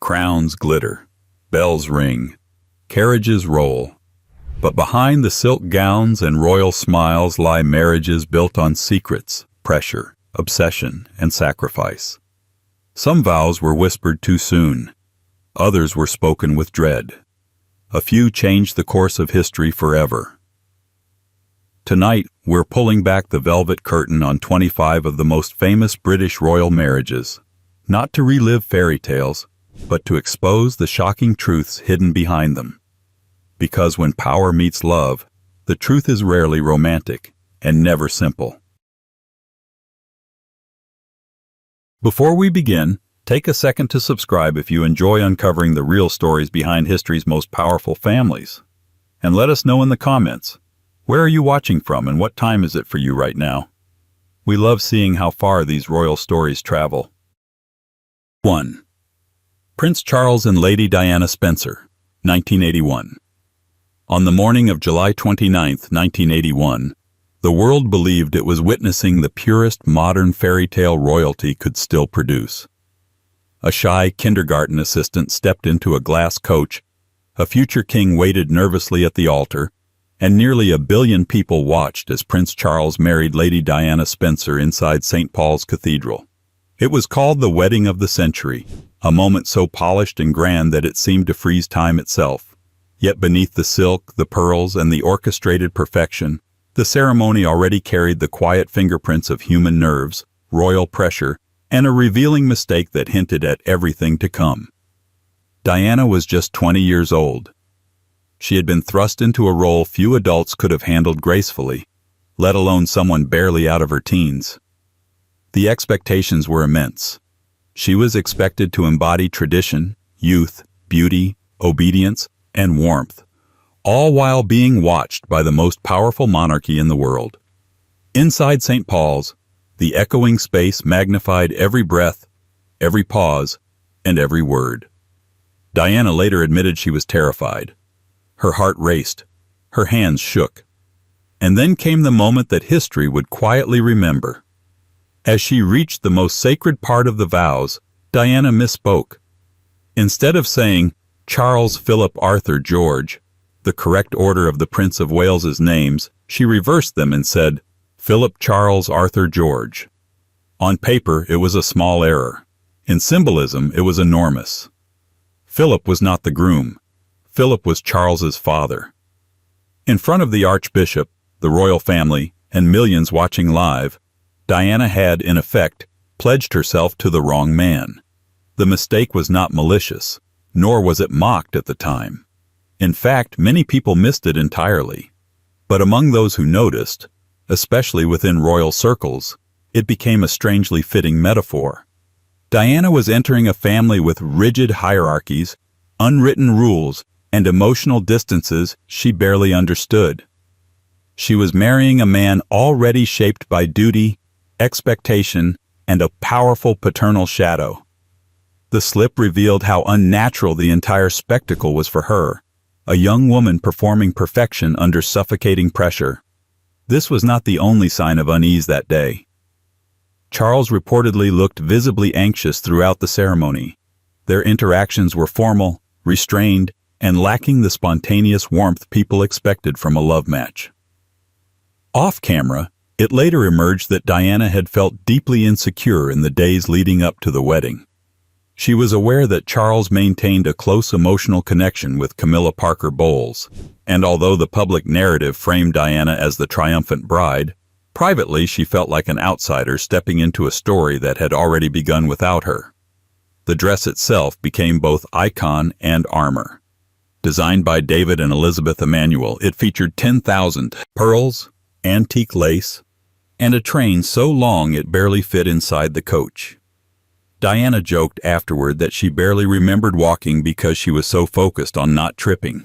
Crowns glitter, bells ring, carriages roll. But behind the silk gowns and royal smiles lie marriages built on secrets, pressure, obsession, and sacrifice. Some vows were whispered too soon. Others were spoken with dread. A few changed the course of history forever. Tonight, we're pulling back the velvet curtain on 25 of the most famous British royal marriages, not to relive fairy tales, but to expose the shocking truths hidden behind them. Because when power meets love, the truth is rarely romantic and never simple. Before we begin, take a second to subscribe if you enjoy uncovering the real stories behind history's most powerful families. And let us know in the comments, where are you watching from and what time is it for you right now? We love seeing how far these royal stories travel. 1. Prince Charles and Lady Diana Spencer, 1981. On the morning of July 29, 1981, the world believed it was witnessing the purest modern fairy tale royalty could still produce. A shy kindergarten assistant stepped into a glass coach, a future king waited nervously at the altar, and nearly 1 billion people watched as Prince Charles married Lady Diana Spencer inside St. Paul's Cathedral. It was called the wedding of the century, a moment so polished and grand that it seemed to freeze time itself. Yet beneath the silk, the pearls, and the orchestrated perfection, the ceremony already carried the quiet fingerprints of human nerves, royal pressure, and a revealing mistake that hinted at everything to come. Diana was just 20 years old. She had been thrust into a role few adults could have handled gracefully, let alone someone barely out of her teens. The expectations were immense. She was expected to embody tradition, youth, beauty, obedience, and warmth, all while being watched by the most powerful monarchy in the world. Inside St. Paul's, the echoing space magnified every breath, every pause, and every word. Diana later admitted she was terrified. Her heart raced, her hands shook. And then came the moment that history would quietly remember. As she reached the most sacred part of the vows, Diana misspoke. Instead of saying, Charles Philip Arthur George, the correct order of the Prince of Wales's names, she reversed them and said, Philip Charles Arthur George. On paper, it was a small error. In symbolism, it was enormous. Philip was not the groom. Philip was Charles's father. In front of the Archbishop, the royal family, and millions watching live, Diana had, in effect, pledged herself to the wrong man. The mistake was not malicious, nor was it mocked at the time. In fact, many people missed it entirely. But among those who noticed, especially within royal circles, it became a strangely fitting metaphor. Diana was entering a family with rigid hierarchies, unwritten rules, and emotional distances she barely understood. She was marrying a man already shaped by duty, expectation, and a powerful paternal shadow. The slip revealed how unnatural the entire spectacle was for her, a young woman performing perfection under suffocating pressure. This was not the only sign of unease that day. Charles reportedly looked visibly anxious throughout the ceremony. Their interactions were formal, restrained, and lacking the spontaneous warmth people expected from a love match. Off camera, it later emerged that Diana had felt deeply insecure in the days leading up to the wedding. She was aware that Charles maintained a close emotional connection with Camilla Parker Bowles, and although the public narrative framed Diana as the triumphant bride, privately she felt like an outsider stepping into a story that had already begun without her. The dress itself became both icon and armor. Designed by David and Elizabeth Emanuel, it featured 10,000 pearls, antique lace, and a train so long it barely fit inside the coach. Diana joked afterward that she barely remembered walking because she was so focused on not tripping.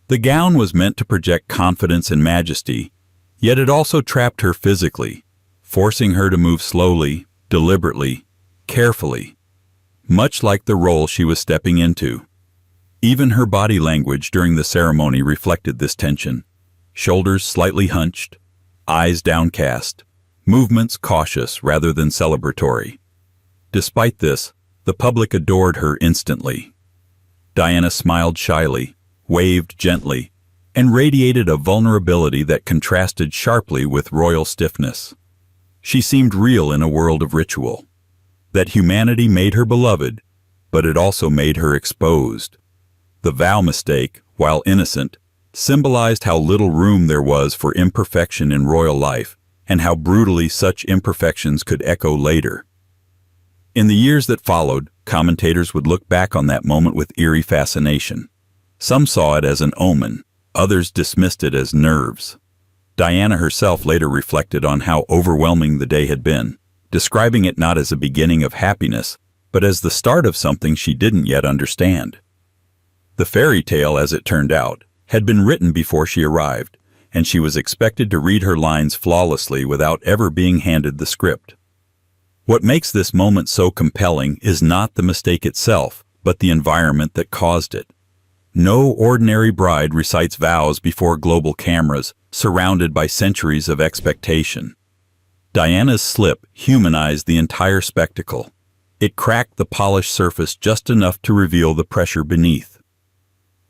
The gown was meant to project confidence and majesty, yet it also trapped her physically, forcing her to move slowly, deliberately, carefully, much like the role she was stepping into. Even her body language during the ceremony reflected this tension. Shoulders slightly hunched, eyes downcast, movements cautious rather than celebratory. Despite this, The public adored her instantly. Diana smiled shyly, waved gently, and radiated a vulnerability that contrasted sharply with royal stiffness. She seemed real in a world of ritual. That humanity made her beloved, but it also made her exposed. The vow mistake, while innocent, symbolized how little room there was for imperfection in royal life, and how brutally such imperfections could echo later. In the years that followed, commentators would look back on that moment with eerie fascination. Some saw it as an omen, others dismissed it as nerves. Diana herself later reflected on how overwhelming the day had been, describing it not as a beginning of happiness, but as the start of something she didn't yet understand. The fairy tale, as it turned out, had been written before she arrived, and she was expected to read her lines flawlessly without ever being handed the script. What makes this moment so compelling is not the mistake itself, but the environment that caused it. No ordinary bride recites vows before global cameras, surrounded by centuries of expectation. Diana's slip humanized the entire spectacle. It cracked the polished surface just enough to reveal the pressure beneath.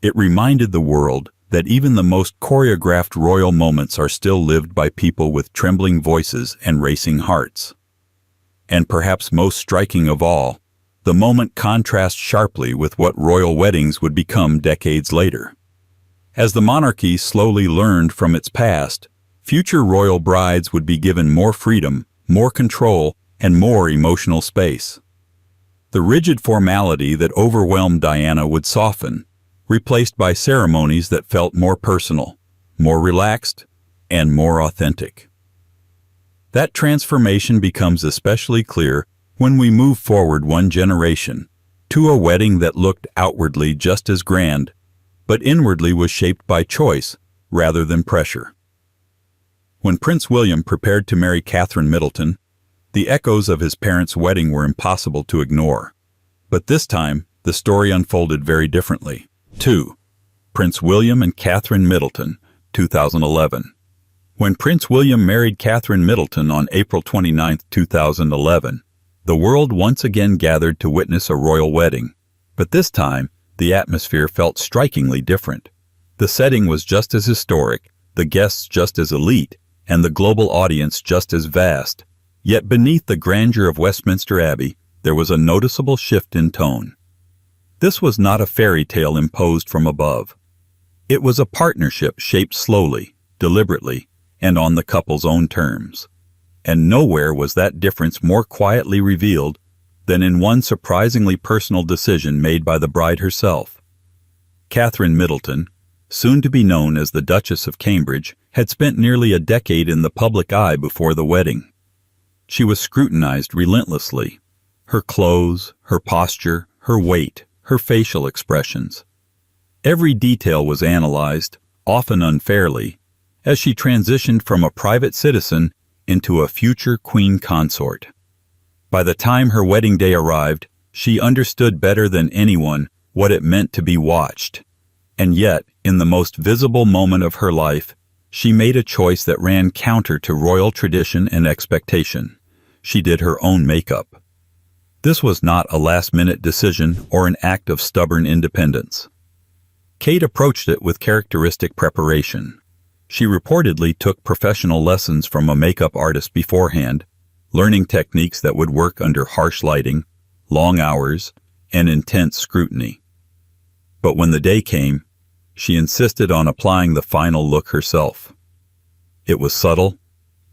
It reminded the world that even the most choreographed royal moments are still lived by people with trembling voices and racing hearts. And perhaps most striking of all, the moment contrasts sharply with what royal weddings would become decades later. As the monarchy slowly learned from its past, future royal brides would be given more freedom, more control, and more emotional space. The rigid formality that overwhelmed Diana would soften, replaced by ceremonies that felt more personal, more relaxed, and more authentic. That transformation becomes especially clear when we move forward one generation to a wedding that looked outwardly just as grand, but inwardly was shaped by choice rather than pressure. When Prince William prepared to marry Catherine Middleton, the echoes of his parents' wedding were impossible to ignore. But this time, the story unfolded very differently. 2. Prince William and Catherine Middleton, 2011. When Prince William married Catherine Middleton on April 29, 2011, the world once again gathered to witness a royal wedding. But this time, the atmosphere felt strikingly different. The setting was just as historic, the guests just as elite, and the global audience just as vast. Yet beneath the grandeur of Westminster Abbey, there was a noticeable shift in tone. This was not a fairy tale imposed from above. It was a partnership shaped slowly, deliberately, and on the couple's own terms. And nowhere was that difference more quietly revealed than in one surprisingly personal decision made by the bride herself. Catherine Middleton, soon to be known as the Duchess of Cambridge, had spent nearly a decade in the public eye before the wedding. She was scrutinized relentlessly. Her clothes, her posture, her weight, her facial expressions. Every detail was analyzed, often unfairly, as she transitioned from a private citizen into a future queen consort. By the time her wedding day arrived, she understood better than anyone what it meant to be watched. And yet, in the most visible moment of her life, she made a choice that ran counter to royal tradition and expectation. She did her own makeup. This was not a last-minute decision or an act of stubborn independence. Kate approached it with characteristic preparation. She reportedly took professional lessons from a makeup artist beforehand, learning techniques that would work under harsh lighting, long hours, and intense scrutiny. But when the day came, she insisted on applying the final look herself. It was subtle,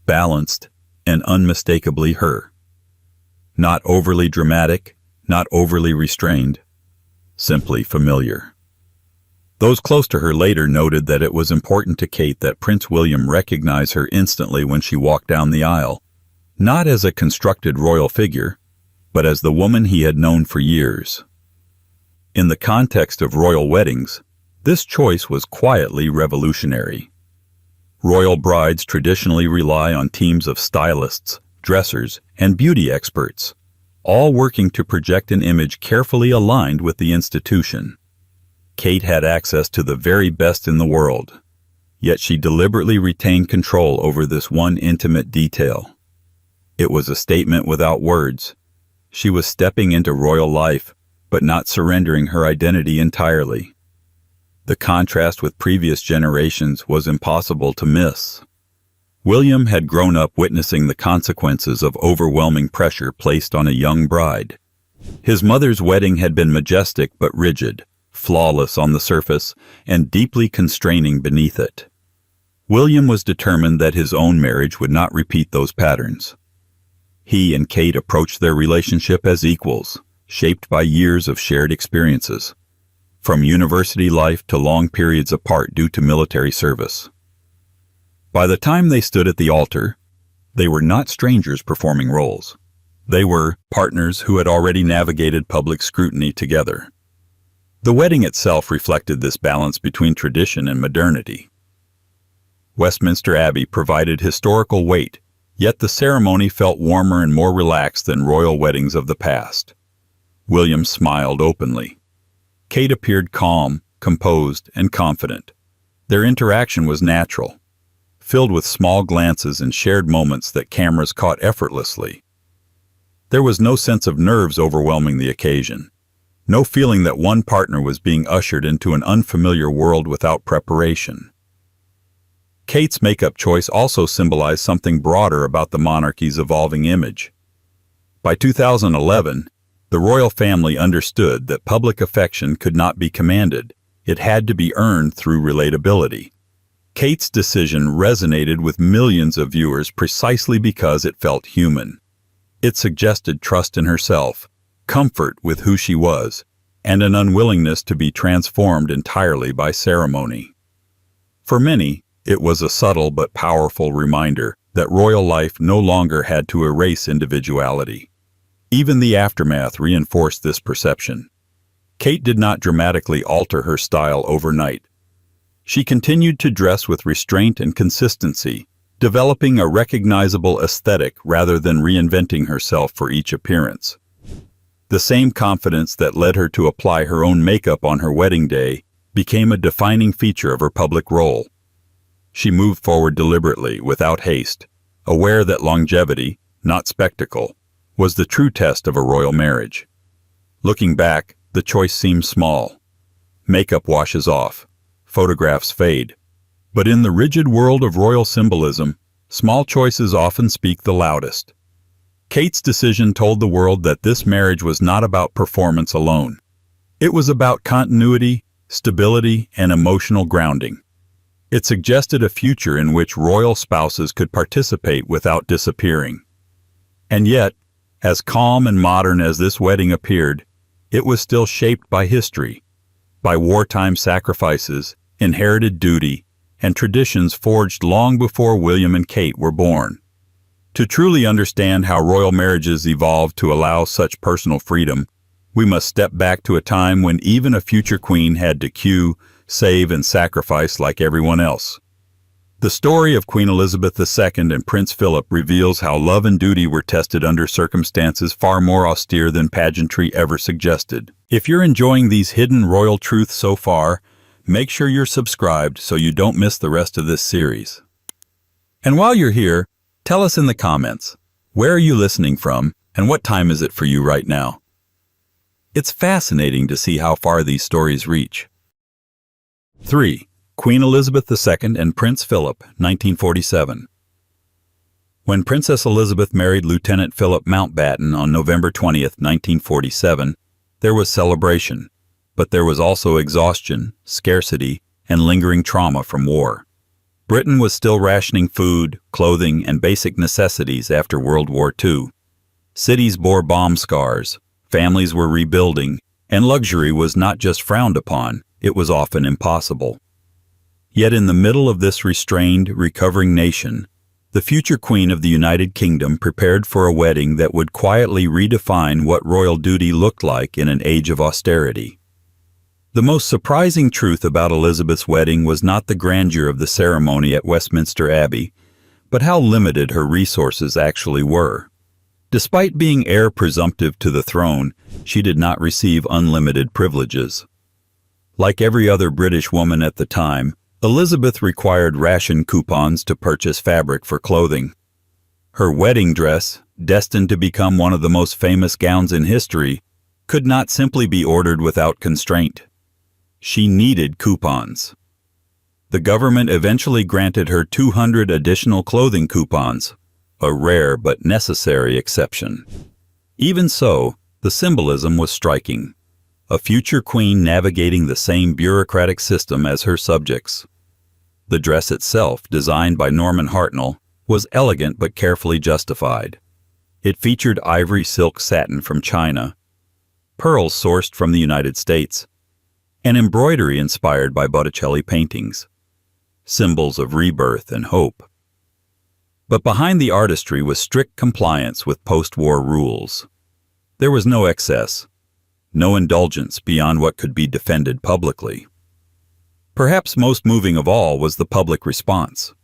balanced, and unmistakably her. Not overly dramatic, not overly restrained, simply familiar. Those close to her later noted that it was important to Kate that Prince William recognize her instantly when she walked down the aisle, not as a constructed royal figure, but as the woman he had known for years. In the context of royal weddings, this choice was quietly revolutionary. Royal brides traditionally rely on teams of stylists, dressers, and beauty experts, all working to project an image carefully aligned with the institution. Kate had access to the very best in the world, yet she deliberately retained control over this one intimate detail. It was a statement without words. She was stepping into royal life, but not surrendering her identity entirely. The contrast with previous generations was impossible to miss. William had grown up witnessing the consequences of overwhelming pressure placed on a young bride. His mother's wedding had been majestic but rigid, flawless on the surface, and deeply constraining beneath it. William was determined that his own marriage would not repeat those patterns. He and Kate approached their relationship as equals, shaped by years of shared experiences, from university life to long periods apart due to military service. By the time they stood at the altar, they were not strangers performing roles. They were partners who had already navigated public scrutiny together. The wedding itself reflected this balance between tradition and modernity. Westminster Abbey provided historical weight, yet the ceremony felt warmer and more relaxed than royal weddings of the past. William smiled openly. Kate appeared calm, composed, and confident. Their interaction was natural, filled with small glances and shared moments that cameras caught effortlessly. There was no sense of nerves overwhelming the occasion, no feeling that one partner was being ushered into an unfamiliar world without preparation. Kate's makeup choice also symbolized something broader about the monarchy's evolving image. By 2011, the royal family understood that public affection could not be commanded. It had to be earned through relatability. Kate's decision resonated with millions of viewers precisely because it felt human. It suggested trust in herself, comfort with who she was, and an unwillingness to be transformed entirely by ceremony. For many, it was a subtle but powerful reminder that royal life no longer had to erase individuality. Even the aftermath reinforced this perception. Kate did not dramatically alter her style overnight. She continued to dress with restraint and consistency, developing a recognizable aesthetic rather than reinventing herself for each appearance. The same confidence that led her to apply her own makeup on her wedding day became a defining feature of her public role. She moved forward deliberately, without haste, aware that longevity, not spectacle, was the true test of a royal marriage. Looking back, the choice seems small. Makeup washes off. Photographs fade. But in the rigid world of royal symbolism, small choices often speak the loudest. Kate's decision told the world that this marriage was not about performance alone. It was about continuity, stability, and emotional grounding. It suggested a future in which royal spouses could participate without disappearing. And yet, as calm and modern as this wedding appeared, it was still shaped by history, by wartime sacrifices, inherited duty, and traditions forged long before William and Kate were born. To truly understand how royal marriages evolved to allow such personal freedom, we must step back to a time when even a future queen had to queue, save, and sacrifice like everyone else. The story of Queen Elizabeth II and Prince Philip reveals how love and duty were tested under circumstances far more austere than pageantry ever suggested. If you're enjoying these hidden royal truths so far, make sure you're subscribed so you don't miss the rest of this series. And while you're here, tell us in the comments, where are you listening from and what time is it for you right now? It's fascinating to see how far these stories reach. 3. Queen Elizabeth II and Prince Philip, 1947. When Princess Elizabeth married Lieutenant Philip Mountbatten on November 20, 1947, there was celebration. But there was also exhaustion, scarcity, and lingering trauma from war. Britain was still rationing food, clothing, and basic necessities after World War II. Cities bore bomb scars, families were rebuilding, and luxury was not just frowned upon, it was often impossible. Yet in the middle of this restrained, recovering nation, the future Queen of the United Kingdom prepared for a wedding that would quietly redefine what royal duty looked like in an age of austerity. The most surprising truth about Elizabeth's wedding was not the grandeur of the ceremony at Westminster Abbey, but how limited her resources actually were. Despite being heir presumptive to the throne, she did not receive unlimited privileges. Like every other British woman at the time, Elizabeth required ration coupons to purchase fabric for clothing. Her wedding dress, destined to become one of the most famous gowns in history, could not simply be ordered without constraint. She needed coupons. The government eventually granted her 200 additional clothing coupons, a rare but necessary exception. Even so, the symbolism was striking. A future queen navigating the same bureaucratic system as her subjects. The dress itself, designed by Norman Hartnell, was elegant but carefully justified. It featured ivory silk satin from China, pearls sourced from the United States, and embroidery inspired by Botticelli paintings, symbols of rebirth and hope. But behind the artistry was strict compliance with post-war rules. There was no excess, no indulgence beyond what could be defended publicly. Perhaps most moving of all was the public response.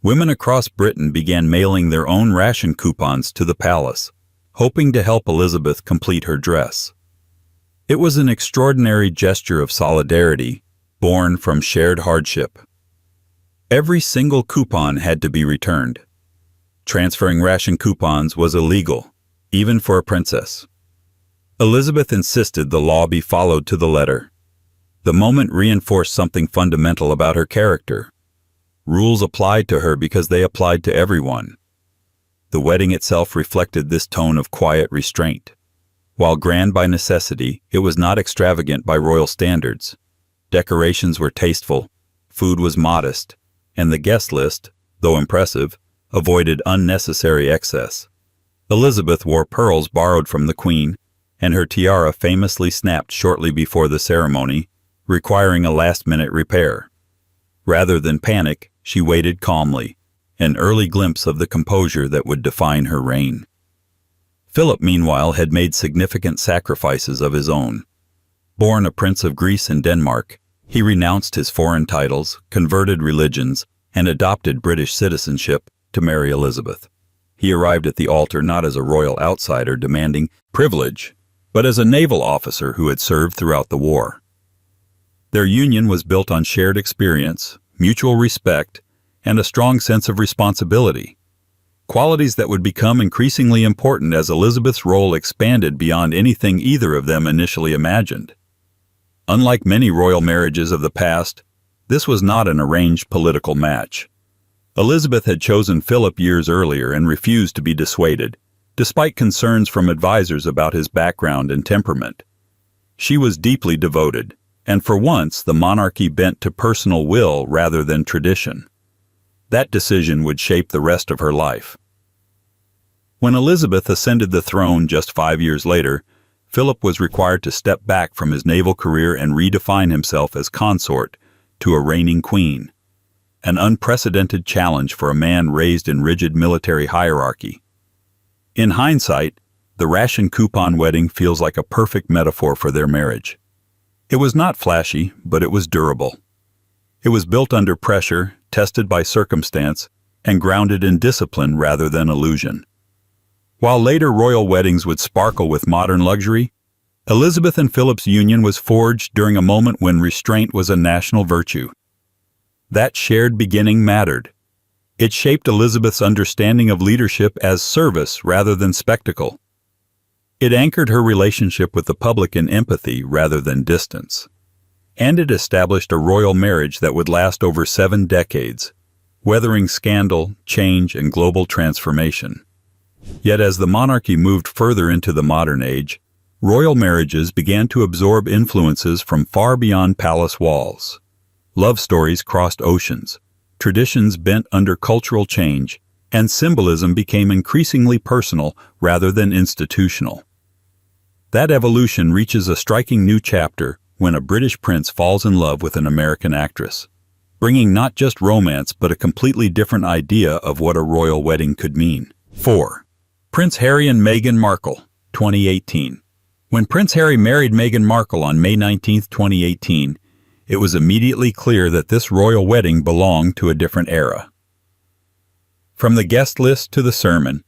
Women across Britain began mailing their own ration coupons to the palace, hoping to help Elizabeth complete her dress. It was an extraordinary gesture of solidarity, born from shared hardship. Every single coupon had to be returned. Transferring ration coupons was illegal, even for a princess. Elizabeth insisted the law be followed to the letter. The moment reinforced something fundamental about her character. Rules applied to her because they applied to everyone. The wedding itself reflected this tone of quiet restraint. While grand by necessity, it was not extravagant by royal standards. Decorations were tasteful, food was modest, and the guest list, though impressive, avoided unnecessary excess. Elizabeth wore pearls borrowed from the Queen, and her tiara famously snapped shortly before the ceremony, requiring a last-minute repair. Rather than panic, she waited calmly, an early glimpse of the composure that would define her reign. Philip, meanwhile, had made significant sacrifices of his own. Born a prince of Greece and Denmark, he renounced his foreign titles, converted religions, and adopted British citizenship to marry Elizabeth. He arrived at the altar not as a royal outsider demanding privilege, but as a naval officer who had served throughout the war. Their union was built on shared experience, mutual respect, and a strong sense of responsibility, qualities that would become increasingly important as Elizabeth's role expanded beyond anything either of them initially imagined. Unlike many royal marriages of the past, this was not an arranged political match. Elizabeth had chosen Philip years earlier and refused to be dissuaded, despite concerns from advisors about his background and temperament. She was deeply devoted, and for once the monarchy bent to personal will rather than tradition. That decision would shape the rest of her life. When Elizabeth ascended the throne just 5 years later, Philip was required to step back from his naval career and redefine himself as consort to a reigning queen, an unprecedented challenge for a man raised in rigid military hierarchy. In hindsight, the ration coupon wedding feels like a perfect metaphor for their marriage. It was not flashy, but it was durable. It was built under pressure, tested by circumstance, and grounded in discipline rather than illusion. While later royal weddings would sparkle with modern luxury, Elizabeth and Philip's union was forged during a moment when restraint was a national virtue. That shared beginning mattered. It shaped Elizabeth's understanding of leadership as service rather than spectacle. It anchored her relationship with the public in empathy rather than distance. And it established a royal marriage that would last over 7 decades, weathering scandal, change, and global transformation. Yet as the monarchy moved further into the modern age, royal marriages began to absorb influences from far beyond palace walls. Love stories crossed oceans, traditions bent under cultural change, and symbolism became increasingly personal rather than institutional. That evolution reaches a striking new chapter when a British prince falls in love with an American actress, bringing not just romance but a completely different idea of what a royal wedding could mean. 4. Prince Harry and Meghan Markle, 2018. When Prince Harry married Meghan Markle on May 19, 2018, it was immediately clear that this royal wedding belonged to a different era. From the guest list to the sermon,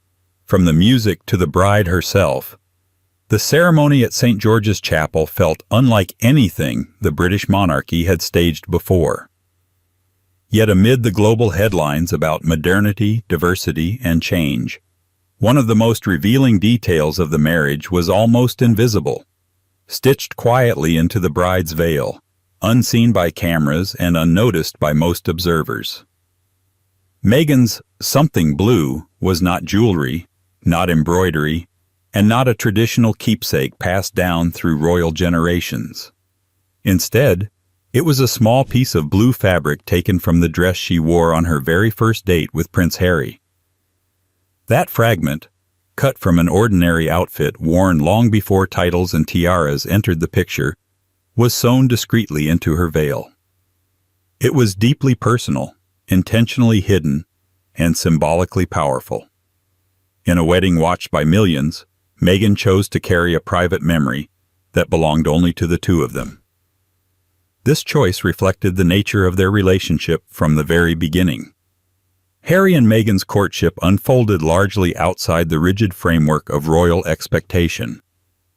from the music to the bride herself, the ceremony at St. George's Chapel felt unlike anything the British monarchy had staged before. Yet amid the global headlines about modernity, diversity, and change, one of the most revealing details of the marriage was almost invisible, stitched quietly into the bride's veil, unseen by cameras and unnoticed by most observers. Meghan's something blue was not jewelry, not embroidery, and not a traditional keepsake passed down through royal generations. Instead, it was a small piece of blue fabric taken from the dress she wore on her very first date with Prince Harry. That fragment, cut from an ordinary outfit worn long before titles and tiaras entered the picture, was sewn discreetly into her veil. It was deeply personal, intentionally hidden, and symbolically powerful. In a wedding watched by millions, Meghan chose to carry a private memory that belonged only to the two of them. This choice reflected the nature of their relationship from the very beginning. Harry and Meghan's courtship unfolded largely outside the rigid framework of royal expectation.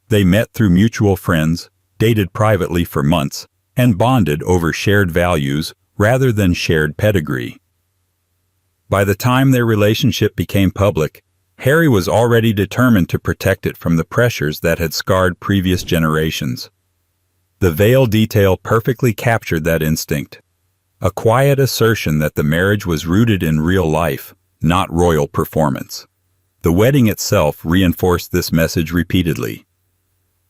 They met through mutual friends, dated privately for months, and bonded over shared values rather than shared pedigree. By the time their relationship became public, Harry was already determined to protect it from the pressures that had scarred previous generations. The veil detail perfectly captured that instinct, a quiet assertion that the marriage was rooted in real life, not royal performance. The wedding itself reinforced this message repeatedly.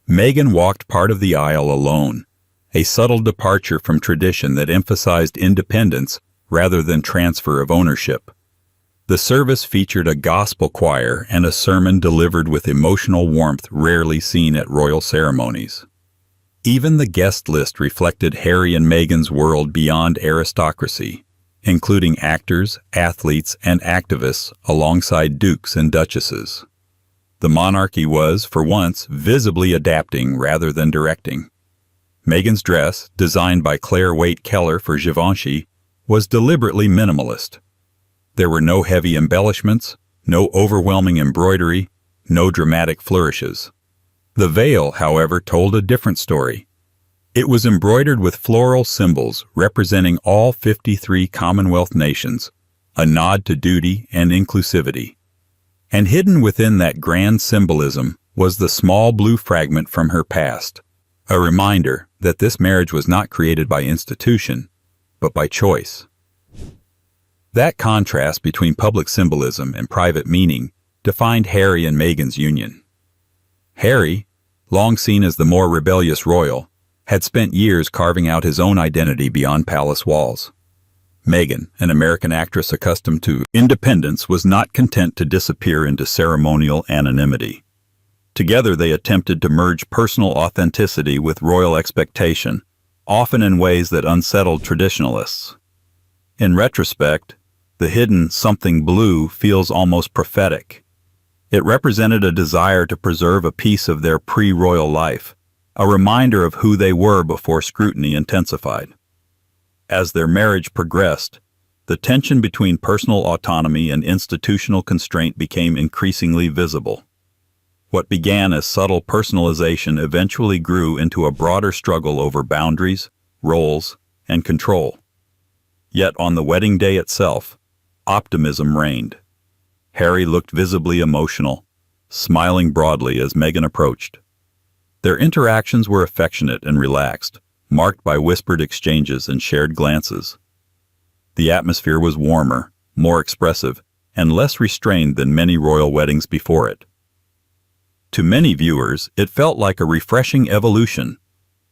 Meghan walked part of the aisle alone, a subtle departure from tradition that emphasized independence rather than transfer of ownership. The service featured a gospel choir and a sermon delivered with emotional warmth rarely seen at royal ceremonies. Even the guest list reflected Harry and Meghan's world beyond aristocracy, including actors, athletes, and activists alongside dukes and duchesses. The monarchy was, for once, visibly adapting rather than directing. Meghan's dress, designed by Claire Waite Keller for Givenchy, was deliberately minimalist. There were no heavy embellishments, no overwhelming embroidery, no dramatic flourishes. The veil, however, told a different story. It was embroidered with floral symbols representing all 53 Commonwealth nations, a nod to duty and inclusivity. And hidden within that grand symbolism was the small blue fragment from her past, a reminder that this marriage was not created by institution, but by choice. That contrast between public symbolism and private meaning defined Harry and Meghan's union. Harry, long seen as the more rebellious royal, had spent years carving out his own identity beyond palace walls. Meghan, an American actress accustomed to independence, was not content to disappear into ceremonial anonymity. Together they attempted to merge personal authenticity with royal expectation, often in ways that unsettled traditionalists. In retrospect, the hidden something blue feels almost prophetic. It represented a desire to preserve a piece of their pre-royal life, a reminder of who they were before scrutiny intensified. As their marriage progressed, the tension between personal autonomy and institutional constraint became increasingly visible. What began as subtle personalization eventually grew into a broader struggle over boundaries, roles, and control. Yet on the wedding day itself, optimism reigned. Harry looked visibly emotional, smiling broadly as Meghan approached. Their interactions were affectionate and relaxed, marked by whispered exchanges and shared glances. The atmosphere was warmer, more expressive, and less restrained than many royal weddings before it. To many viewers, it felt like a refreshing evolution,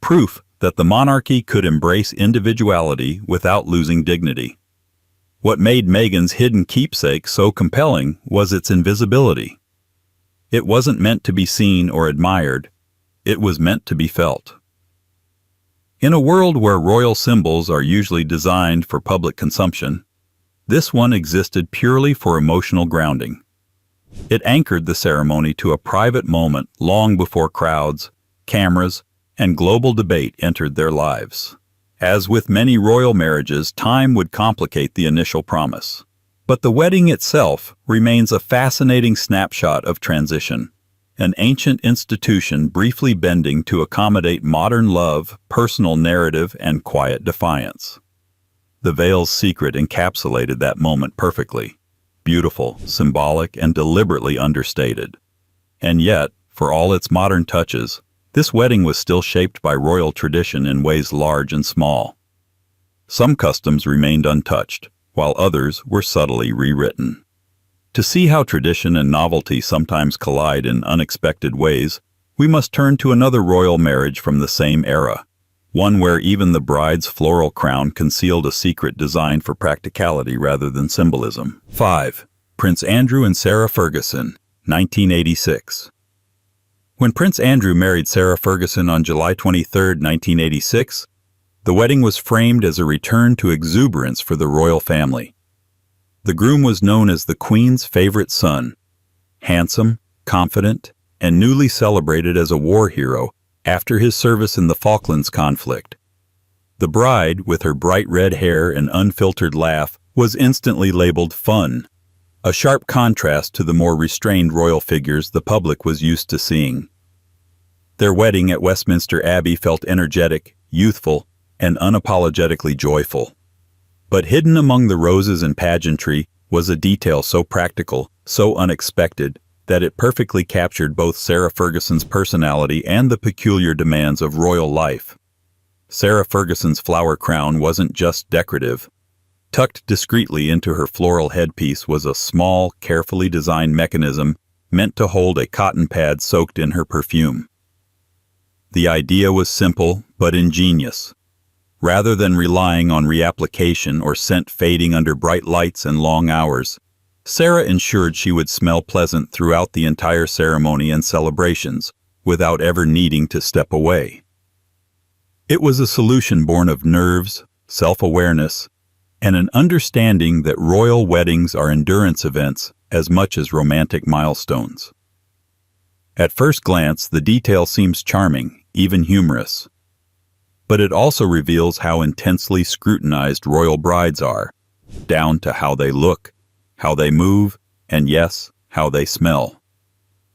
proof that the monarchy could embrace individuality without losing dignity. What made Meghan's hidden keepsake so compelling was its invisibility. It wasn't meant to be seen or admired, it was meant to be felt. In a world where royal symbols are usually designed for public consumption, this one existed purely for emotional grounding. It anchored the ceremony to a private moment long before crowds, cameras, and global debate entered their lives. As with many royal marriages, time would complicate the initial promise. But the wedding itself remains a fascinating snapshot of transition, an ancient institution briefly bending to accommodate modern love, personal narrative, and quiet defiance. The veil's secret encapsulated that moment perfectly. Beautiful, symbolic, and deliberately understated. And yet, for all its modern touches, this wedding was still shaped by royal tradition in ways large and small. Some customs remained untouched, while others were subtly rewritten. To see how tradition and novelty sometimes collide in unexpected ways, we must turn to another royal marriage from the same era, one where even the bride's floral crown concealed a secret designed for practicality rather than symbolism. 5. Prince Andrew and Sarah Ferguson, 1986. When Prince Andrew married Sarah Ferguson on July 23, 1986, the wedding was framed as a return to exuberance for the royal family. The groom was known as the Queen's favorite son, handsome, confident, and newly celebrated as a war hero after his service in the Falklands conflict. The bride, with her bright red hair and unfiltered laugh, was instantly labeled fun, a sharp contrast to the more restrained royal figures the public was used to seeing. Their wedding at Westminster Abbey felt energetic, youthful, and unapologetically joyful. But hidden among the roses and pageantry was a detail so practical, so unexpected, that it perfectly captured both Sarah Ferguson's personality and the peculiar demands of royal life. Sarah Ferguson's flower crown wasn't just decorative. Tucked discreetly into her floral headpiece was a small, carefully designed mechanism meant to hold a cotton pad soaked in her perfume. The idea was simple but ingenious. Rather than relying on reapplication or scent fading under bright lights and long hours, Sarah ensured she would smell pleasant throughout the entire ceremony and celebrations, without ever needing to step away. It was a solution born of nerves, self-awareness, and an understanding that royal weddings are endurance events as much as romantic milestones. At first glance, the detail seems charming, even humorous. But it also reveals how intensely scrutinized royal brides are, down to how they look, how they move, and yes, how they smell.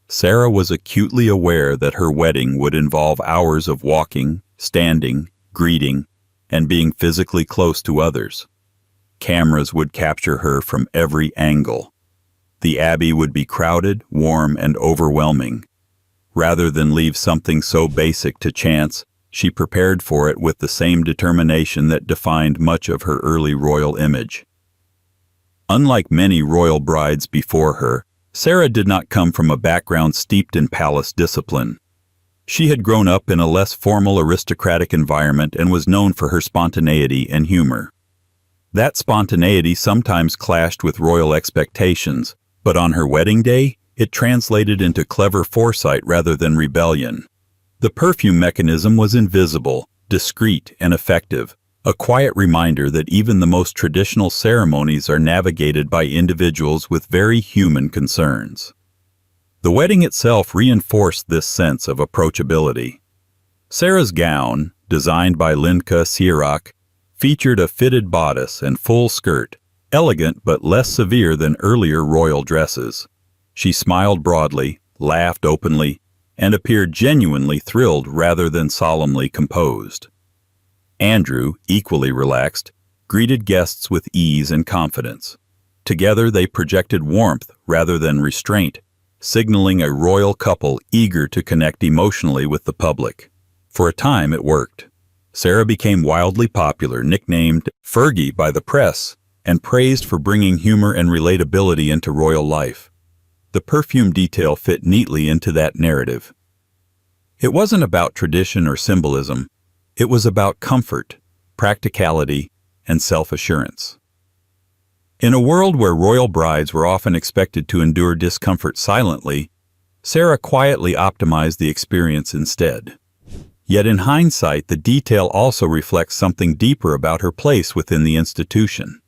Sarah was acutely aware that her wedding would involve hours of walking, standing, greeting, and being physically close to others. Cameras would capture her from every angle. The Abbey would be crowded, warm, and overwhelming. Rather than leave something so basic to chance, she prepared for it with the same determination that defined much of her early royal image. Unlike many royal brides before her, Sarah did not come from a background steeped in palace discipline. She had grown up in a less formal aristocratic environment and was known for her spontaneity and humor. That spontaneity sometimes clashed with royal expectations, but on her wedding day, it translated into clever foresight rather than rebellion. The perfume mechanism was invisible, discreet, and effective, a quiet reminder that even the most traditional ceremonies are navigated by individuals with very human concerns. The wedding itself reinforced this sense of approachability. Sarah's gown, designed by Linka Sierak, featured a fitted bodice and full skirt, elegant but less severe than earlier royal dresses. She smiled broadly, laughed openly, and appeared genuinely thrilled rather than solemnly composed. Andrew, equally relaxed, greeted guests with ease and confidence. Together they projected warmth rather than restraint, signaling a royal couple eager to connect emotionally with the public. For a time it worked. Sarah became wildly popular, nicknamed Fergie by the press, and praised for bringing humor and relatability into royal life. The perfume detail fit neatly into that narrative. It wasn't about tradition or symbolism. It was about comfort, practicality, and self-assurance. In a world where royal brides were often expected to endure discomfort silently, Sarah quietly optimized the experience instead. Yet in hindsight, the detail also reflects something deeper about her place within the institution.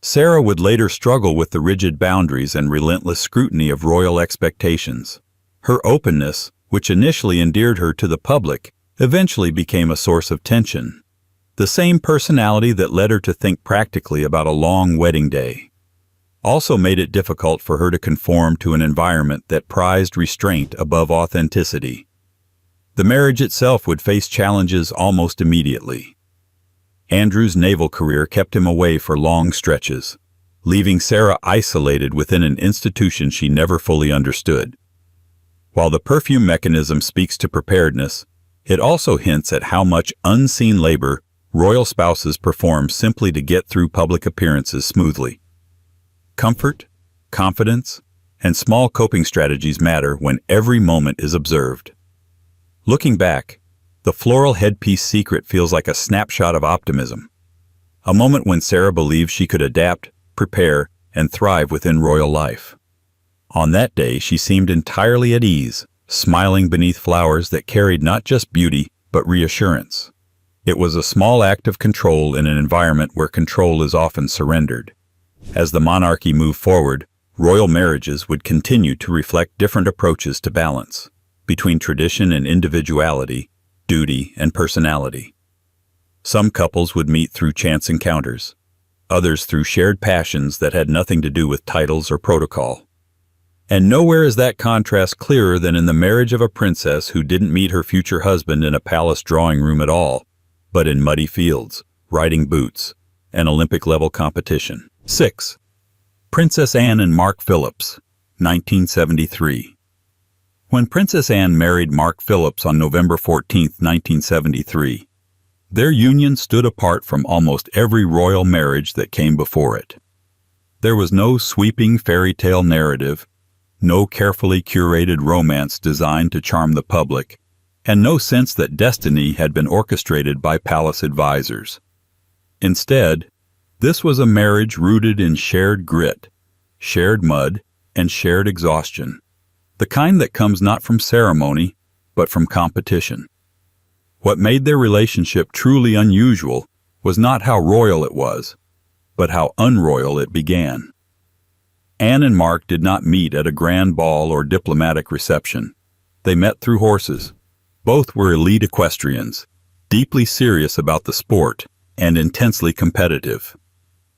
Sarah would later struggle with the rigid boundaries and relentless scrutiny of royal expectations. Her openness, which initially endeared her to the public, eventually became a source of tension. The same personality that led her to think practically about a long wedding day also made it difficult for her to conform to an environment that prized restraint above authenticity. The marriage itself would face challenges almost immediately. Andrew's naval career kept him away for long stretches, leaving Sarah isolated within an institution she never fully understood. While the perfume mechanism speaks to preparedness, it also hints at how much unseen labor royal spouses perform simply to get through public appearances smoothly. Comfort, confidence, and small coping strategies matter when every moment is observed. Looking back, the floral headpiece secret feels like a snapshot of optimism, a moment when Sarah believed she could adapt, prepare, and thrive within royal life. On that day, she seemed entirely at ease, smiling beneath flowers that carried not just beauty, but reassurance. It was a small act of control in an environment where control is often surrendered. As the monarchy moved forward, royal marriages would continue to reflect different approaches to balance between tradition and individuality, duty and personality. Some couples would meet through chance encounters, others through shared passions that had nothing to do with titles or protocol. And nowhere is that contrast clearer than in the marriage of a princess who didn't meet her future husband in a palace drawing room at all, but in muddy fields, riding boots, and Olympic-level competition. 6. Princess Anne and Mark Phillips, 1973. When Princess Anne married Mark Phillips on November 14, 1973, their union stood apart from almost every royal marriage that came before it. There was no sweeping fairy tale narrative, no carefully curated romance designed to charm the public, and no sense that destiny had been orchestrated by palace advisors. Instead, this was a marriage rooted in shared grit, shared mud, and shared exhaustion, the kind that comes not from ceremony, but from competition. What made their relationship truly unusual was not how royal it was, but how unroyal it began. Anne and Mark did not meet at a grand ball or diplomatic reception. They met through horses. Both were elite equestrians, deeply serious about the sport and intensely competitive.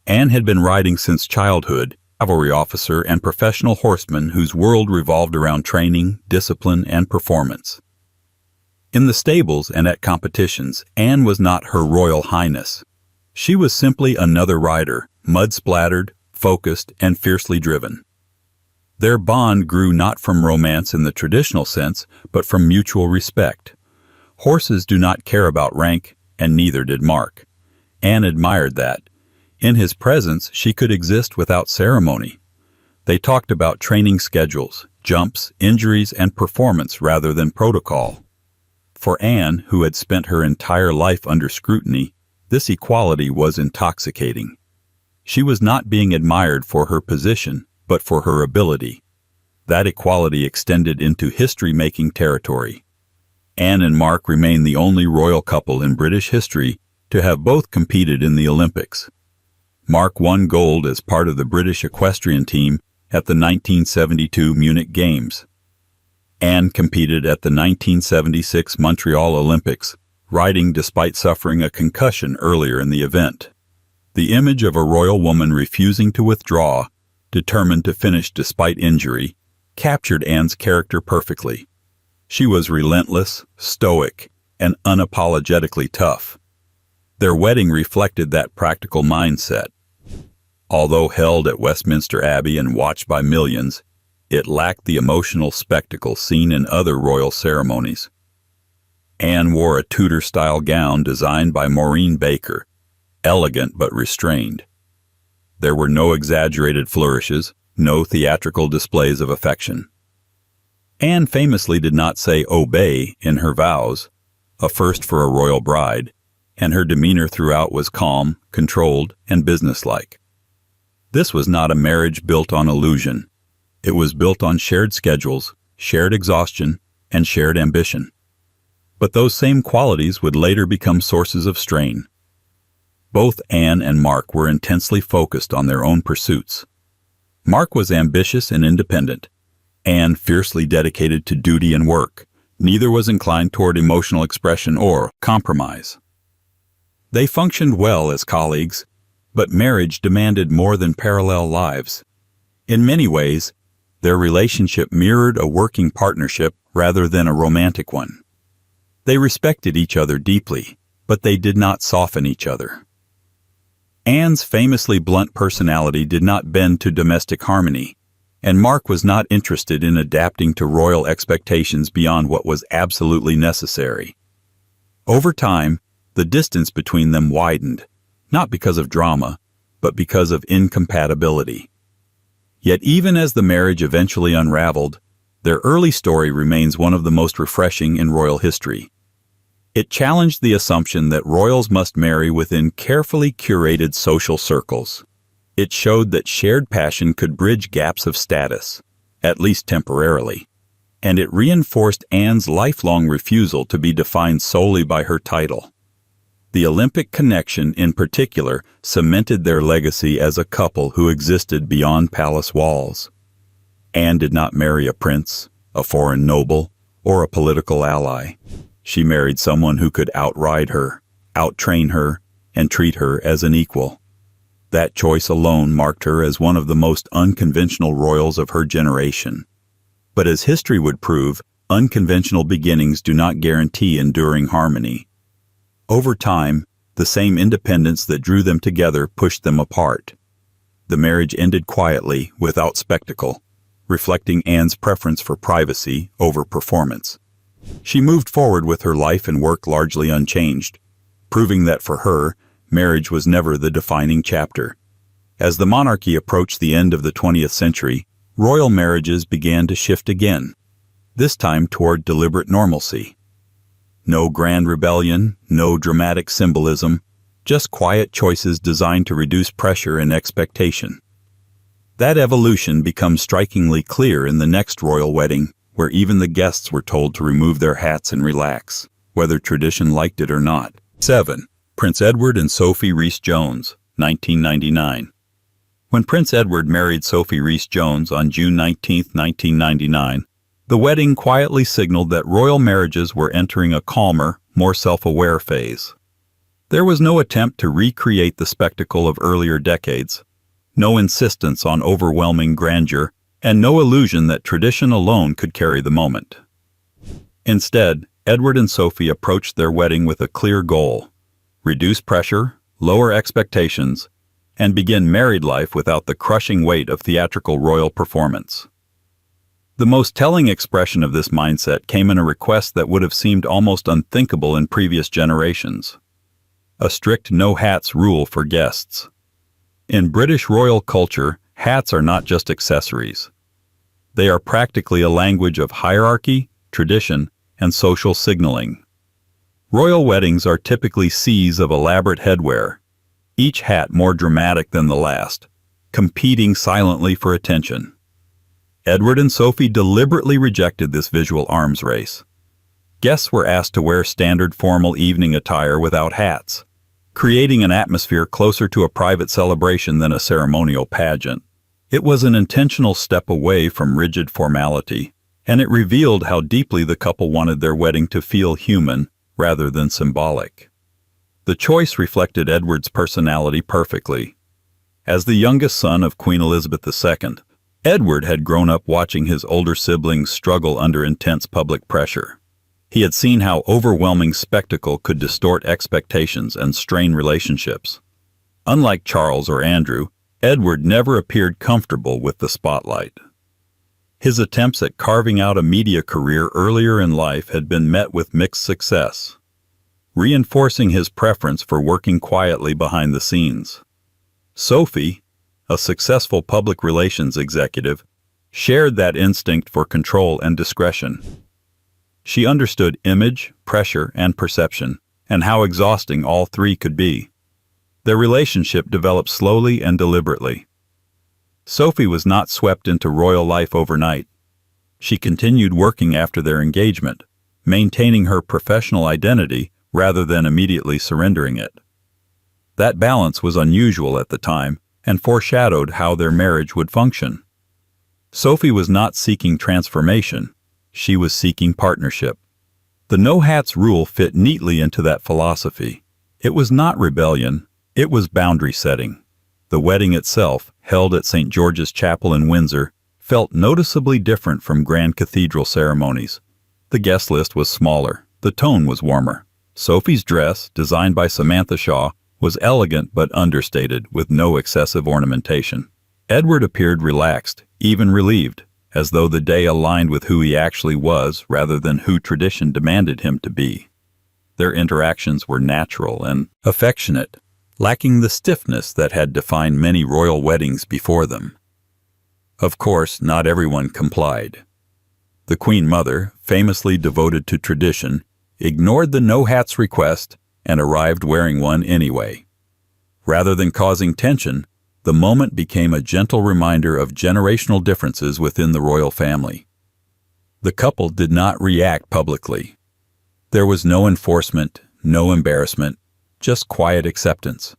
Anne had been riding since childhood, cavalry officer and professional horseman whose world revolved around training, discipline, and performance. In the stables and at competitions, Anne was not Her Royal Highness. She was simply another rider, mud-splattered, focused, and fiercely driven. Their bond grew not from romance in the traditional sense, but from mutual respect. Horses do not care about rank, and neither did Mark. Anne admired that. In his presence, she could exist without ceremony. They talked about training schedules, jumps, injuries, and performance rather than protocol. For Anne, who had spent her entire life under scrutiny, this equality was intoxicating. She was not being admired for her position, but for her ability. That equality extended into history-making territory. Anne and Mark remain the only royal couple in British history to have both competed in the Olympics. Mark won gold as part of the British equestrian team at the 1972 Munich Games. Anne competed at the 1976 Montreal Olympics, riding despite suffering a concussion earlier in the event. The image of a royal woman refusing to withdraw, determined to finish despite injury, captured Anne's character perfectly. She was relentless, stoic, and unapologetically tough. Their wedding reflected that practical mindset. Although held at Westminster Abbey and watched by millions, it lacked the emotional spectacle seen in other royal ceremonies. Anne wore a Tudor-style gown designed by Maureen Baker, elegant but restrained. There were no exaggerated flourishes, no theatrical displays of affection. Anne famously did not say "obey" in her vows, a first for a royal bride, and her demeanor throughout was calm, controlled, and businesslike. This was not a marriage built on illusion. It was built on shared schedules, shared exhaustion, and shared ambition. But those same qualities would later become sources of strain. Both Anne and Mark were intensely focused on their own pursuits. Mark was ambitious and independent. Anne fiercely dedicated to duty and work. Neither was inclined toward emotional expression or compromise. They functioned well as colleagues, but marriage demanded more than parallel lives. In many ways, their relationship mirrored a working partnership rather than a romantic one. They respected each other deeply, but they did not soften each other. Anne's famously blunt personality did not bend to domestic harmony, and Mark was not interested in adapting to royal expectations beyond what was absolutely necessary. Over time, the distance between them widened, not because of drama, but because of incompatibility. Yet even as the marriage eventually unraveled, their early story remains one of the most refreshing in royal history. It challenged the assumption that royals must marry within carefully curated social circles. It showed that shared passion could bridge gaps of status, at least temporarily, and it reinforced Anne's lifelong refusal to be defined solely by her title. The Olympic connection, in particular, cemented their legacy as a couple who existed beyond palace walls. Anne did not marry a prince, a foreign noble, or a political ally. She married someone who could outride her, outtrain her, and treat her as an equal. That choice alone marked her as one of the most unconventional royals of her generation. But as history would prove, unconventional beginnings do not guarantee enduring harmony. Over time, the same independence that drew them together pushed them apart. The marriage ended quietly, without spectacle, reflecting Anne's preference for privacy over performance. She moved forward with her life and work largely unchanged, proving that for her, marriage was never the defining chapter. As the monarchy approached the end of the 20th century, royal marriages began to shift again, this time toward deliberate normalcy. No grand rebellion, no dramatic symbolism, just quiet choices designed to reduce pressure and expectation. That evolution becomes strikingly clear in the next royal wedding, where even the guests were told to remove their hats and relax, whether tradition liked it or not. 7. Prince Edward and Sophie Rhys-Jones, 1999. When Prince Edward married Sophie Rhys-Jones on June 19, 1999, the wedding quietly signaled that royal marriages were entering a calmer, more self-aware phase. There was no attempt to recreate the spectacle of earlier decades, no insistence on overwhelming grandeur, and no illusion that tradition alone could carry the moment. Instead, Edward and Sophie approached their wedding with a clear goal: reduce pressure, lower expectations, and begin married life without the crushing weight of theatrical royal performance. The most telling expression of this mindset came in a request that would have seemed almost unthinkable in previous generations: a strict no-hats rule for guests. In British royal culture, hats are not just accessories. They are practically a language of hierarchy, tradition, and social signaling. Royal weddings are typically seas of elaborate headwear, each hat more dramatic than the last, competing silently for attention. Edward and Sophie deliberately rejected this visual arms race. Guests were asked to wear standard formal evening attire without hats, creating an atmosphere closer to a private celebration than a ceremonial pageant. It was an intentional step away from rigid formality, and it revealed how deeply the couple wanted their wedding to feel human rather than symbolic. The choice reflected Edward's personality perfectly. As the youngest son of Queen Elizabeth II, Edward had grown up watching his older siblings struggle under intense public pressure. He had seen how overwhelming spectacle could distort expectations and strain relationships. Unlike Charles or Andrew, Edward never appeared comfortable with the spotlight. His attempts at carving out a media career earlier in life had been met with mixed success, reinforcing his preference for working quietly behind the scenes. Sophie, a successful public relations executive, shared that instinct for control and discretion. She understood image, pressure, and perception, and how exhausting all three could be. Their relationship developed slowly and deliberately. Sophie was not swept into royal life overnight. She continued working after their engagement, maintaining her professional identity rather than immediately surrendering it. That balance was unusual at the time and foreshadowed how their marriage would function. Sophie was not seeking transformation, she was seeking partnership. The no-hats rule fit neatly into that philosophy. It was not rebellion, it was boundary setting. The wedding itself, held at St. George's Chapel in Windsor, felt noticeably different from grand cathedral ceremonies. The guest list was smaller, the tone was warmer. Sophie's dress, designed by Samantha Shaw, was elegant but understated, with no excessive ornamentation. Edward appeared relaxed, even relieved, as though the day aligned with who he actually was rather than who tradition demanded him to be. Their interactions were natural and affectionate, lacking the stiffness that had defined many royal weddings before them. Of course, not everyone complied. The Queen Mother, famously devoted to tradition, ignored the no-hats request and arrived wearing one anyway. Rather than causing tension, the moment became a gentle reminder of generational differences within the royal family. The couple did not react publicly. There was no enforcement, no embarrassment, just quiet acceptance.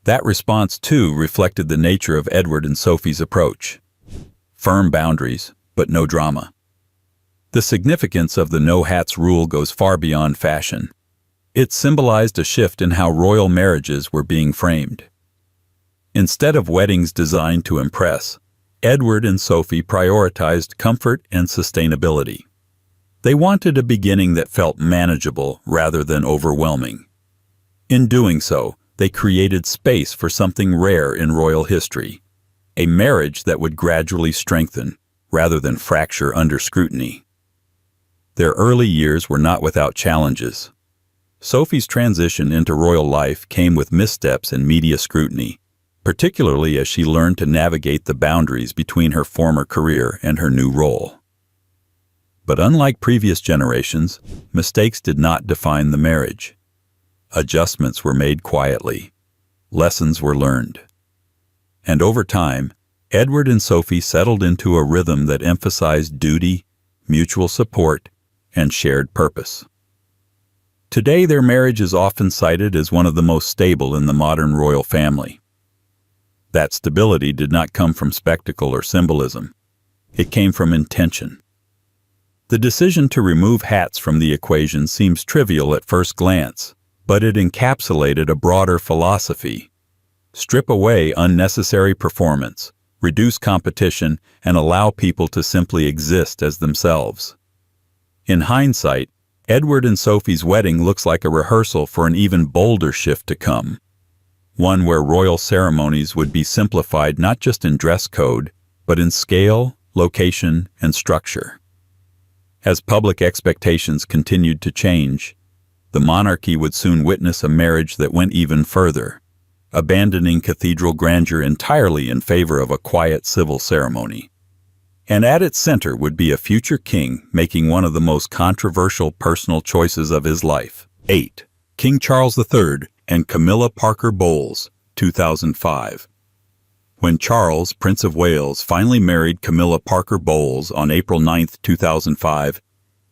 That response, too, reflected the nature of Edward and Sophie's approach. Firm boundaries, but no drama. The significance of the no-hats rule goes far beyond fashion. It symbolized a shift in how royal marriages were being framed. Instead of weddings designed to impress, Edward and Sophie prioritized comfort and sustainability. They wanted a beginning that felt manageable rather than overwhelming. In doing so, they created space for something rare in royal history, a marriage that would gradually strengthen rather than fracture under scrutiny. Their early years were not without challenges. Sophie's transition into royal life came with missteps and media scrutiny, particularly as she learned to navigate the boundaries between her former career and her new role. But unlike previous generations, mistakes did not define the marriage. Adjustments were made quietly. Lessons were learned. And over time, Edward and Sophie settled into a rhythm that emphasized duty, mutual support, and shared purpose. Today, their marriage is often cited as one of the most stable in the modern royal family. That stability did not come from spectacle or symbolism. It came from intention. The decision to remove hats from the equation seems trivial at first glance, but it encapsulated a broader philosophy. Strip away unnecessary performance, reduce competition, and allow people to simply exist as themselves. In hindsight, Edward and Sophie's wedding looks like a rehearsal for an even bolder shift to come. One where royal ceremonies would be simplified not just in dress code, but in scale, location, and structure. As public expectations continued to change, the monarchy would soon witness a marriage that went even further, abandoning cathedral grandeur entirely in favor of a quiet civil ceremony. And at its center would be a future king making one of the most controversial personal choices of his life. 8. King Charles III and Camilla Parker Bowles, 2005. When Charles, Prince of Wales, finally married Camilla Parker Bowles on April 9, 2005,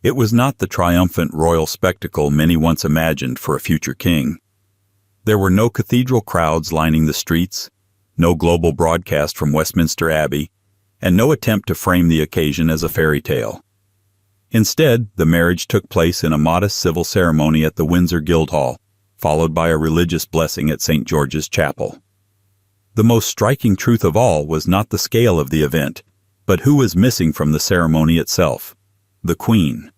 it was not the triumphant royal spectacle many once imagined for a future king. There were no cathedral crowds lining the streets, no global broadcast from Westminster Abbey, and no attempt to frame the occasion as a fairy tale. Instead, the marriage took place in a modest civil ceremony at the Windsor Guildhall, followed by a religious blessing at St. George's Chapel. The most striking truth of all was not the scale of the event, but who was missing from the ceremony itself: the Queen.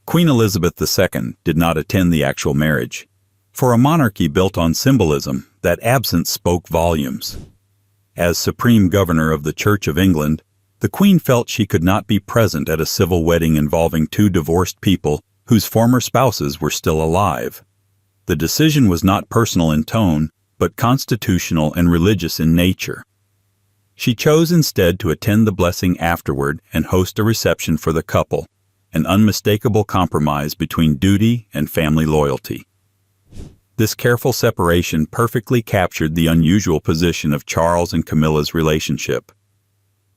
Queen Elizabeth II did not attend the actual marriage. For a monarchy built on symbolism, that absence spoke volumes. As Supreme Governor of the Church of England, the Queen felt she could not be present at a civil wedding involving two divorced people whose former spouses were still alive. The decision was not personal in tone, but constitutional and religious in nature. She chose instead to attend the blessing afterward and host a reception for the couple, an unmistakable compromise between duty and family loyalty. This careful separation perfectly captured the unusual position of Charles and Camilla's relationship.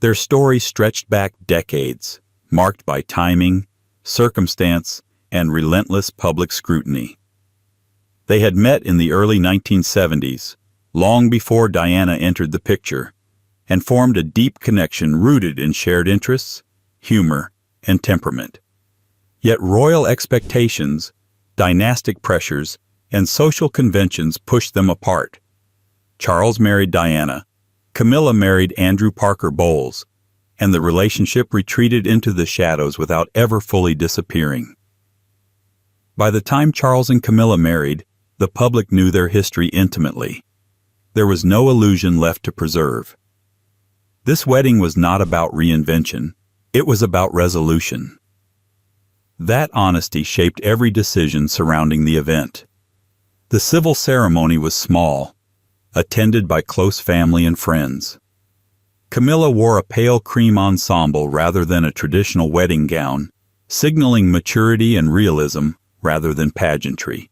Their story stretched back decades, marked by timing, circumstance, and relentless public scrutiny. They had met in the early 1970s, long before Diana entered the picture, and formed a deep connection rooted in shared interests, humor, and temperament. Yet royal expectations, dynastic pressures, and social conventions pushed them apart. Charles married Diana, Camilla married Andrew Parker Bowles, and the relationship retreated into the shadows without ever fully disappearing. By the time Charles and Camilla married, the public knew their history intimately. There was no illusion left to preserve. This wedding was not about reinvention, it was about resolution. That honesty shaped every decision surrounding the event. The civil ceremony was small, attended by close family and friends. Camilla wore a pale cream ensemble rather than a traditional wedding gown, signaling maturity and realism rather than pageantry.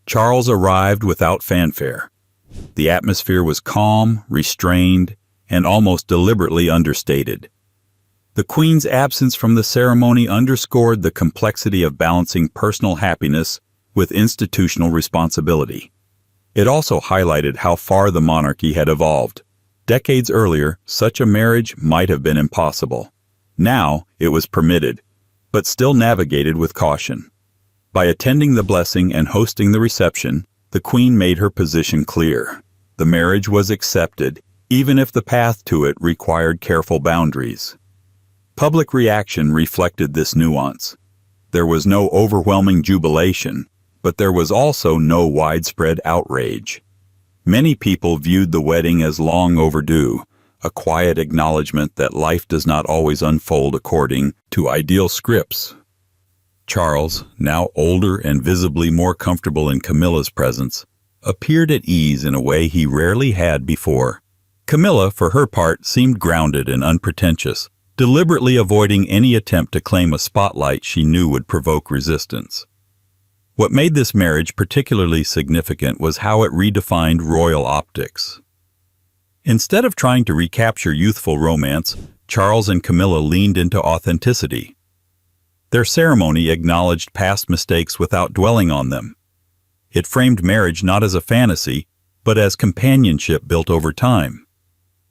Charles arrived without fanfare. The atmosphere was calm, restrained, and almost deliberately understated. The Queen's absence from the ceremony underscored the complexity of balancing personal happiness with institutional responsibility. It also highlighted how far the monarchy had evolved. Decades earlier, such a marriage might have been impossible. Now, it was permitted, but still navigated with caution. By attending the blessing and hosting the reception, the Queen made her position clear. The marriage was accepted, even if the path to it required careful boundaries. Public reaction reflected this nuance. There was no overwhelming jubilation, but there was also no widespread outrage. Many people viewed the wedding as long overdue, a quiet acknowledgement that life does not always unfold according to ideal scripts. Charles, now older and visibly more comfortable in Camilla's presence, appeared at ease in a way he rarely had before. Camilla, for her part, seemed grounded and unpretentious, deliberately avoiding any attempt to claim a spotlight she knew would provoke resistance. What made this marriage particularly significant was how it redefined royal optics. Instead of trying to recapture youthful romance, Charles and Camilla leaned into authenticity. Their ceremony acknowledged past mistakes without dwelling on them. It framed marriage not as a fantasy, but as companionship built over time.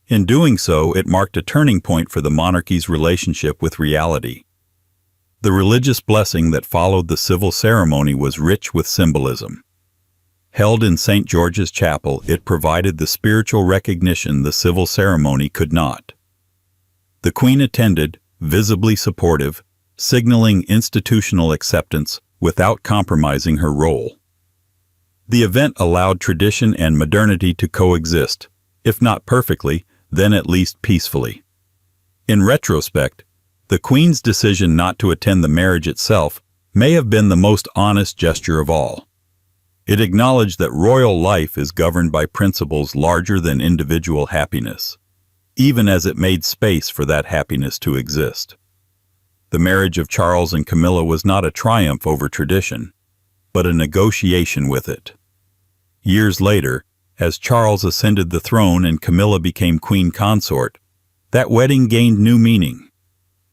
In doing so, it marked a turning point for the monarchy's relationship with reality. The religious blessing that followed the civil ceremony was rich with symbolism. Held in St. George's Chapel, it provided the spiritual recognition the civil ceremony could not. The Queen attended, visibly supportive, signaling institutional acceptance without compromising her role. The event allowed tradition and modernity to coexist, if not perfectly, then at least peacefully. In retrospect, the Queen's decision not to attend the marriage itself may have been the most honest gesture of all. It acknowledged that royal life is governed by principles larger than individual happiness, even as it made space for that happiness to exist. The marriage of Charles and Camilla was not a triumph over tradition, but a negotiation with it. Years later, as Charles ascended the throne and Camilla became queen consort, that wedding gained new meaning.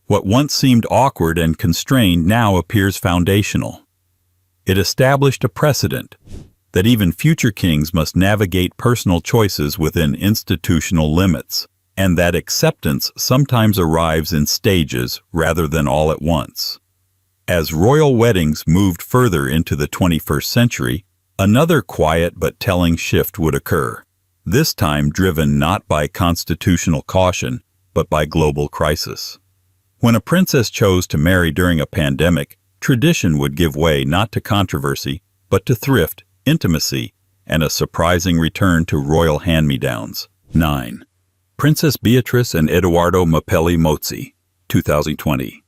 What once seemed awkward and constrained now appears foundational. It established a precedent that even future kings must navigate personal choices within institutional limits, and that acceptance sometimes arrives in stages rather than all at once. As royal weddings moved further into the 21st century, another quiet but telling shift would occur, this time driven not by constitutional caution, but by global crisis. When a princess chose to marry during a pandemic, tradition would give way not to controversy, but to thrift, intimacy, and a surprising return to royal hand-me-downs. 9. Princess Beatrice and Edoardo Mapelli-Mozzi, 2020.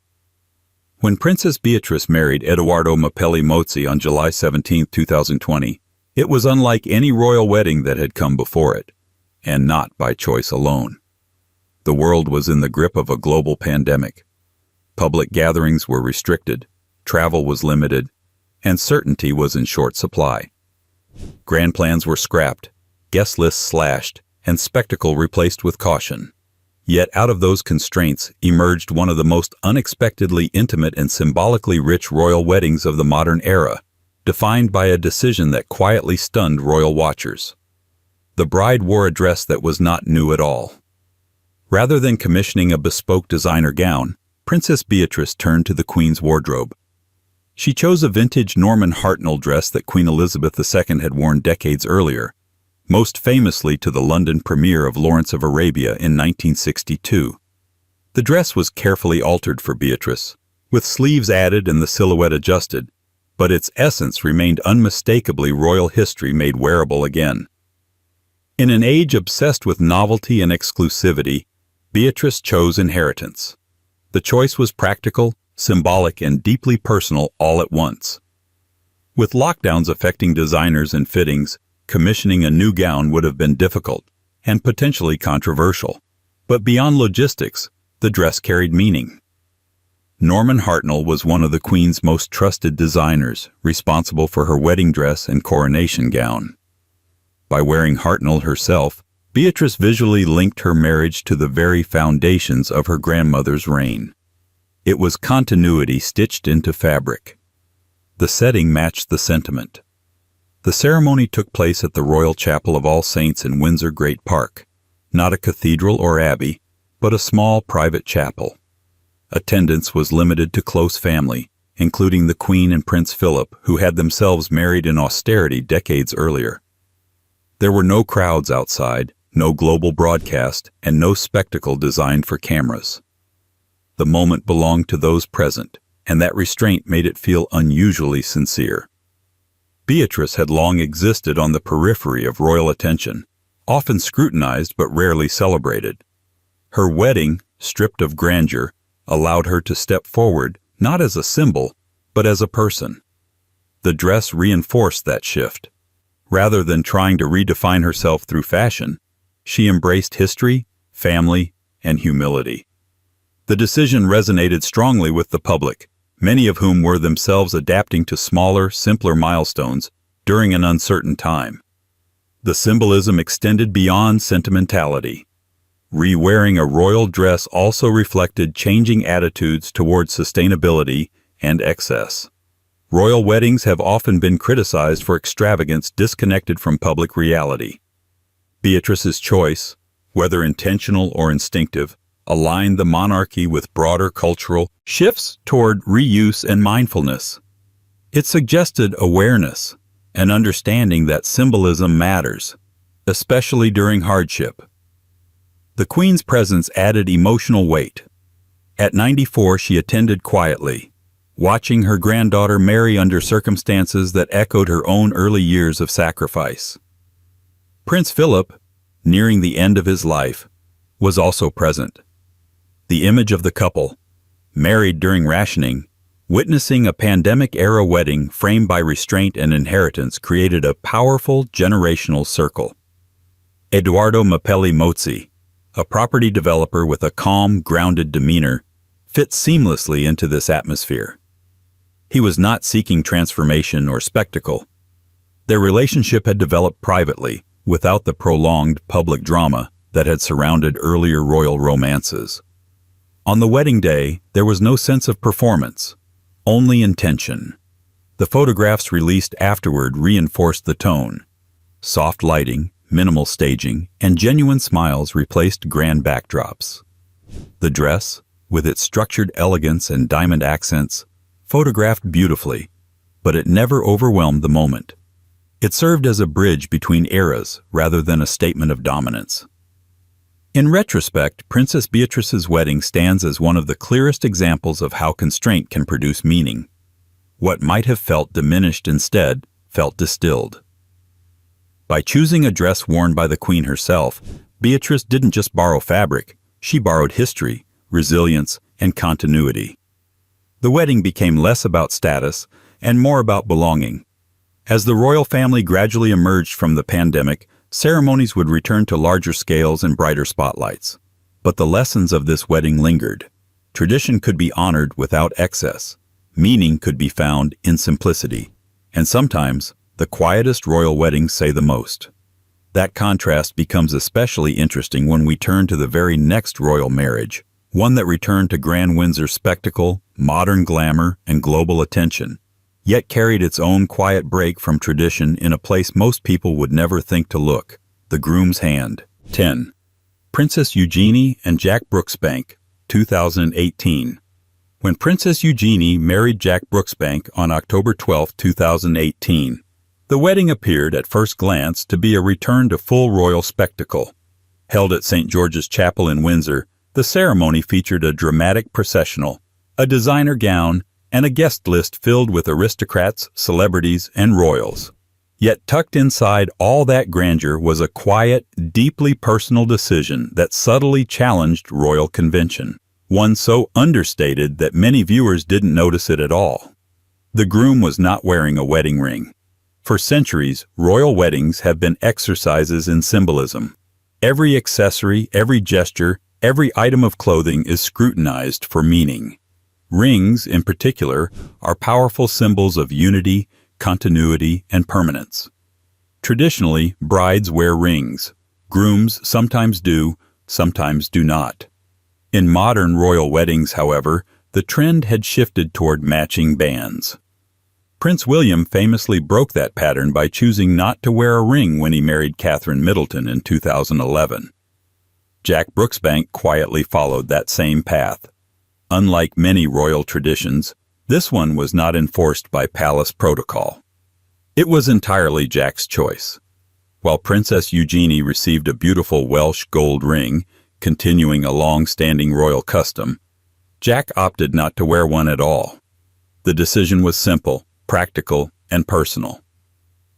When Princess Beatrice married Edoardo Mapelli-Mozzi on July 17, 2020, it was unlike any royal wedding that had come before it, and not by choice alone. The world was in the grip of a global pandemic. Public gatherings were restricted, travel was limited, and certainty was in short supply. Grand plans were scrapped, guest lists slashed, and spectacle replaced with caution. Yet out of those constraints emerged one of the most unexpectedly intimate and symbolically rich royal weddings of the modern era, defined by a decision that quietly stunned royal watchers. The bride wore a dress that was not new at all. Rather than commissioning a bespoke designer gown, Princess Beatrice turned to the Queen's wardrobe. She chose a vintage Norman Hartnell dress that Queen Elizabeth II had worn decades earlier, most famously to the London premiere of Lawrence of Arabia in 1962. The dress was carefully altered for Beatrice, with sleeves added and the silhouette adjusted, but its essence remained unmistakably royal history made wearable again. In an age obsessed with novelty and exclusivity, Beatrice chose inheritance. The choice was practical, symbolic, and deeply personal all at once. With lockdowns affecting designers and fittings, commissioning a new gown would have been difficult and potentially controversial. But beyond logistics, the dress carried meaning. Norman Hartnell was one of the Queen's most trusted designers, responsible for her wedding dress and coronation gown. By wearing Hartnell herself, Beatrice visually linked her marriage to the very foundations of her grandmother's reign. It was continuity stitched into fabric. The setting matched the sentiment. The ceremony took place at the Royal Chapel of All Saints in Windsor Great Park, not a cathedral or abbey, but a small private chapel. Attendance was limited to close family, including the Queen and Prince Philip, who had themselves married in austerity decades earlier. There were no crowds outside, no global broadcast, and no spectacle designed for cameras. The moment belonged to those present, and that restraint made it feel unusually sincere. Beatrice had long existed on the periphery of royal attention, often scrutinized but rarely celebrated. Her wedding, stripped of grandeur, allowed her to step forward not as a symbol, but as a person. The dress reinforced that shift. Rather than trying to redefine herself through fashion, she embraced history, family, and humility. The decision resonated strongly with the public, many of whom were themselves adapting to smaller, simpler milestones during an uncertain time. The symbolism extended beyond sentimentality. Re-wearing a royal dress also reflected changing attitudes towards sustainability and excess. Royal weddings have often been criticized for extravagance disconnected from public reality. Beatrice's choice, whether intentional or instinctive, aligned the monarchy with broader cultural shifts toward reuse and mindfulness. It suggested awareness, an understanding that symbolism matters, especially during hardship. The Queen's presence added emotional weight. At 94, she attended quietly, watching her granddaughter marry under circumstances that echoed her own early years of sacrifice. Prince Philip, nearing the end of his life, was also present. The image of the couple, married during rationing, witnessing a pandemic-era wedding framed by restraint and inheritance created a powerful generational circle. Edoardo Mapelli Mozzi, a property developer with a calm, grounded demeanor, fit seamlessly into this atmosphere. He was not seeking transformation or spectacle. Their relationship had developed privately, without the prolonged public drama that had surrounded earlier royal romances. On the wedding day, there was no sense of performance, only intention. The photographs released afterward reinforced the tone. Soft lighting, minimal staging, and genuine smiles replaced grand backdrops. The dress, with its structured elegance and diamond accents, photographed beautifully, but it never overwhelmed the moment. It served as a bridge between eras rather than a statement of dominance. In retrospect, Princess Beatrice's wedding stands as one of the clearest examples of how constraint can produce meaning. What might have felt diminished instead felt distilled. By choosing a dress worn by the Queen herself, Beatrice didn't just borrow fabric, she borrowed history, resilience, and continuity. The wedding became less about status and more about belonging. As the royal family gradually emerged from the pandemic, ceremonies would return to larger scales and brighter spotlights. But the lessons of this wedding lingered. Tradition could be honored without excess. Meaning could be found in simplicity. And sometimes, the quietest royal weddings say the most. That contrast becomes especially interesting when we turn to the very next royal marriage, one that returned to Grand Windsor's spectacle, modern glamour, and global attention, yet carried its own quiet break from tradition in a place most people would never think to look, the groom's hand. 10. Princess Eugenie and Jack Brooksbank, 2018. When Princess Eugenie married Jack Brooksbank on October 12, 2018, the wedding appeared at first glance to be a return to full royal spectacle. Held at St. George's Chapel in Windsor, the ceremony featured a dramatic processional, a designer gown, and a guest list filled with aristocrats, celebrities, and royals. Yet tucked inside all that grandeur was a quiet, deeply personal decision that subtly challenged royal convention, one so understated that many viewers didn't notice it at all. The groom was not wearing a wedding ring. For centuries, royal weddings have been exercises in symbolism. Every accessory, every gesture, every item of clothing is scrutinized for meaning. Rings, in particular, are powerful symbols of unity, continuity, and permanence. Traditionally, brides wear rings. Grooms sometimes do, sometimes do not. In modern royal weddings, however, the trend had shifted toward matching bands. Prince William famously broke that pattern by choosing not to wear a ring when he married Catherine Middleton in 2011. Jack Brooksbank quietly followed that same path. Unlike many royal traditions, this one was not enforced by palace protocol. It was entirely Jack's choice. While Princess Eugenie received a beautiful Welsh gold ring, continuing a long-standing royal custom, Jack opted not to wear one at all. The decision was simple, practical, and personal.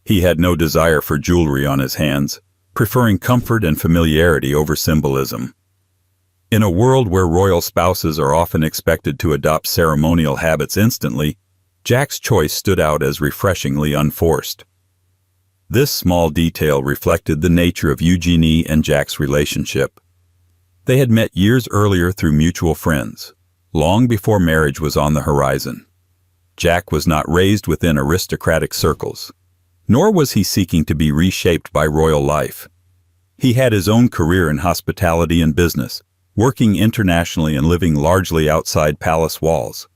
He had no desire for jewelry on his hands, preferring comfort and familiarity over symbolism. In a world where royal spouses are often expected to adopt ceremonial habits instantly, Jack's choice stood out as refreshingly unforced. This small detail reflected the nature of Eugenie and Jack's relationship. They had met years earlier through mutual friends, long before marriage was on the horizon. Jack was not raised within aristocratic circles, nor was he seeking to be reshaped by royal life. He had his own career in hospitality and business, working internationally and living largely outside palace walls.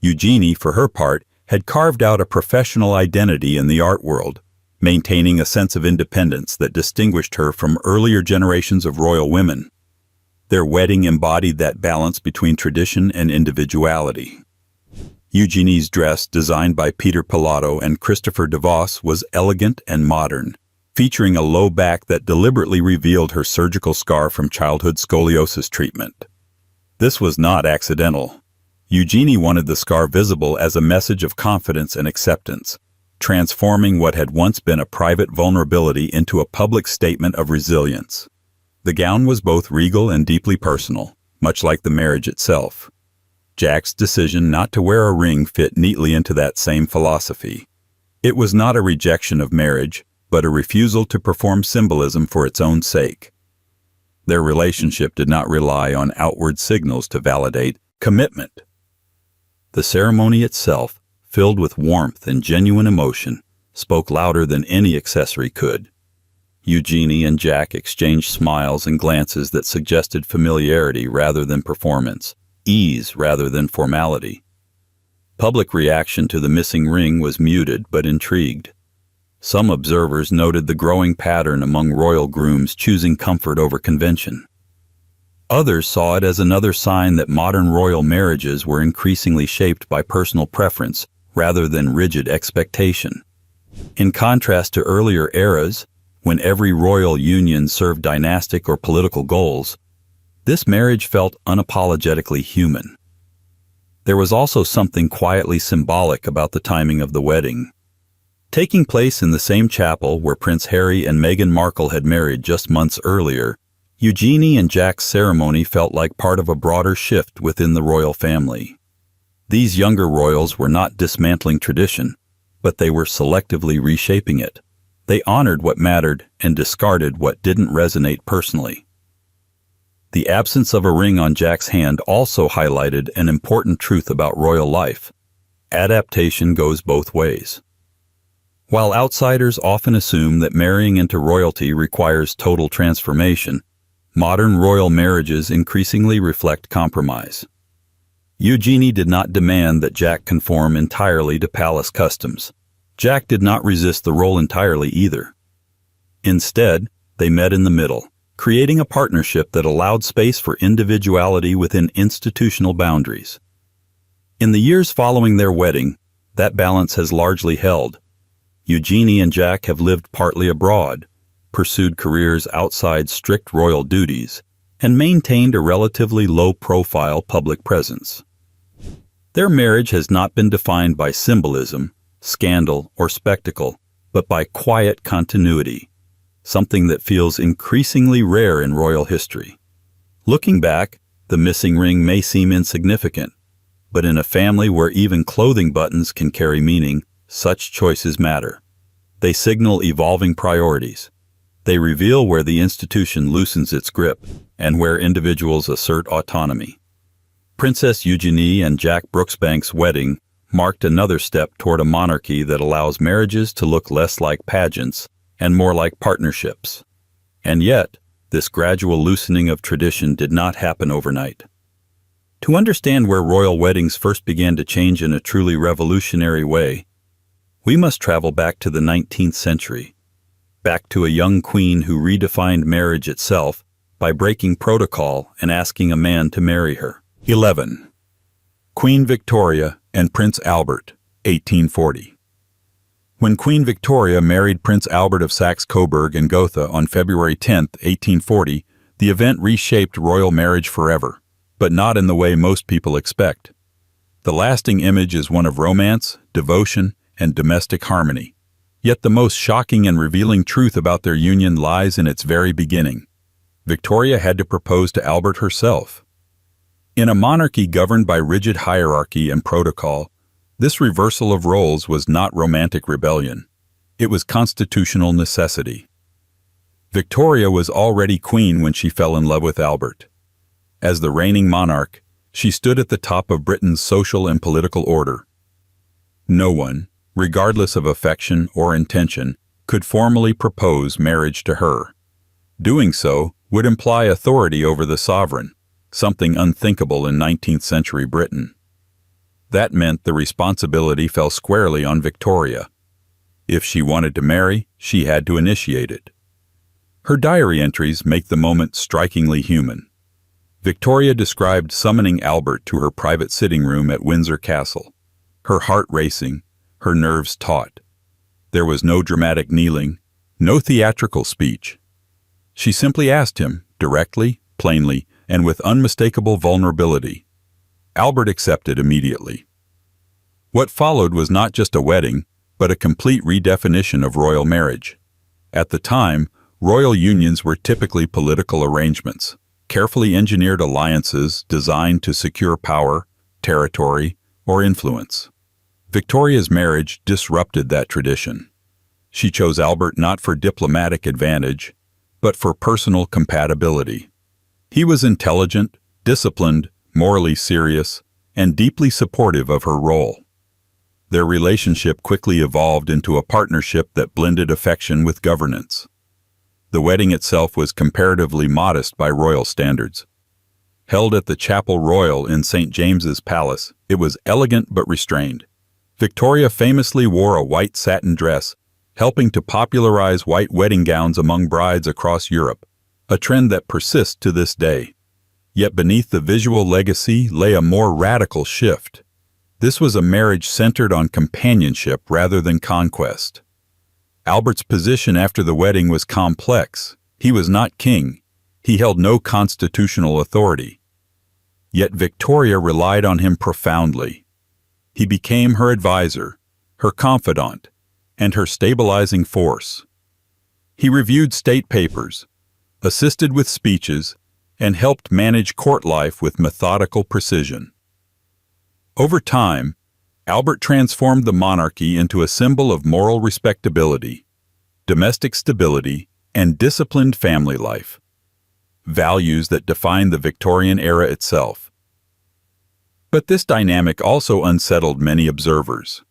Eugenie, for her part, had carved out a professional identity in the art world, maintaining a sense of independence that distinguished her from earlier generations of royal women. Their wedding embodied that balance between tradition and individuality. Eugenie's dress, designed by Peter Pilato and Christopher DeVos, was elegant and modern, featuring a low back that deliberately revealed her surgical scar from childhood scoliosis treatment. This was not accidental. Eugenie wanted the scar visible as a message of confidence and acceptance, transforming what had once been a private vulnerability into a public statement of resilience. The gown was both regal and deeply personal, much like the marriage itself. Jack's decision not to wear a ring fit neatly into that same philosophy. It was not a rejection of marriage, but a refusal to perform symbolism for its own sake. Their relationship did not rely on outward signals to validate commitment. The ceremony itself, filled with warmth and genuine emotion, spoke louder than any accessory could. Eugenie and Jack exchanged smiles and glances that suggested familiarity rather than performance, ease rather than formality. Public reaction to the missing ring was muted but intrigued. Some observers noted the growing pattern among royal grooms choosing comfort over convention. Others saw it as another sign that modern royal marriages were increasingly shaped by personal preference rather than rigid expectation. In contrast to earlier eras, when every royal union served dynastic or political goals, this marriage felt unapologetically human. There was also something quietly symbolic about the timing of the wedding. Taking place in the same chapel where Prince Harry and Meghan Markle had married just months earlier, Eugenie and Jack's ceremony felt like part of a broader shift within the royal family. These younger royals were not dismantling tradition, but they were selectively reshaping it. They honored what mattered and discarded what didn't resonate personally. The absence of a ring on Jack's hand also highlighted an important truth about royal life. Adaptation goes both ways. While outsiders often assume that marrying into royalty requires total transformation, modern royal marriages increasingly reflect compromise. Eugenie did not demand that Jack conform entirely to palace customs. Jack did not resist the role entirely either. Instead, they met in the middle, creating a partnership that allowed space for individuality within institutional boundaries. In the years following their wedding, that balance has largely held. Eugenie and Jack have lived partly abroad, pursued careers outside strict royal duties, and maintained a relatively low-profile public presence. Their marriage has not been defined by symbolism, scandal, or spectacle, but by quiet continuity, something that feels increasingly rare in royal history. Looking back, the missing ring may seem insignificant, but in a family where even clothing buttons can carry meaning, such choices matter. They signal evolving priorities. They reveal where the institution loosens its grip and where individuals assert autonomy. Princess Eugenie and Jack Brooksbank's wedding marked another step toward a monarchy that allows marriages to look less like pageants and more like partnerships. And yet, this gradual loosening of tradition did not happen overnight. To understand where royal weddings first began to change in a truly revolutionary way, we must travel back to the 19th century, back to a young queen who redefined marriage itself by breaking protocol and asking a man to marry her. 11. Queen Victoria and Prince Albert, 1840. When Queen Victoria married Prince Albert of Saxe-Coburg and Gotha on February 10, 1840, the event reshaped royal marriage forever, but not in the way most people expect. The lasting image is one of romance, devotion, and domestic harmony. Yet the most shocking and revealing truth about their union lies in its very beginning. Victoria had to propose to Albert herself. In a monarchy governed by rigid hierarchy and protocol, this reversal of roles was not romantic rebellion. It was constitutional necessity. Victoria was already queen when she fell in love with Albert. As the reigning monarch, she stood at the top of Britain's social and political order. No one, regardless of affection or intention, could formally propose marriage to her. Doing so would imply authority over the sovereign, something unthinkable in 19th century Britain. That meant the responsibility fell squarely on Victoria. If she wanted to marry, she had to initiate it. Her diary entries make the moment strikingly human. Victoria described summoning Albert to her private sitting room at Windsor Castle, her heart racing, her nerves taut. There was no dramatic kneeling, no theatrical speech. She simply asked him, directly, plainly, and with unmistakable vulnerability. Albert accepted immediately. What followed was not just a wedding, but a complete redefinition of royal marriage. At the time, royal unions were typically political arrangements, carefully engineered alliances designed to secure power, territory, or influence. Victoria's marriage disrupted that tradition. She chose Albert not for diplomatic advantage, but for personal compatibility. He was intelligent, disciplined, morally serious, and deeply supportive of her role. Their relationship quickly evolved into a partnership that blended affection with governance. The wedding itself was comparatively modest by royal standards. Held at the Chapel Royal in St. James's Palace, it was elegant but restrained. Victoria famously wore a white satin dress, helping to popularize white wedding gowns among brides across Europe, a trend that persists to this day. Yet beneath the visual legacy lay a more radical shift. This was a marriage centered on companionship rather than conquest. Albert's position after the wedding was complex. He was not king. He held no constitutional authority. Yet Victoria relied on him profoundly. He became her advisor, her confidant, and her stabilizing force. He reviewed state papers, assisted with speeches, and helped manage court life with methodical precision. Over time, Albert transformed the monarchy into a symbol of moral respectability, domestic stability, and disciplined family life, values that defined the Victorian era itself. But this dynamic also unsettled many observers.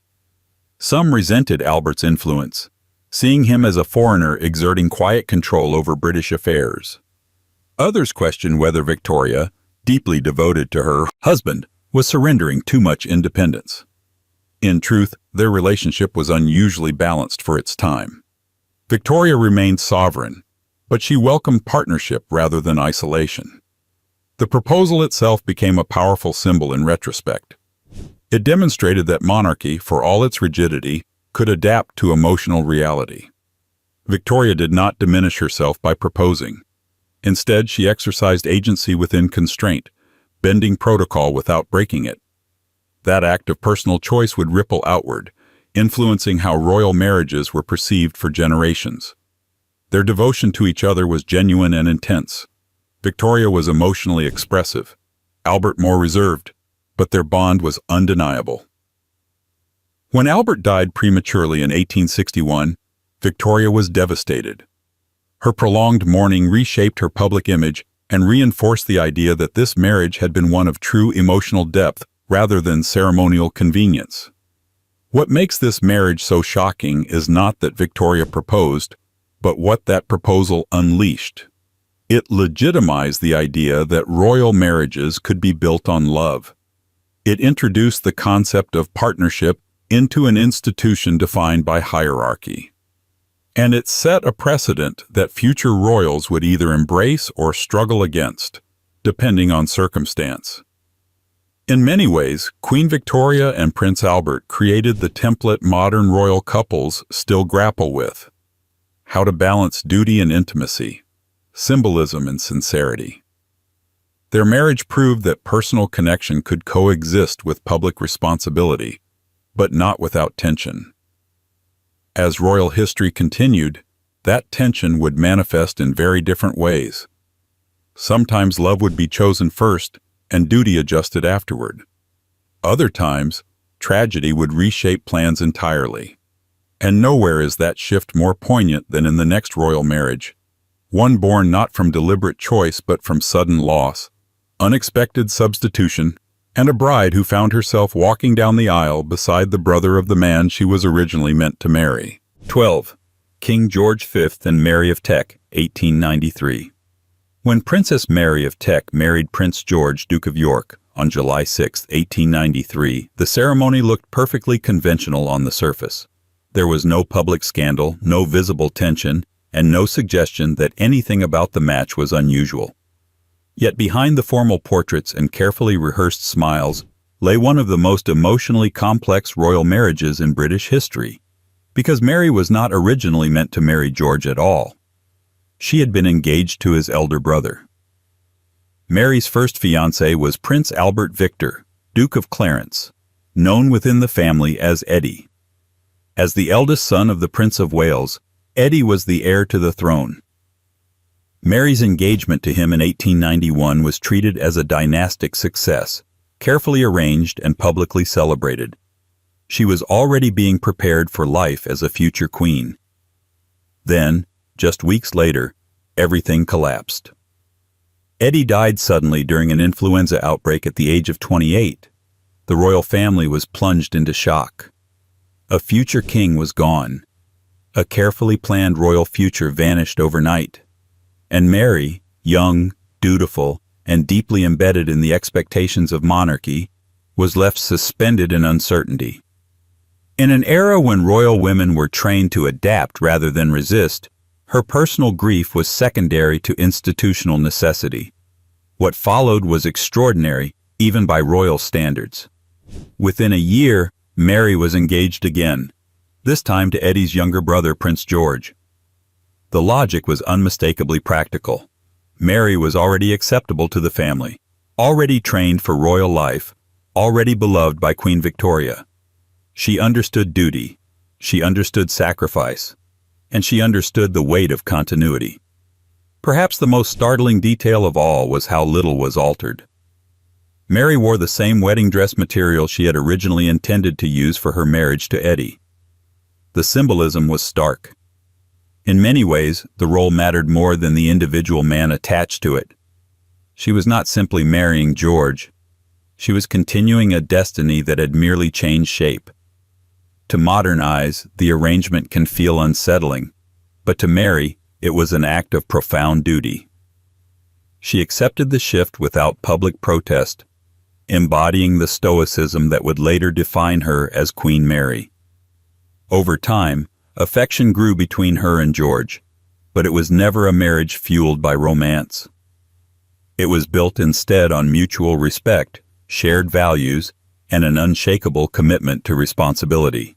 Some resented Albert's influence, seeing him as a foreigner exerting quiet control over British affairs. Others questioned whether Victoria, deeply devoted to her husband, was surrendering too much independence. In truth, their relationship was unusually balanced for its time. Victoria remained sovereign, but she welcomed partnership rather than isolation. The proposal itself became a powerful symbol in retrospect. It demonstrated that monarchy, for all its rigidity, could adapt to emotional reality. Victoria did not diminish herself by proposing. Instead, she exercised agency within constraint, bending protocol without breaking it. That act of personal choice would ripple outward, influencing how royal marriages were perceived for generations. Their devotion to each other was genuine and intense. Victoria was emotionally expressive, Albert more reserved, but their bond was undeniable. When Albert died prematurely in 1861, Victoria was devastated. Her prolonged mourning reshaped her public image and reinforced the idea that this marriage had been one of true emotional depth rather than ceremonial convenience. What makes this marriage so shocking is not that Victoria proposed, but what that proposal unleashed. It legitimized the idea that royal marriages could be built on love. It introduced the concept of partnership into an institution defined by hierarchy. And it set a precedent that future royals would either embrace or struggle against, depending on circumstance. In many ways, Queen Victoria and Prince Albert created the template modern royal couples still grapple with: how to balance duty and intimacy, symbolism and sincerity. Their marriage proved that personal connection could coexist with public responsibility, but not without tension. As royal history continued, that tension would manifest in very different ways. Sometimes love would be chosen first and duty adjusted afterward. Other times, tragedy would reshape plans entirely. And nowhere is that shift more poignant than in the next royal marriage, one born not from deliberate choice but from sudden loss, unexpected substitution, and a bride who found herself walking down the aisle beside the brother of the man she was originally meant to marry. 12. King George V and Mary of Teck, 1893. When Princess Mary of Teck married Prince George, Duke of York, on July 6, 1893, the ceremony looked perfectly conventional on the surface. There was no public scandal, no visible tension, and no suggestion that anything about the match was unusual. Yet behind the formal portraits and carefully rehearsed smiles lay one of the most emotionally complex royal marriages in British history, because Mary was not originally meant to marry George at all. She had been engaged to his elder brother. Mary's first fiancé was Prince Albert Victor, Duke of Clarence, known within the family as Eddie. As the eldest son of the Prince of Wales, Eddie was the heir to the throne. Mary's engagement to him in 1891 was treated as a dynastic success, carefully arranged and publicly celebrated. She was already being prepared for life as a future queen. Then, just weeks later, everything collapsed. Eddie died suddenly during an influenza outbreak at the age of 28. The royal family was plunged into shock. A future king was gone. A carefully planned royal future vanished overnight. And Mary, young, dutiful, and deeply embedded in the expectations of monarchy, was left suspended in uncertainty. In an era when royal women were trained to adapt rather than resist, her personal grief was secondary to institutional necessity. What followed was extraordinary, even by royal standards. Within a year, Mary was engaged again, this time to Eddie's younger brother, Prince George. The logic was unmistakably practical. Mary was already acceptable to the family, already trained for royal life, already beloved by Queen Victoria. She understood duty, she understood sacrifice, and she understood the weight of continuity. Perhaps the most startling detail of all was how little was altered. Mary wore the same wedding dress material she had originally intended to use for her marriage to Eddie. The symbolism was stark. In many ways, the role mattered more than the individual man attached to it. She was not simply marrying George. She was continuing a destiny that had merely changed shape. To modern eyes, the arrangement can feel unsettling, but to Mary, it was an act of profound duty. She accepted the shift without public protest, embodying the stoicism that would later define her as Queen Mary. Over time, affection grew between her and George, but it was never a marriage fueled by romance. It was built instead on mutual respect, shared values, and an unshakable commitment to responsibility.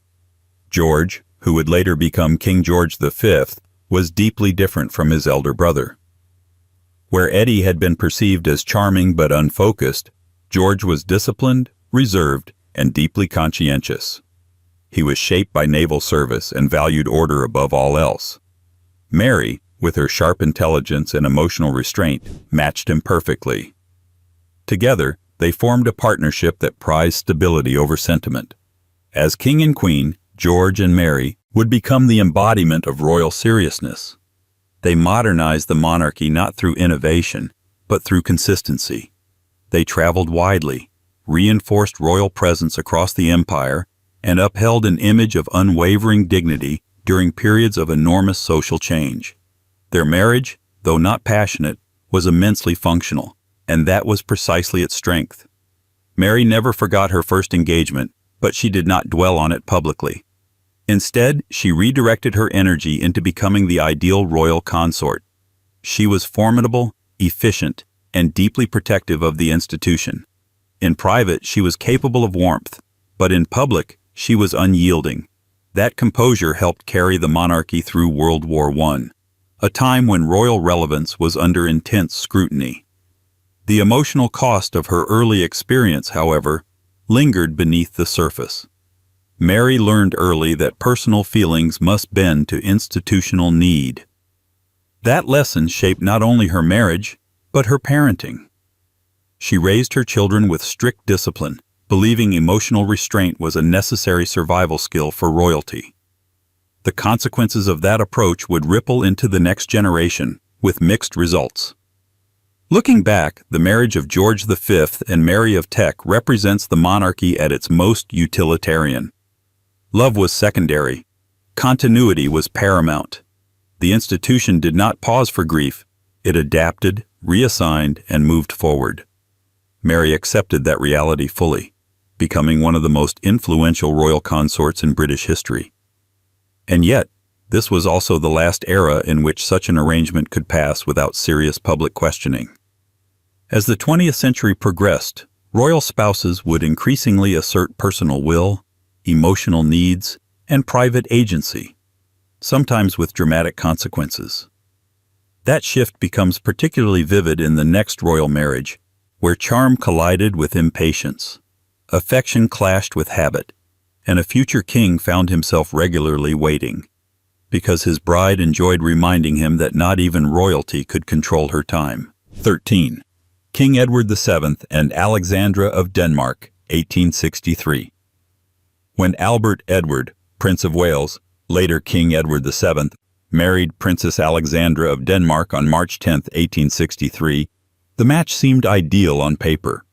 George, who would later become King George V, was deeply different from his elder brother. Where Eddie had been perceived as charming but unfocused, George was disciplined, reserved, and deeply conscientious. He was shaped by naval service and valued order above all else. Mary, with her sharp intelligence and emotional restraint, matched him perfectly. Together, they formed a partnership that prized stability over sentiment. As king and queen, George and Mary would become the embodiment of royal seriousness. They modernized the monarchy not through innovation, but through consistency. They traveled widely, reinforced royal presence across the empire, and upheld an image of unwavering dignity during periods of enormous social change. Their marriage, though not passionate, was immensely functional, and that was precisely its strength. Mary never forgot her first engagement, but she did not dwell on it publicly. Instead, she redirected her energy into becoming the ideal royal consort. She was formidable, efficient, and deeply protective of the institution. In private, she was capable of warmth, but in public, she was unyielding. That composure helped carry the monarchy through World War I, a time when royal relevance was under intense scrutiny. The emotional cost of her early experience, however, lingered beneath the surface. Mary learned early that personal feelings must bend to institutional need. That lesson shaped not only her marriage, but her parenting. She raised her children with strict discipline, believing emotional restraint was a necessary survival skill for royalty. The consequences of that approach would ripple into the next generation, with mixed results. Looking back, the marriage of George V and Mary of Teck represents the monarchy at its most utilitarian. Love was secondary. Continuity was paramount. The institution did not pause for grief. It adapted, reassigned, and moved forward. Mary accepted that reality fully, becoming one of the most influential royal consorts in British history. And yet, this was also the last era in which such an arrangement could pass without serious public questioning. As the 20th century progressed, royal spouses would increasingly assert personal will, emotional needs, and private agency, sometimes with dramatic consequences. That shift becomes particularly vivid in the next royal marriage, where charm collided with impatience, affection clashed with habit, and a future king found himself regularly waiting, because his bride enjoyed reminding him that not even royalty could control her time. 13. King Edward VII and Alexandra of Denmark, 1863. When Albert Edward, Prince of Wales, later King Edward VII, married Princess Alexandra of Denmark on March 10, 1863, the match seemed ideal on paper.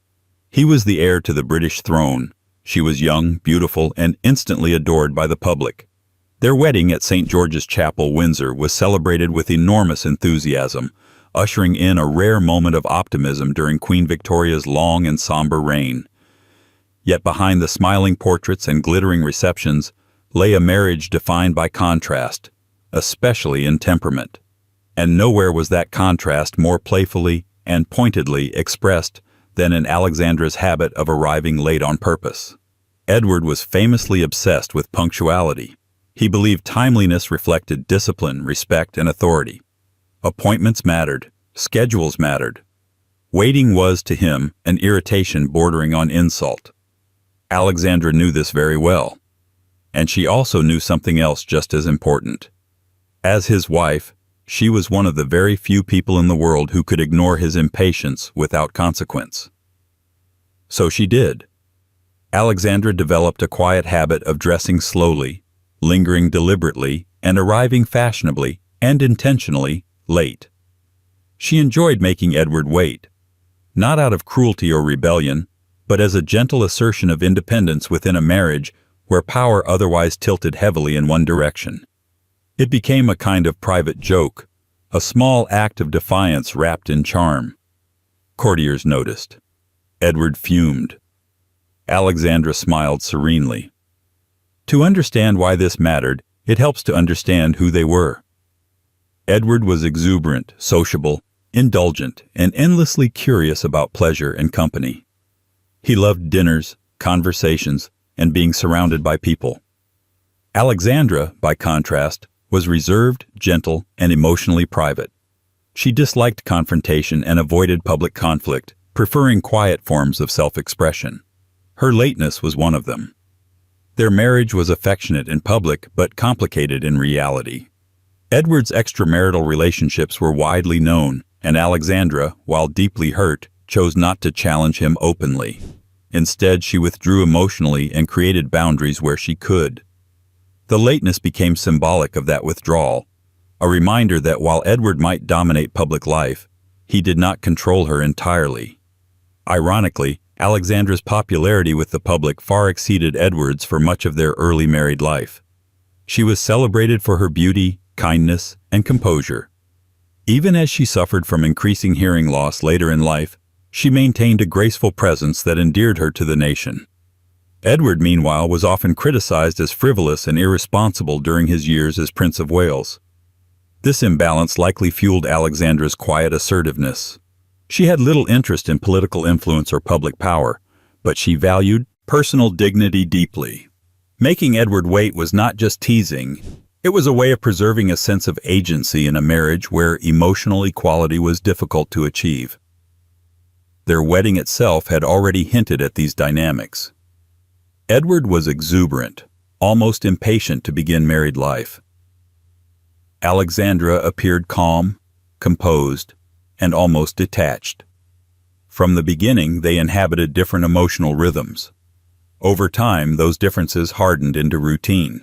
He was the heir to the British throne. She was young, beautiful, and instantly adored by the public. Their wedding at St. George's Chapel, Windsor, was celebrated with enormous enthusiasm, ushering in a rare moment of optimism during Queen Victoria's long and somber reign. Yet behind the smiling portraits and glittering receptions lay a marriage defined by contrast, especially in temperament. And nowhere was that contrast more playfully and pointedly expressed than in Alexandra's habit of arriving late on purpose. Edward was famously obsessed with punctuality. He believed timeliness reflected discipline, respect, and authority. Appointments mattered. Schedules mattered. Waiting was, to him, an irritation bordering on insult. Alexandra knew this very well. And she also knew something else just as important. As his wife, she was one of the very few people in the world who could ignore his impatience without consequence. So she did. Alexandra developed a quiet habit of dressing slowly, lingering deliberately, and arriving fashionably and intentionally late. She enjoyed making Edward wait, not out of cruelty or rebellion, but as a gentle assertion of independence within a marriage where power otherwise tilted heavily in one direction. It became a kind of private joke, a small act of defiance wrapped in charm. Courtiers noticed. Edward fumed. Alexandra smiled serenely. To understand why this mattered, it helps to understand who they were. Edward was exuberant, sociable, indulgent, and endlessly curious about pleasure and company. He loved dinners, conversations, and being surrounded by people. Alexandra, by contrast, was reserved, gentle, and emotionally private. She disliked confrontation and avoided public conflict, preferring quiet forms of self-expression. Her lateness was one of them. Their marriage was affectionate in public but complicated in reality. Edward's extramarital relationships were widely known, and Alexandra, while deeply hurt, chose not to challenge him openly. Instead, she withdrew emotionally and created boundaries where she could. The lateness became symbolic of that withdrawal, a reminder that while Edward might dominate public life, he did not control her entirely. Ironically, Alexandra's popularity with the public far exceeded Edward's for much of their early married life. She was celebrated for her beauty, kindness, and composure. Even as she suffered from increasing hearing loss later in life, she maintained a graceful presence that endeared her to the nation. Edward, meanwhile, was often criticized as frivolous and irresponsible during his years as Prince of Wales. This imbalance likely fueled Alexandra's quiet assertiveness. She had little interest in political influence or public power, but she valued personal dignity deeply. Making Edward wait was not just teasing. It was a way of preserving a sense of agency in a marriage where emotional equality was difficult to achieve. Their wedding itself had already hinted at these dynamics. Edward was exuberant, almost impatient to begin married life. Alexandra appeared calm, composed, and almost detached. From the beginning, they inhabited different emotional rhythms. Over time, those differences hardened into routine.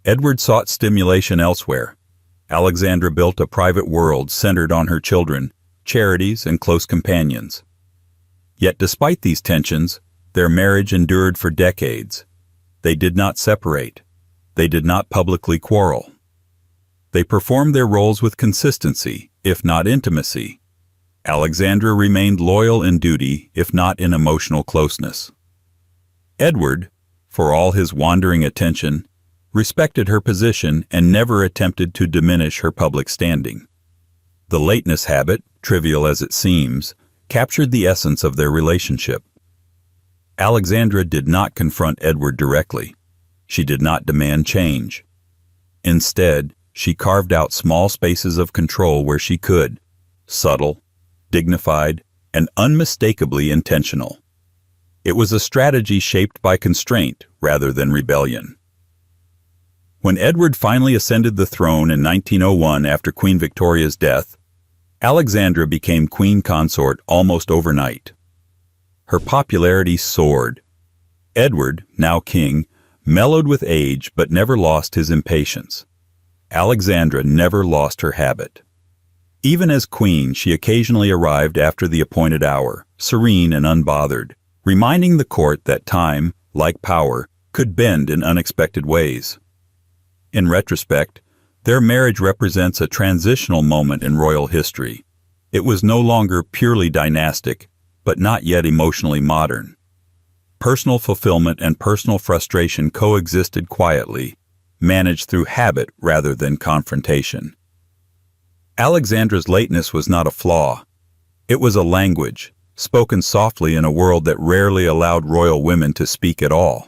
Edward sought stimulation elsewhere. Alexandra built a private world centered on her children, charities, and close companions. Yet despite these tensions, their marriage endured for decades. They did not separate. They did not publicly quarrel. They performed their roles with consistency, if not intimacy. Alexandra remained loyal in duty, if not in emotional closeness. Edward, for all his wandering attention, respected her position and never attempted to diminish her public standing. The lateness habit, trivial as it seems, captured the essence of their relationship. Alexandra did not confront Edward directly. She did not demand change. Instead, she carved out small spaces of control where she could, subtle, dignified, and unmistakably intentional. It was a strategy shaped by constraint rather than rebellion. When Edward finally ascended the throne in 1901 after Queen Victoria's death, Alexandra became queen consort almost overnight. Her popularity soared. Edward, now king, mellowed with age but never lost his impatience. Alexandra never lost her habit. Even as queen, she occasionally arrived after the appointed hour, serene and unbothered, reminding the court that time, like power, could bend in unexpected ways. In retrospect, their marriage represents a transitional moment in royal history. It was no longer purely dynastic, but not yet emotionally modern. Personal fulfillment and personal frustration coexisted quietly, managed through habit rather than confrontation. Alexandra's lateness was not a flaw. It was a language, spoken softly in a world that rarely allowed royal women to speak at all.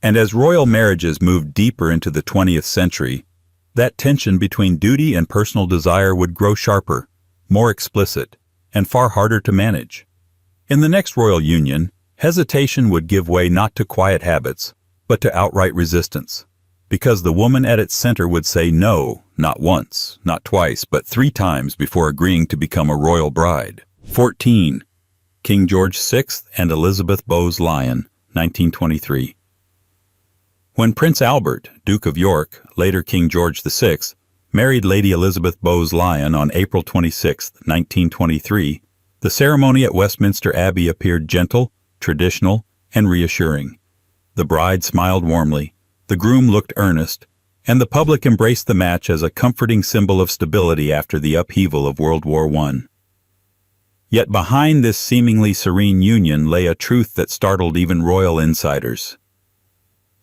And as royal marriages moved deeper into the 20th century, that tension between duty and personal desire would grow sharper, more explicit, and far harder to manage. In the next royal union, hesitation would give way not to quiet habits, but to outright resistance, because the woman at its center would say no, not once, not twice, but 3 times before agreeing to become a royal bride. 14. King George VI and Elizabeth Bowes-Lyon, 1923. When Prince Albert, Duke of York, later King George VI, married Lady Elizabeth Bowes-Lyon on April 26, 1923, the ceremony at Westminster Abbey appeared gentle, traditional, and reassuring. The bride smiled warmly, the groom looked earnest, and the public embraced the match as a comforting symbol of stability after the upheaval of World War I. Yet behind this seemingly serene union lay a truth that startled even royal insiders.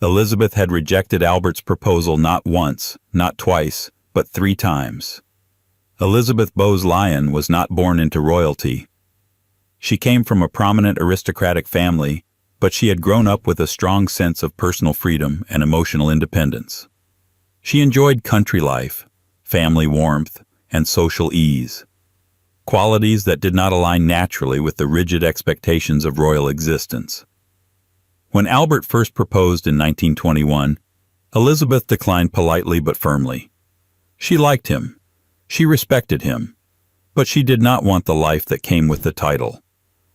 Elizabeth had rejected Albert's proposal not once, not twice, but 3 times. Elizabeth Bowes-Lyon was not born into royalty. She came from a prominent aristocratic family, but she had grown up with a strong sense of personal freedom and emotional independence. She enjoyed country life, family warmth, and social ease. qualities that did not align naturally with the rigid expectations of royal existence. When Albert first proposed in 1921, Elizabeth declined politely but firmly. She liked him. She respected him. But she did not want the life that came with the title.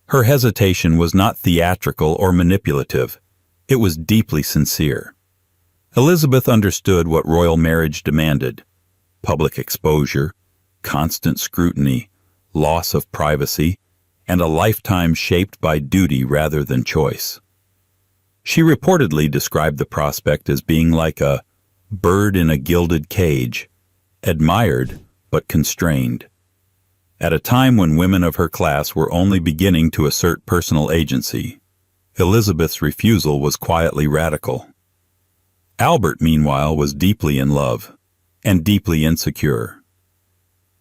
Her hesitation was not theatrical or manipulative. It was deeply sincere. Elizabeth understood what royal marriage demanded: public exposure, constant scrutiny, loss of privacy, and a lifetime shaped by duty rather than choice. She reportedly described the prospect as being like a bird in a gilded cage, admired but constrained. At a time when women of her class were only beginning to assert personal agency, Elizabeth's refusal was quietly radical. Albert, meanwhile, was deeply in love, and deeply insecure.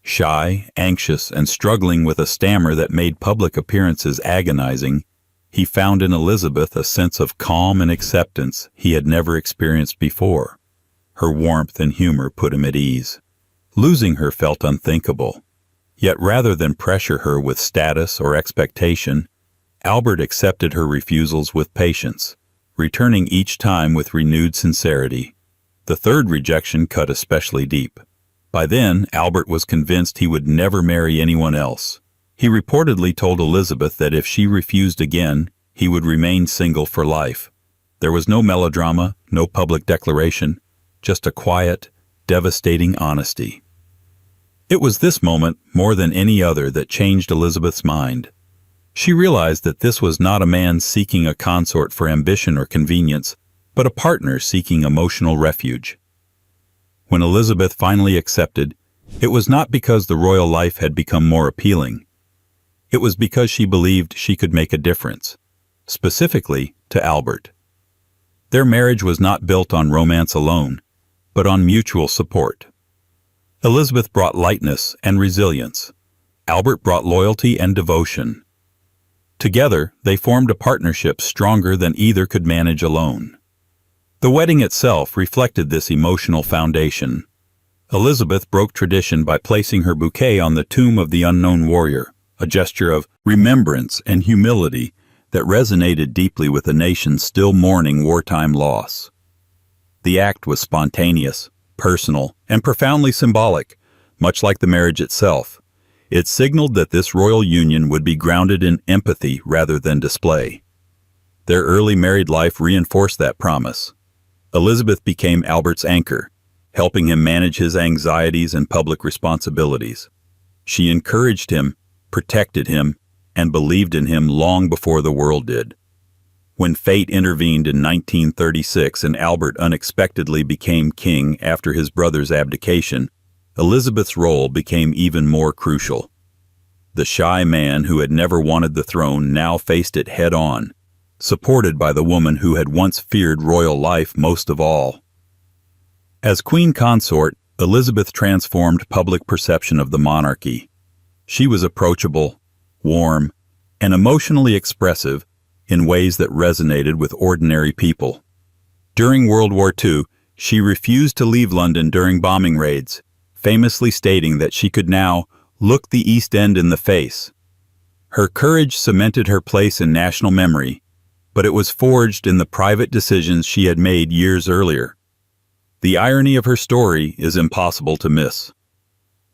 Shy, anxious, and struggling with a stammer that made public appearances agonizing, he found in Elizabeth a sense of calm and acceptance he had never experienced before. Her warmth and humor put him at ease. Losing her felt unthinkable. Yet rather than pressure her with status or expectation, Albert accepted her refusals with patience, returning each time with renewed sincerity. The third rejection cut especially deep. By then, Albert was convinced he would never marry anyone else. He reportedly told Elizabeth that if she refused again, he would remain single for life. There was no melodrama, no public declaration, just a quiet, devastating honesty. It was this moment, more than any other, that changed Elizabeth's mind. She realized that this was not a man seeking a consort for ambition or convenience, but a partner seeking emotional refuge. When Elizabeth finally accepted, it was not because the royal life had become more appealing. It was because she believed she could make a difference, specifically to Albert. Their marriage was not built on romance alone, but on mutual support. Elizabeth brought lightness and resilience. Albert brought loyalty and devotion. Together, they formed a partnership stronger than either could manage alone. The wedding itself reflected this emotional foundation. Elizabeth broke tradition by placing her bouquet on the tomb of the unknown warrior, a gesture of remembrance and humility that resonated deeply with a nation still mourning wartime loss. The act was spontaneous, personal, and profoundly symbolic, much like the marriage itself. It signaled that this royal union would be grounded in empathy rather than display. Their early married life reinforced that promise. Elizabeth became Albert's anchor, helping him manage his anxieties and public responsibilities. She encouraged him, protected him, and believed in him long before the world did. When fate intervened in 1936 and Albert unexpectedly became king after his brother's abdication, Elizabeth's role became even more crucial. The shy man who had never wanted the throne now faced it head-on, supported by the woman who had once feared royal life most of all. As queen consort, Elizabeth transformed public perception of the monarchy. She was approachable, warm, and emotionally expressive in ways that resonated with ordinary people. During World War II, she refused to leave London during bombing raids, famously stating that she could now look the East End in the face. Her courage cemented her place in national memory, but it was forged in the private decisions she had made years earlier. The irony of her story is impossible to miss.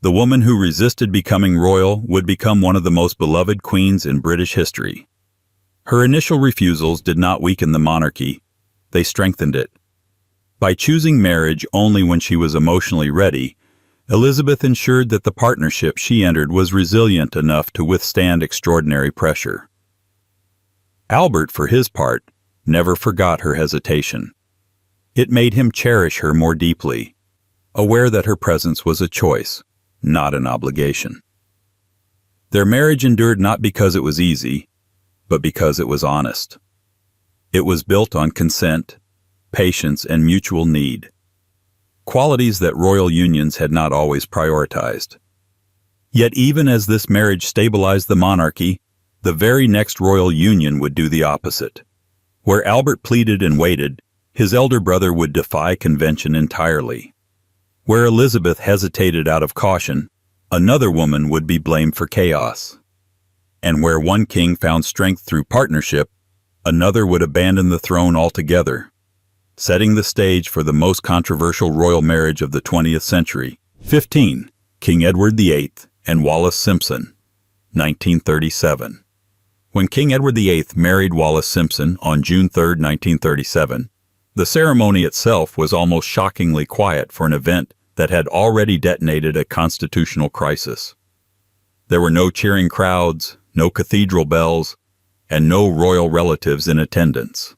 The woman who resisted becoming royal would become one of the most beloved queens in British history. Her initial refusals did not weaken the monarchy, they strengthened it. By choosing marriage only when she was emotionally ready, Elizabeth ensured that the partnership she entered was resilient enough to withstand extraordinary pressure. Albert, for his part, never forgot her hesitation. It made him cherish her more deeply, aware that her presence was a choice, not an obligation. Their marriage endured not because it was easy, but because it was honest. It was built on consent, patience, and mutual need, qualities that royal unions had not always prioritized. Yet even as this marriage stabilized the monarchy, the very next royal union would do the opposite. Where Albert pleaded and waited, his elder brother would defy convention entirely. Where Elizabeth hesitated out of caution, another woman would be blamed for chaos. And where one king found strength through partnership, another would abandon the throne altogether, setting the stage for the most controversial royal marriage of the 20th century. 15. King Edward VIII and Wallis Simpson, 1937. When King Edward VIII married Wallis Simpson on June 3, 1937, the ceremony itself was almost shockingly quiet for an event that had already detonated a constitutional crisis. There were no cheering crowds, no cathedral bells, and no royal relatives in attendance.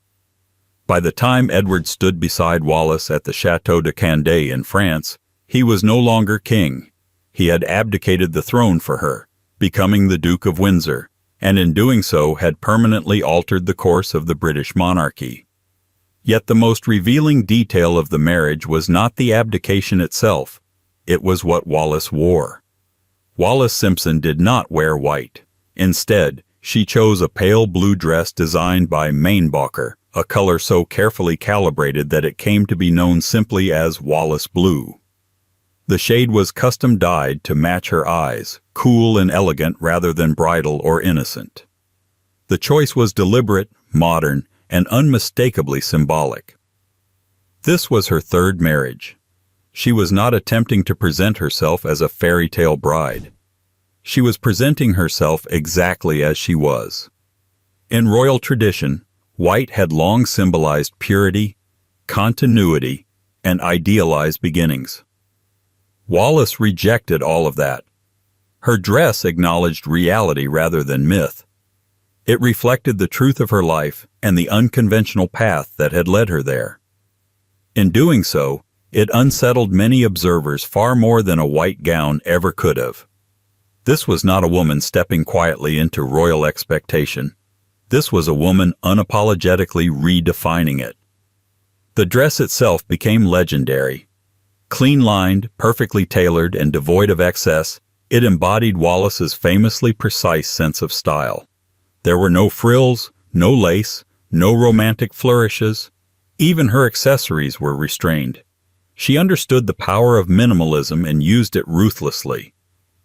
By the time Edward stood beside Wallis at the Château de Candé in France, he was no longer king. He had abdicated the throne for her, becoming the Duke of Windsor, and in doing so had permanently altered the course of the British monarchy. Yet the most revealing detail of the marriage was not the abdication itself, it was what Wallis wore. Wallis Simpson did not wear white. Instead, she chose a pale blue dress designed by Mainbacher, a color so carefully calibrated that it came to be known simply as Wallis blue. The shade was custom dyed to match her eyes, cool and elegant rather than bridal or innocent. The choice was deliberate, modern, and unmistakably symbolic. This was her third marriage. She was not attempting to present herself as a fairy tale bride. She was presenting herself exactly as she was. In royal tradition, white had long symbolized purity, continuity, and idealized beginnings. Wallis rejected all of that. Her dress acknowledged reality rather than myth. It reflected the truth of her life and the unconventional path that had led her there. In doing so, it unsettled many observers far more than a white gown ever could have. This was not a woman stepping quietly into royal expectation. This was a woman unapologetically redefining it. The dress itself became legendary. Clean-lined, perfectly tailored, and devoid of excess, it embodied Wallis's famously precise sense of style. There were no frills, no lace, no romantic flourishes. Even her accessories were restrained. She understood the power of minimalism and used it ruthlessly.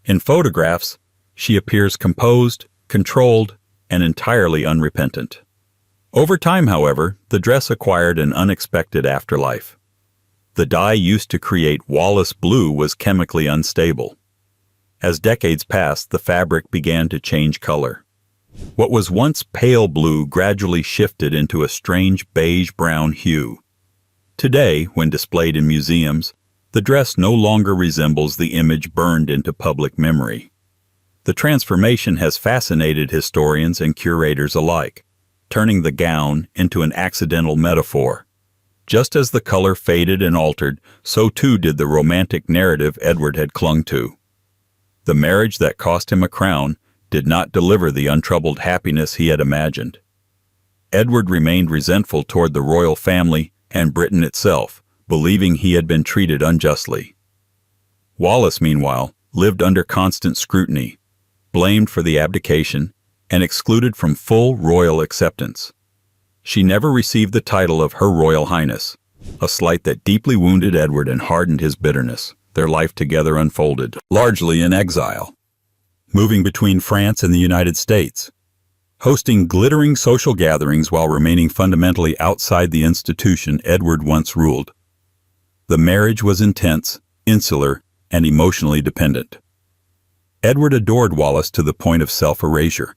In photographs, she appears composed, controlled, and entirely unrepentant. Over time, however, the dress acquired an unexpected afterlife. The dye used to create Wallis blue was chemically unstable. As decades passed, the fabric began to change color. What was once pale blue gradually shifted into a strange beige-brown hue. Today, when displayed in museums, the dress no longer resembles the image burned into public memory. The transformation has fascinated historians and curators alike, turning the gown into an accidental metaphor. Just as the color faded and altered, so too did the romantic narrative Edward had clung to. The marriage that cost him a crown did not deliver the untroubled happiness he had imagined. Edward remained resentful toward the royal family and Britain itself, believing he had been treated unjustly. Wallis, meanwhile, lived under constant scrutiny, blamed for the abdication, and excluded from full royal acceptance. She never received the title of Her Royal Highness, a slight that deeply wounded Edward and hardened his bitterness. Their life together unfolded, largely in exile, moving between France and the United States, hosting glittering social gatherings while remaining fundamentally outside the institution Edward once ruled. The marriage was intense, insular, and emotionally dependent. Edward adored Wallis to the point of self-erasure.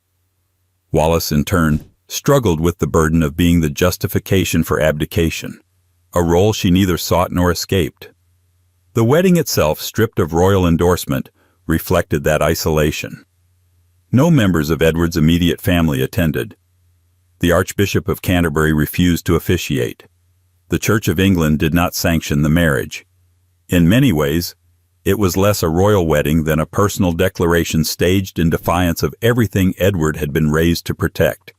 Wallis, in turn, struggled with the burden of being the justification for abdication, a role she neither sought nor escaped. The wedding itself, stripped of royal endorsement, reflected that isolation. No members of Edward's immediate family attended. The Archbishop of Canterbury refused to officiate. The Church of England did not sanction the marriage. In many ways, it was less a royal wedding than a personal declaration staged in defiance of everything Edward had been raised to protect.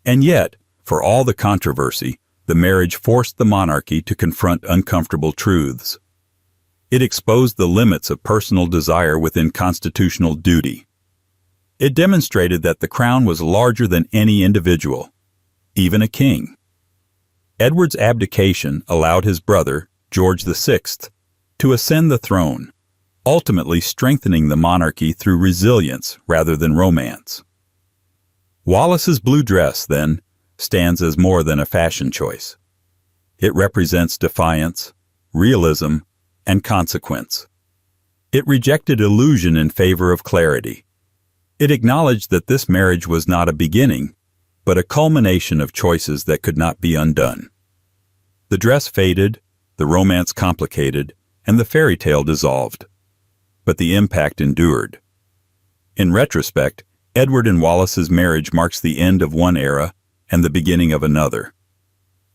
And yet, for all the controversy, the marriage forced the monarchy to confront uncomfortable truths. It exposed the limits of personal desire within constitutional duty. It demonstrated that the crown was larger than any individual, even a king. Edward's abdication allowed his brother, George VI, to ascend the throne, ultimately strengthening the monarchy through resilience rather than romance. Wallis's blue dress, then, stands as more than a fashion choice. It represents defiance, realism, and consequence. It rejected illusion in favor of clarity. It acknowledged that this marriage was not a beginning, but a culmination of choices that could not be undone. The dress faded, the romance complicated, and the fairy tale dissolved. But the impact endured. In retrospect, Edward and Wallis's marriage marks the end of one era and the beginning of another.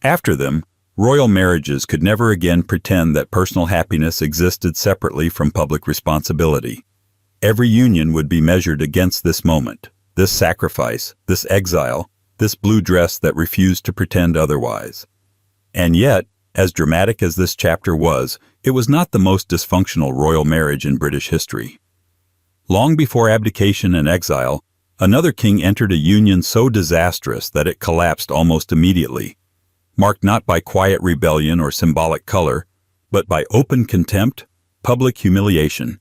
After them, royal marriages could never again pretend that personal happiness existed separately from public responsibility. Every union would be measured against this moment, this sacrifice, this exile, this blue dress that refused to pretend otherwise. And yet, as dramatic as this chapter was, it was not the most dysfunctional royal marriage in British history. Long before abdication and exile, another king entered a union so disastrous that it collapsed almost immediately, marked not by quiet rebellion or symbolic color, but by open contempt, public humiliation,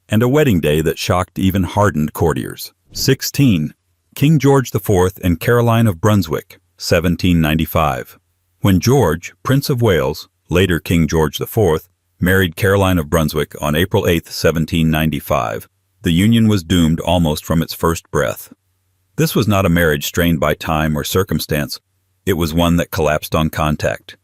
and a wedding day that shocked even hardened courtiers. 16. King George IV and Caroline of Brunswick, 1795. When George, Prince of Wales, later King George IV, married Caroline of Brunswick on April 8, 1795, the union was doomed almost from its first breath. This was not a marriage strained by time or circumstance. It was one that collapsed on contact.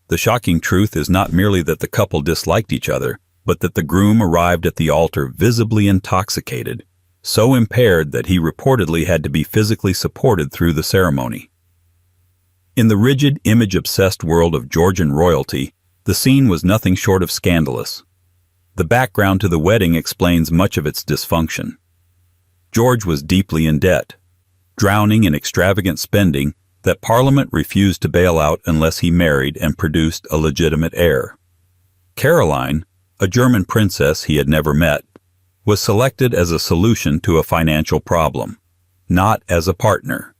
The shocking truth is not merely that the couple disliked each other, but that the groom arrived at the altar visibly intoxicated, so impaired that he reportedly had to be physically supported through the ceremony. In the rigid, image-obsessed world of Georgian royalty, the scene was nothing short of scandalous. The background to the wedding explains much of its dysfunction. George was deeply in debt, drowning in extravagant spending that Parliament refused to bail out unless he married and produced a legitimate heir. Caroline, a German princess he had never met, was selected as a solution to a financial problem, not as a partner.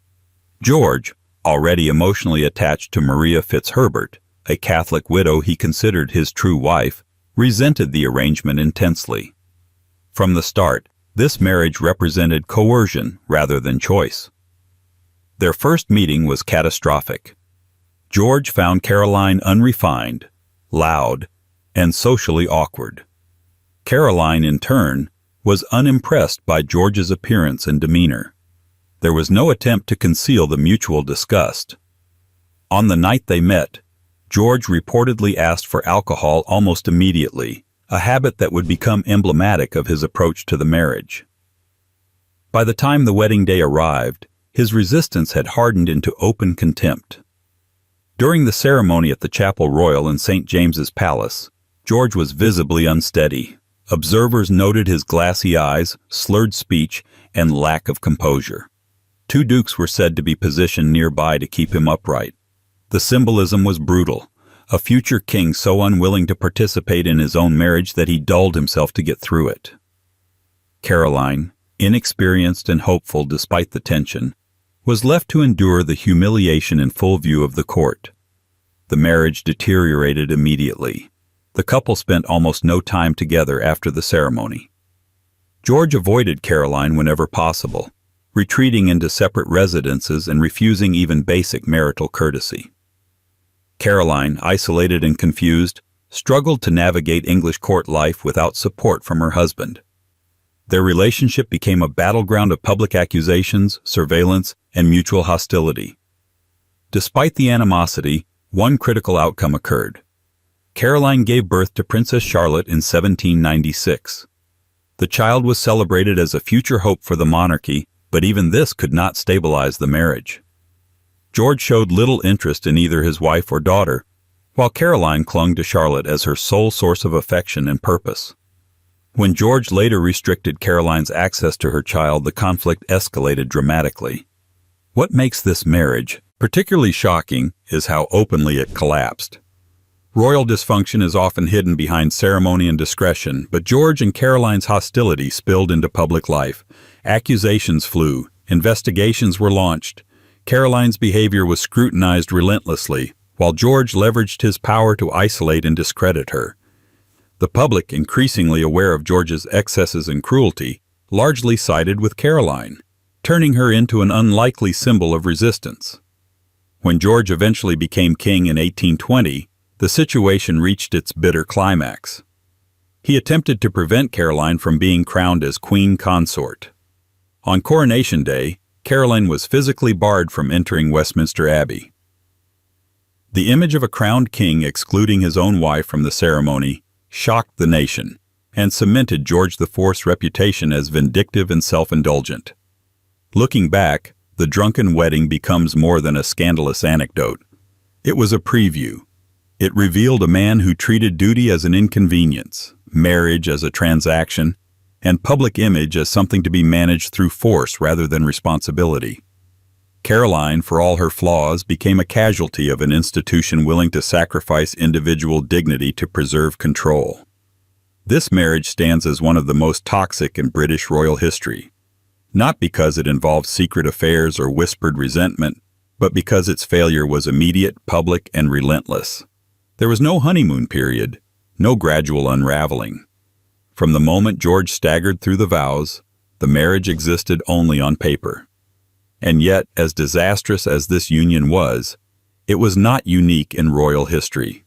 George, already emotionally attached to Maria Fitzherbert, a Catholic widow he considered his true wife, resented the arrangement intensely. From the start, this marriage represented coercion rather than choice. Their first meeting was catastrophic. George found Caroline unrefined, loud, and socially awkward. Caroline, in turn, was unimpressed by George's appearance and demeanor. There was no attempt to conceal the mutual disgust. On the night they met, George reportedly asked for alcohol almost immediately, a habit that would become emblematic of his approach to the marriage. By the time the wedding day arrived, his resistance had hardened into open contempt. During the ceremony at the Chapel Royal in St. James's Palace, George was visibly unsteady. Observers noted his glassy eyes, slurred speech, and lack of composure. Two dukes were said to be positioned nearby to keep him upright. The symbolism was brutal, a future king so unwilling to participate in his own marriage that he dulled himself to get through it. Caroline, inexperienced and hopeful despite the tension, was left to endure the humiliation in full view of the court. The marriage deteriorated immediately. The couple spent almost no time together after the ceremony. George avoided Caroline whenever possible, retreating into separate residences and refusing even basic marital courtesy. Caroline, isolated and confused, struggled to navigate English court life without support from her husband. Their relationship became a battleground of public accusations, surveillance, and mutual hostility. Despite the animosity, one critical outcome occurred. Caroline gave birth to Princess Charlotte in 1796. The child was celebrated as a future hope for the monarchy, but even this could not stabilize the marriage. George showed little interest in either his wife or daughter, while Caroline clung to Charlotte as her sole source of affection and purpose. When George later restricted Caroline's access to her child, the conflict escalated dramatically. What makes this marriage particularly shocking is how openly it collapsed. Royal dysfunction is often hidden behind ceremony and discretion, but George and Caroline's hostility spilled into public life. Accusations flew, investigations were launched. Caroline's behavior was scrutinized relentlessly, while George leveraged his power to isolate and discredit her. The public, increasingly aware of George's excesses and cruelty, largely sided with Caroline, turning her into an unlikely symbol of resistance. When George eventually became king in 1820, the situation reached its bitter climax. He attempted to prevent Caroline from being crowned as queen consort. On Coronation Day, Caroline was physically barred from entering Westminster Abbey. The image of a crowned king excluding his own wife from the ceremony shocked the nation and cemented George IV's reputation as vindictive and self-indulgent. Looking back, the drunken wedding becomes more than a scandalous anecdote. It was a preview. It revealed a man who treated duty as an inconvenience, marriage as a transaction, and public image as something to be managed through force rather than responsibility. Caroline, for all her flaws, became a casualty of an institution willing to sacrifice individual dignity to preserve control. This marriage stands as one of the most toxic in British royal history, not because it involved secret affairs or whispered resentment, but because its failure was immediate, public, and relentless. There was no honeymoon period, no gradual unraveling. From the moment George staggered through the vows, the marriage existed only on paper. And yet, as disastrous as this union was, it was not unique in royal history.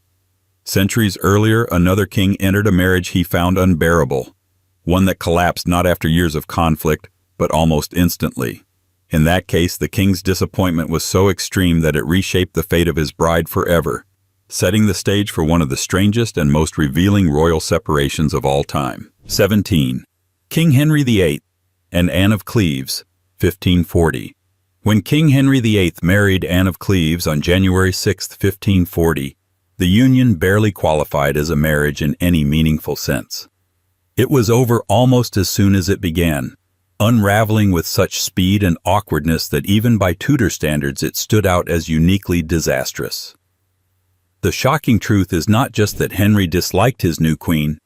Centuries earlier, another king entered a marriage he found unbearable, one that collapsed not after years of conflict, but almost instantly. In that case, the king's disappointment was so extreme that it reshaped the fate of his bride forever, setting the stage for one of the strangest and most revealing royal separations of all time. 17. King Henry VIII and Anne of Cleves, 1540. When King Henry VIII married Anne of Cleves on January 6, 1540, the union barely qualified as a marriage in any meaningful sense. It was over almost as soon as it began, unraveling with such speed and awkwardness that even by Tudor standards it stood out as uniquely disastrous. The shocking truth is not just that Henry disliked his new queen,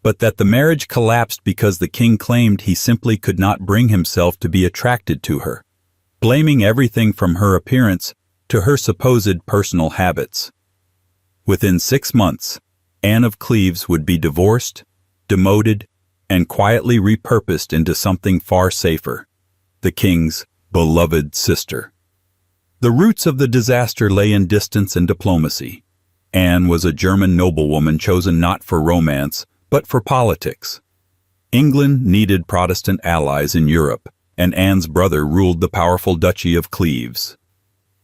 but that the marriage collapsed because the king claimed he simply could not bring himself to be attracted to her, blaming everything from her appearance to her supposed personal habits. Within 6 months, Anne of Cleves would be divorced, demoted, and quietly repurposed into something far safer, the king's beloved sister. The roots of the disaster lay in distance and diplomacy. Anne was a German noblewoman chosen not for romance, but for politics. England needed Protestant allies in Europe, and Anne's brother ruled the powerful Duchy of Cleves.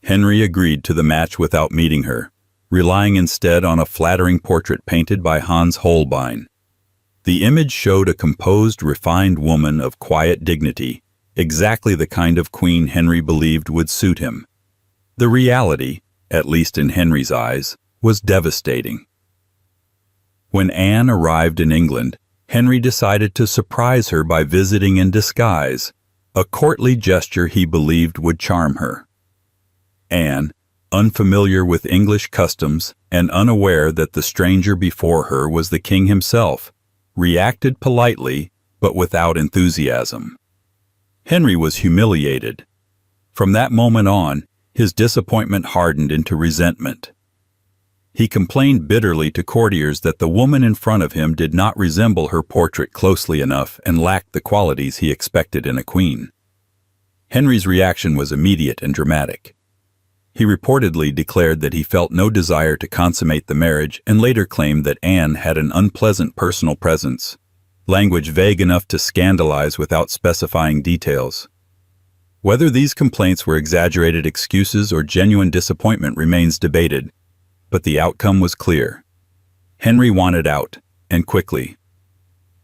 Henry agreed to the match without meeting her, relying instead on a flattering portrait painted by Hans Holbein. The image showed a composed, refined woman of quiet dignity, exactly the kind of queen Henry believed would suit him. The reality, at least in Henry's eyes, was devastating. When Anne arrived in England, Henry decided to surprise her by visiting in disguise, a courtly gesture he believed would charm her. Anne, unfamiliar with English customs and unaware that the stranger before her was the king himself, reacted politely but without enthusiasm. Henry was humiliated. From that moment on, his disappointment hardened into resentment. He complained bitterly to courtiers that the woman in front of him did not resemble her portrait closely enough and lacked the qualities he expected in a queen. Henry's reaction was immediate and dramatic. He reportedly declared that he felt no desire to consummate the marriage and later claimed that Anne had an unpleasant personal presence, language vague enough to scandalize without specifying details. Whether these complaints were exaggerated excuses or genuine disappointment remains debated, but the outcome was clear. Henry wanted out, and quickly.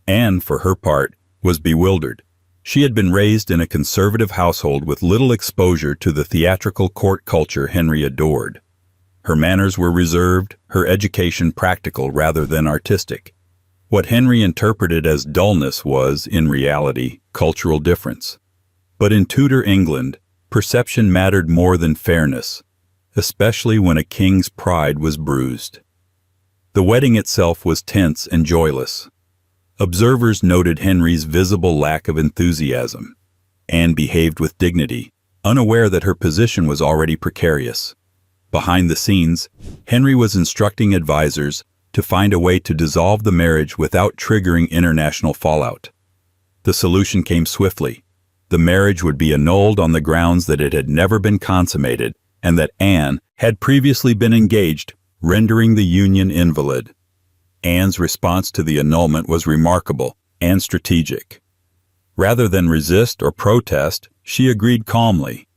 Anne, for her part, was bewildered. She had been raised in a conservative household with little exposure to the theatrical court culture Henry adored. Her manners were reserved, her education practical rather than artistic. What Henry interpreted as dullness was, in reality, cultural difference. But in Tudor England, perception mattered more than fairness, especially when a king's pride was bruised. The wedding itself was tense and joyless. Observers noted Henry's visible lack of enthusiasm. Anne behaved with dignity, unaware that her position was already precarious. Behind the scenes, Henry was instructing advisors, to find a way to dissolve the marriage without triggering international fallout. The solution came swiftly. The marriage would be annulled on the grounds that it had never been consummated and that Anne had previously been engaged, rendering the union invalid. Anne's response to the annulment was remarkable and strategic. Rather than resist or protest, she agreed calmly.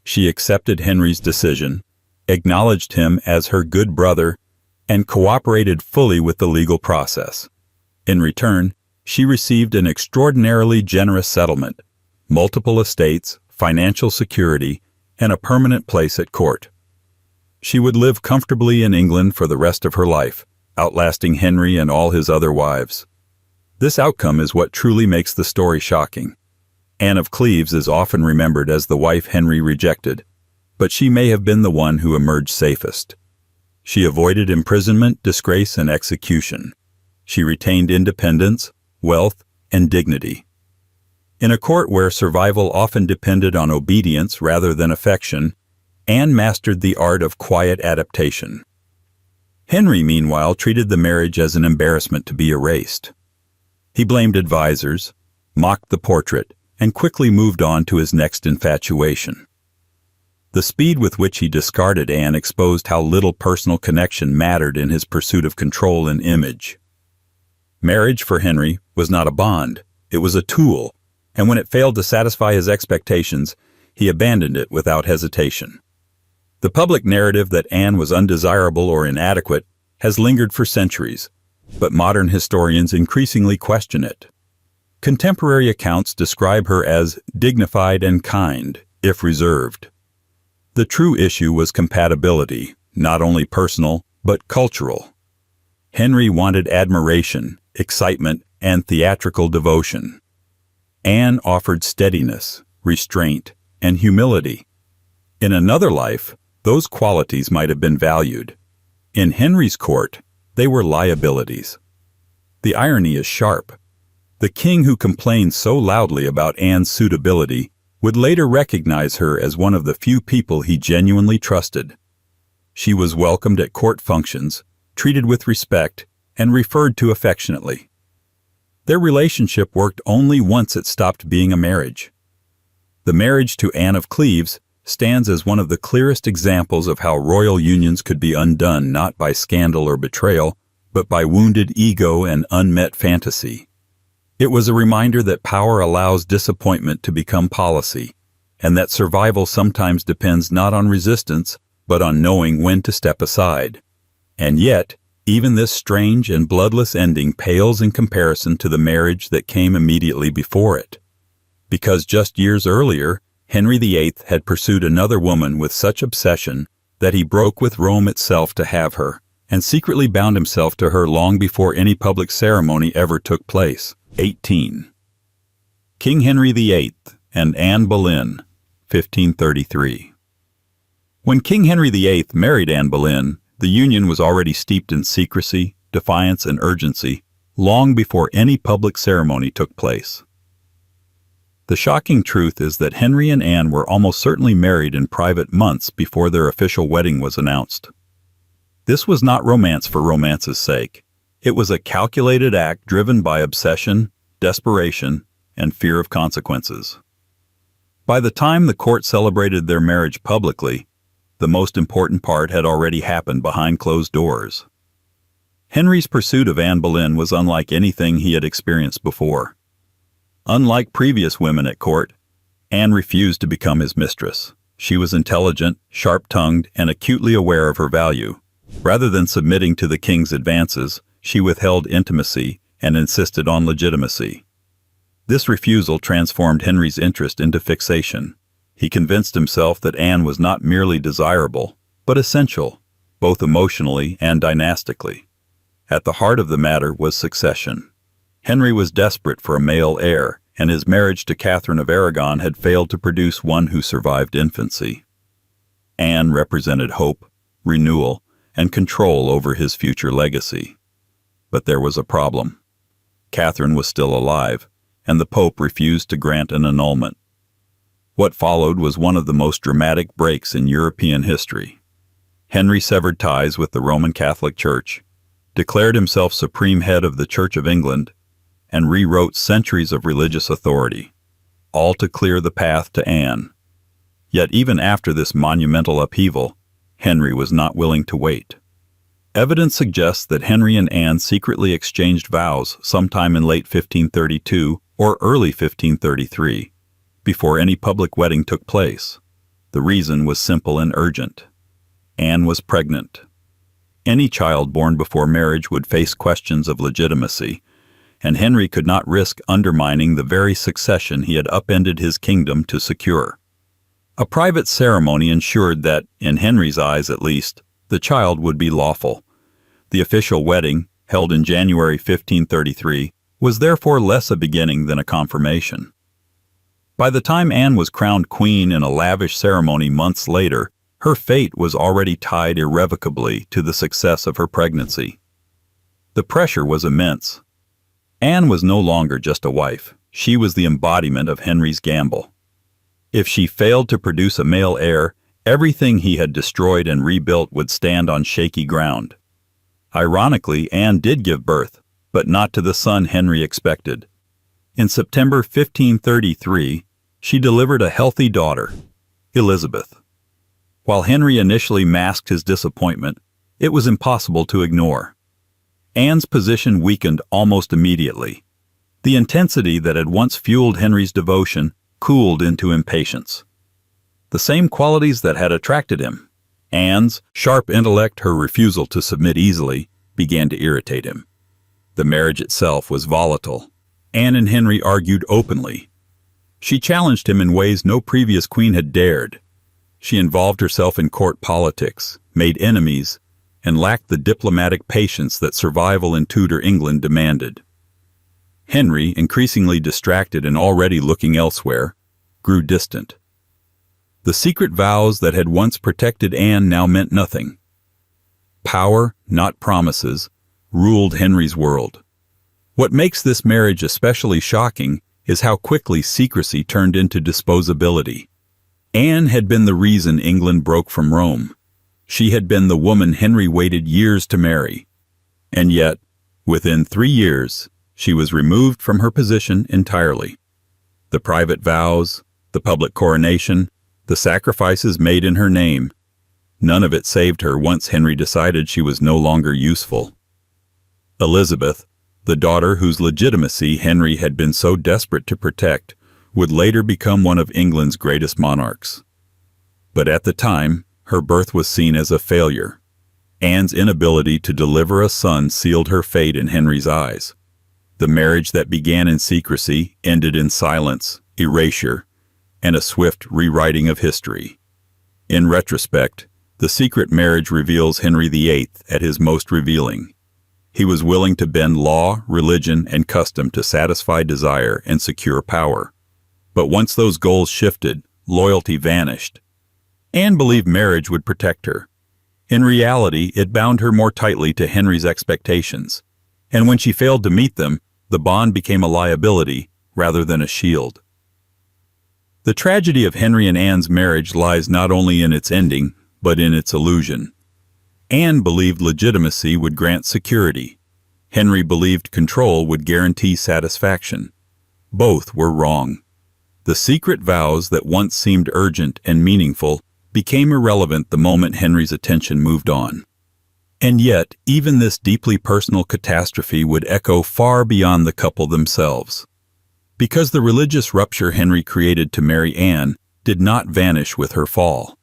She accepted Henry's decision, acknowledged him as her good brother, and cooperated fully with the legal process. In return, she received an extraordinarily generous settlement, multiple estates, financial security, and a permanent place at court. She would live comfortably in England for the rest of her life, outlasting Henry and all his other wives. This outcome is what truly makes the story shocking. Anne of Cleves is often remembered as the wife Henry rejected, but she may have been the one who emerged safest. She avoided imprisonment, disgrace, and execution. She retained independence, wealth, and dignity. In a court where survival often depended on obedience rather than affection, Anne mastered the art of quiet adaptation. Henry, meanwhile, treated the marriage as an embarrassment to be erased. He blamed advisors, mocked the portrait, and quickly moved on to his next infatuation. The speed with which he discarded Anne exposed how little personal connection mattered in his pursuit of control and image. Marriage, for Henry, was not a bond, it was a tool, and when it failed to satisfy his expectations, he abandoned it without hesitation. The public narrative that Anne was undesirable or inadequate has lingered for centuries, but modern historians increasingly question it. Contemporary accounts describe her as dignified and kind, if reserved. The true issue was compatibility, not only personal, but cultural. Henry wanted admiration, excitement, and theatrical devotion. Anne offered steadiness, restraint, and humility. In another life, those qualities might have been valued. In Henry's court, they were liabilities. The irony is sharp. The king who complained so loudly about Anne's suitability would later recognize her as one of the few people he genuinely trusted. She was welcomed at court functions, treated with respect, and referred to affectionately. Their relationship worked only once it stopped being a marriage. The marriage to Anne of Cleves stands as one of the clearest examples of how royal unions could be undone not by scandal or betrayal, but by wounded ego and unmet fantasy. It was a reminder that power allows disappointment to become policy, and that survival sometimes depends not on resistance, but on knowing when to step aside. And yet, even this strange and bloodless ending pales in comparison to the marriage that came immediately before it. Because just years earlier, Henry VIII had pursued another woman with such obsession that he broke with Rome itself to have her, and secretly bound himself to her long before any public ceremony ever took place. 18. King Henry VIII and Anne Boleyn, 1533. When King Henry VIII married Anne Boleyn, the union was already steeped in secrecy, defiance, and urgency, long before any public ceremony took place. The shocking truth is that Henry and Anne were almost certainly married in private months before their official wedding was announced. This was not romance for romance's sake. It was a calculated act driven by obsession, desperation, and fear of consequences. By the time the court celebrated their marriage publicly, the most important part had already happened behind closed doors. Henry's pursuit of Anne Boleyn was unlike anything he had experienced before. Unlike previous women at court, Anne refused to become his mistress. She was intelligent, sharp-tongued, and acutely aware of her value. Rather than submitting to the king's advances, she withheld intimacy and insisted on legitimacy. This refusal transformed Henry's interest into fixation. He convinced himself that Anne was not merely desirable, but essential, both emotionally and dynastically. At the heart of the matter was succession. Henry was desperate for a male heir, and his marriage to Catherine of Aragon had failed to produce one who survived infancy. Anne represented hope, renewal, and control over his future legacy. But there was a problem. Catherine was still alive, and the Pope refused to grant an annulment. What followed was one of the most dramatic breaks in European history. Henry severed ties with the Roman Catholic Church. declared himself supreme head of the Church of England, and rewrote centuries of religious authority, all to clear the path to Anne. Yet even after this monumental upheaval, Henry was not willing to wait. Evidence suggests that Henry and Anne secretly exchanged vows sometime in late 1532 or early 1533, before any public wedding took place. The reason was simple and urgent. Anne was pregnant. Any child born before marriage would face questions of legitimacy, and Henry could not risk undermining the very succession he had upended his kingdom to secure. A private ceremony ensured that, in Henry's eyes at least, the child would be lawful. The official wedding, held in January 1533, was therefore less a beginning than a confirmation. By the time Anne was crowned queen in a lavish ceremony months later, her fate was already tied irrevocably to the success of her pregnancy. The pressure was immense. Anne was no longer just a wife. She was the embodiment of Henry's gamble. If she failed to produce a male heir, everything he had destroyed and rebuilt would stand on shaky ground. Ironically, Anne did give birth, but not to the son Henry expected. In September 1533, she delivered a healthy daughter, Elizabeth. While Henry initially masked his disappointment, it was impossible to ignore. Anne's position weakened almost immediately. The intensity that had once fueled Henry's devotion cooled into impatience. The same qualities that had attracted him, Anne's sharp intellect, her refusal to submit easily, began to irritate him. The marriage itself was volatile. Anne and Henry argued openly. She challenged him in ways no previous queen had dared. She involved herself in court politics, made enemies, and lacked the diplomatic patience that survival in Tudor England demanded. Henry, increasingly distracted and already looking elsewhere, grew distant. The secret vows that had once protected Anne now meant nothing. Power, not promises, ruled Henry's world. What makes this marriage especially shocking is how quickly secrecy turned into disposability. Anne had been the reason England broke from Rome. She had been the woman Henry waited years to marry. And yet, within 3 years, she was removed from her position entirely. The private vows, the public coronation, the sacrifices made in her name, none of it saved her once Henry decided she was no longer useful. Elizabeth, the daughter whose legitimacy Henry had been so desperate to protect, would later become one of England's greatest monarchs. But at the time, her birth was seen as a failure. Anne's inability to deliver a son sealed her fate in Henry's eyes. The marriage that began in secrecy ended in silence, erasure, and a swift rewriting of history. In retrospect, the secret marriage reveals Henry VIII at his most revealing. He was willing to bend law, religion, and custom to satisfy desire and secure power. But once those goals shifted, loyalty vanished. Anne believed marriage would protect her. In reality, it bound her more tightly to Henry's expectations. And when she failed to meet them, the bond became a liability rather than a shield. The tragedy of Henry and Anne's marriage lies not only in its ending, but in its illusion. Anne believed legitimacy would grant security. Henry believed control would guarantee satisfaction. Both were wrong. The secret vows that once seemed urgent and meaningful became irrelevant the moment Henry's attention moved on. And yet, even this deeply personal catastrophe would echo far beyond the couple themselves. Because the religious rupture Henry created to marry Anne did not vanish with her fall.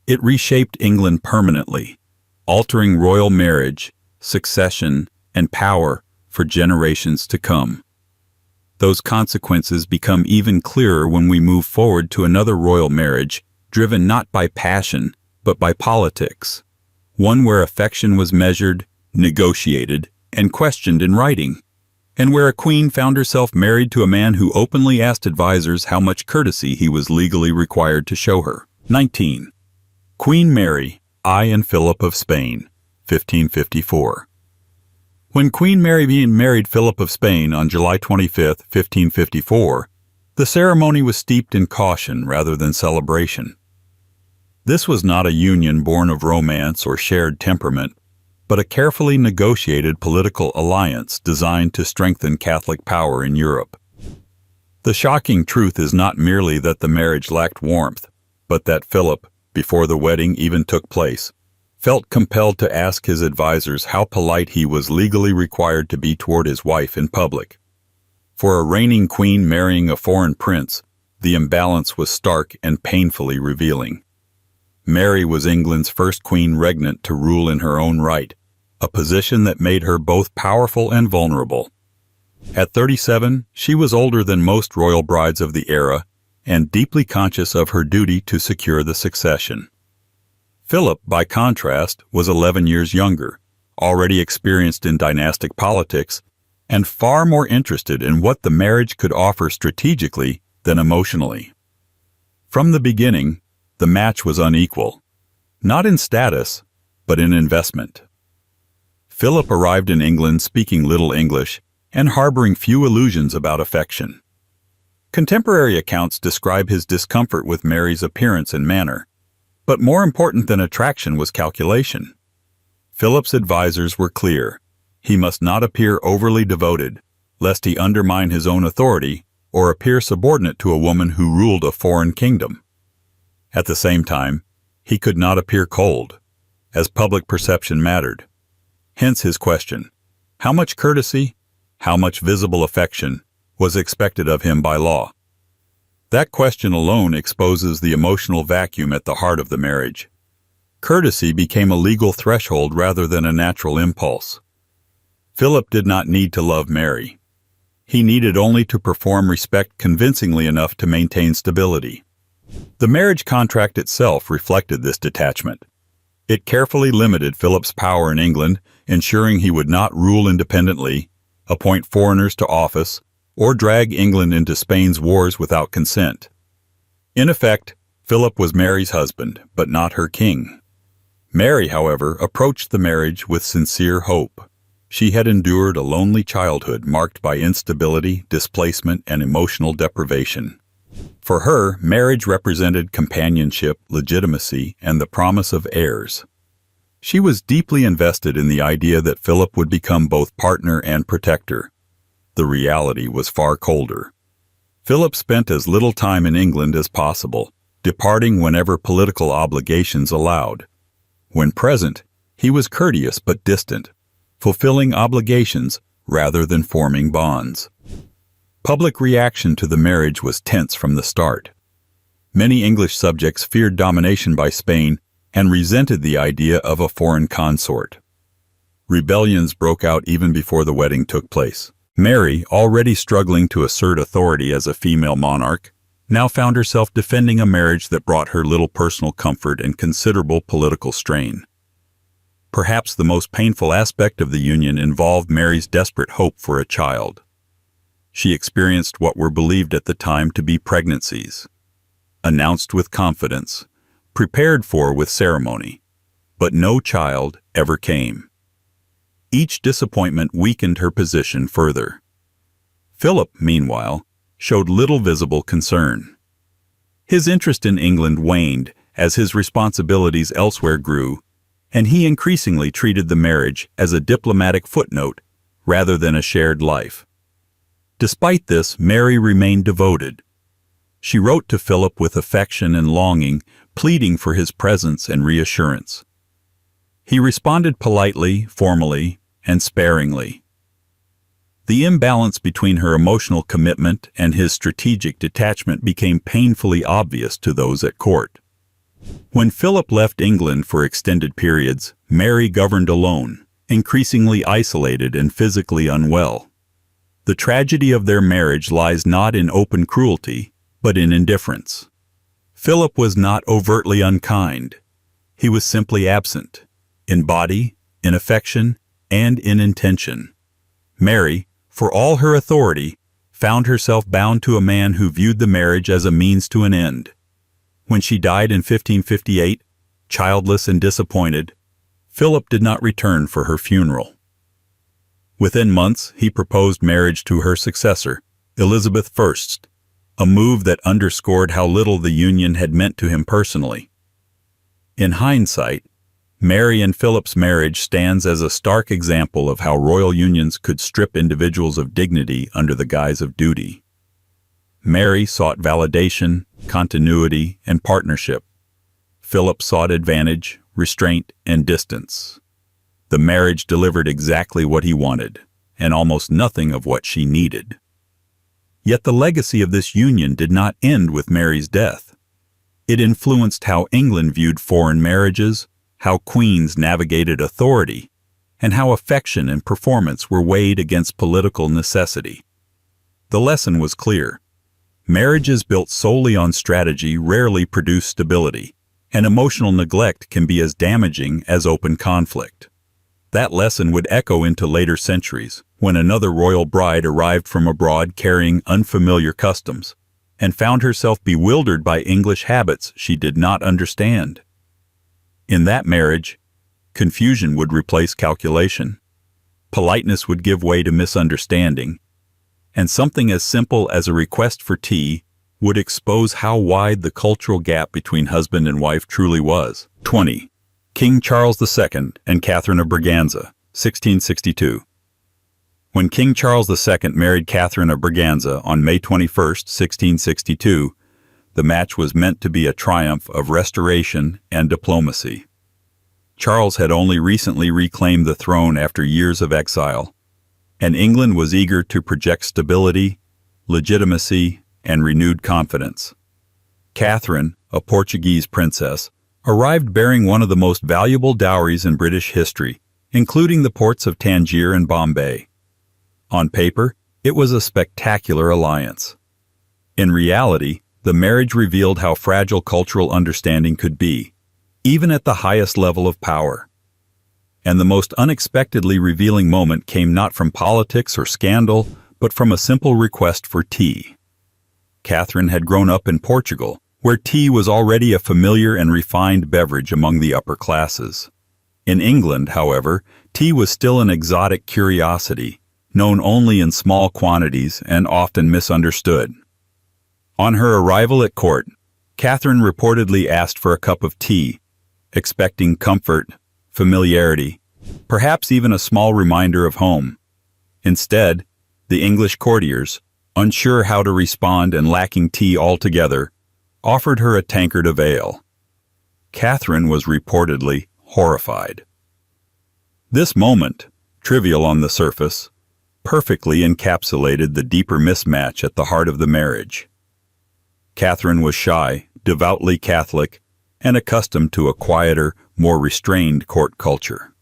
It reshaped England permanently, altering royal marriage, succession, and power for generations to come. Those consequences become even clearer when we move forward to another royal marriage, driven not by passion, but by politics. One where affection was measured, negotiated, and questioned in writing, and where a queen found herself married to a man who openly asked advisors how much courtesy he was legally required to show her. 19. Queen Mary, I and Philip of Spain, 1554. When Queen Mary married Philip of Spain on July 25, 1554, the ceremony was steeped in caution rather than celebration. This was not a union born of romance or shared temperament, but a carefully negotiated political alliance designed to strengthen Catholic power in Europe. The shocking truth is not merely that the marriage lacked warmth, but that Philip, before the wedding even took place, felt compelled to ask his advisors how polite he was legally required to be toward his wife in public. For a reigning queen marrying a foreign prince, the imbalance was stark and painfully revealing. Mary was England's first queen regnant to rule in her own right, a position that made her both powerful and vulnerable. At 37, she was older than most royal brides of the era and deeply conscious of her duty to secure the succession. Philip, by contrast, was 11 years younger, already experienced in dynastic politics, and far more interested in what the marriage could offer strategically than emotionally. From the beginning, the match was unequal, not in status, but in investment. Philip arrived in England speaking little English and harboring few illusions about affection. Contemporary accounts describe his discomfort with Mary's appearance and manner, but more important than attraction was calculation. Philip's advisors were clear. He must not appear overly devoted, lest he undermine his own authority or appear subordinate to a woman who ruled a foreign kingdom. At the same time, he could not appear cold, as public perception mattered. Hence his question, how much courtesy, how much visible affection was expected of him by law? That question alone exposes the emotional vacuum at the heart of the marriage. Courtesy became a legal threshold rather than a natural impulse. Philip did not need to love Mary. He needed only to perform respect convincingly enough to maintain stability. The marriage contract itself reflected this detachment. It carefully limited Philip's power in England, ensuring he would not rule independently, appoint foreigners to office, or drag England into Spain's wars without consent. In effect, Philip was Mary's husband, but not her king. Mary, however, approached the marriage with sincere hope. She had endured a lonely childhood marked by instability, displacement, and emotional deprivation. For her, marriage represented companionship, legitimacy, and the promise of heirs. She was deeply invested in the idea that Philip would become both partner and protector. The reality was far colder. Philip spent as little time in England as possible, departing whenever political obligations allowed. When present, he was courteous but distant, fulfilling obligations rather than forming bonds. Public reaction to the marriage was tense from the start. Many English subjects feared domination by Spain and resented the idea of a foreign consort. Rebellions broke out even before the wedding took place. Mary, already struggling to assert authority as a female monarch, now found herself defending a marriage that brought her little personal comfort and considerable political strain. Perhaps the most painful aspect of the union involved Mary's desperate hope for a child. She experienced what were believed at the time to be pregnancies, announced with confidence, prepared for with ceremony, but no child ever came. Each disappointment weakened her position further. Philip, meanwhile, showed little visible concern. His interest in England waned as his responsibilities elsewhere grew, and he increasingly treated the marriage as a diplomatic footnote rather than a shared life. Despite this, Mary remained devoted. She wrote to Philip with affection and longing, pleading for his presence and reassurance. He responded politely, formally, and sparingly. The imbalance between her emotional commitment and his strategic detachment became painfully obvious to those at court. When Philip left England for extended periods, Mary governed alone, increasingly isolated and physically unwell. The tragedy of their marriage lies not in open cruelty, but in indifference. Philip was not overtly unkind. He was simply absent, in body, in affection, and in intention. Mary, for all her authority, found herself bound to a man who viewed the marriage as a means to an end. When she died in 1558, childless and disappointed, Philip did not return for her funeral. Within months, he proposed marriage to her successor, Elizabeth I, a move that underscored how little the union had meant to him personally. In hindsight, Mary and Philip's marriage stands as a stark example of how royal unions could strip individuals of dignity under the guise of duty. Mary sought validation, continuity, and partnership. Philip sought advantage, restraint, and distance. The marriage delivered exactly what he wanted, and almost nothing of what she needed. Yet the legacy of this union did not end with Mary's death. It influenced how England viewed foreign marriages, how queens navigated authority, and how affection and performance were weighed against political necessity. The lesson was clear. Marriages built solely on strategy rarely produce stability, and emotional neglect can be as damaging as open conflict. That lesson would echo into later centuries, when another royal bride arrived from abroad carrying unfamiliar customs, and found herself bewildered by English habits she did not understand. In that marriage, confusion would replace calculation, politeness would give way to misunderstanding, and something as simple as a request for tea would expose how wide the cultural gap between husband and wife truly was. 20. King Charles II and Catherine of Braganza, 1662. When King Charles II married Catherine of Braganza on May 21, 1662, the match was meant to be a triumph of restoration and diplomacy. Charles had only recently reclaimed the throne after years of exile, and England was eager to project stability, legitimacy, and renewed confidence. Catherine, a Portuguese princess, arrived bearing one of the most valuable dowries in British history, including the ports of Tangier and Bombay. On paper, it was a spectacular alliance. In reality, the marriage revealed how fragile cultural understanding could be, even at the highest level of power. And the most unexpectedly revealing moment came not from politics or scandal, but from a simple request for tea. Catherine had grown up in Portugal, where tea was already a familiar and refined beverage among the upper classes. In England, however, tea was still an exotic curiosity, known only in small quantities and often misunderstood. On her arrival at court, Catherine reportedly asked for a cup of tea, expecting comfort, familiarity, perhaps even a small reminder of home. Instead, the English courtiers, unsure how to respond and lacking tea altogether, offered her a tankard of ale. Catherine was reportedly horrified. This moment, trivial on the surface, perfectly encapsulated the deeper mismatch at the heart of the marriage. Catherine was shy, devoutly Catholic, and accustomed to a quieter, more restrained court culture.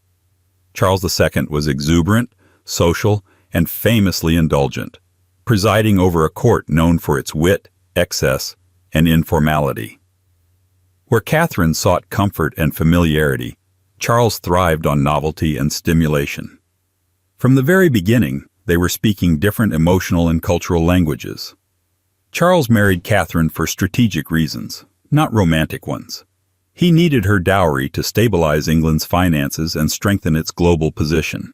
Charles II was exuberant, social, and famously indulgent, presiding over a court known for its wit, excess, and informality. Where Catherine sought comfort and familiarity, Charles thrived on novelty and stimulation. From the very beginning, they were speaking different emotional and cultural languages. Charles married Catherine for strategic reasons, not romantic ones. He needed her dowry to stabilize England's finances and strengthen its global position.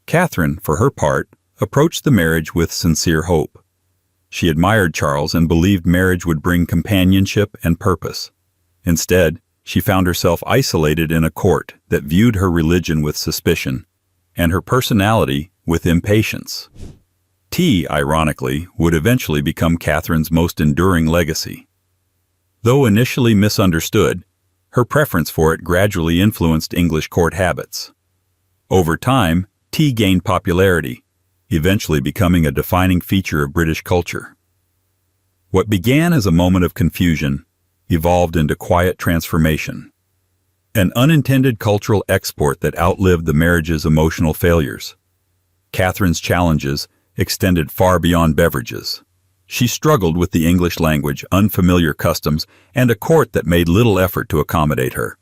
Catherine, for her part, approached the marriage with sincere hope. She admired Charles and believed marriage would bring companionship and purpose. Instead, she found herself isolated in a court that viewed her religion with suspicion and her personality with impatience. Tea, ironically, would eventually become Catherine's most enduring legacy. Though initially misunderstood, her preference for it gradually influenced English court habits. Over time, tea gained popularity, eventually becoming a defining feature of British culture. What began as a moment of confusion evolved into quiet transformation, an unintended cultural export that outlived the marriage's emotional failures. Catherine's challenges extended far beyond beverages. She struggled with the English language, unfamiliar customs, and a court that made little effort to accommodate her.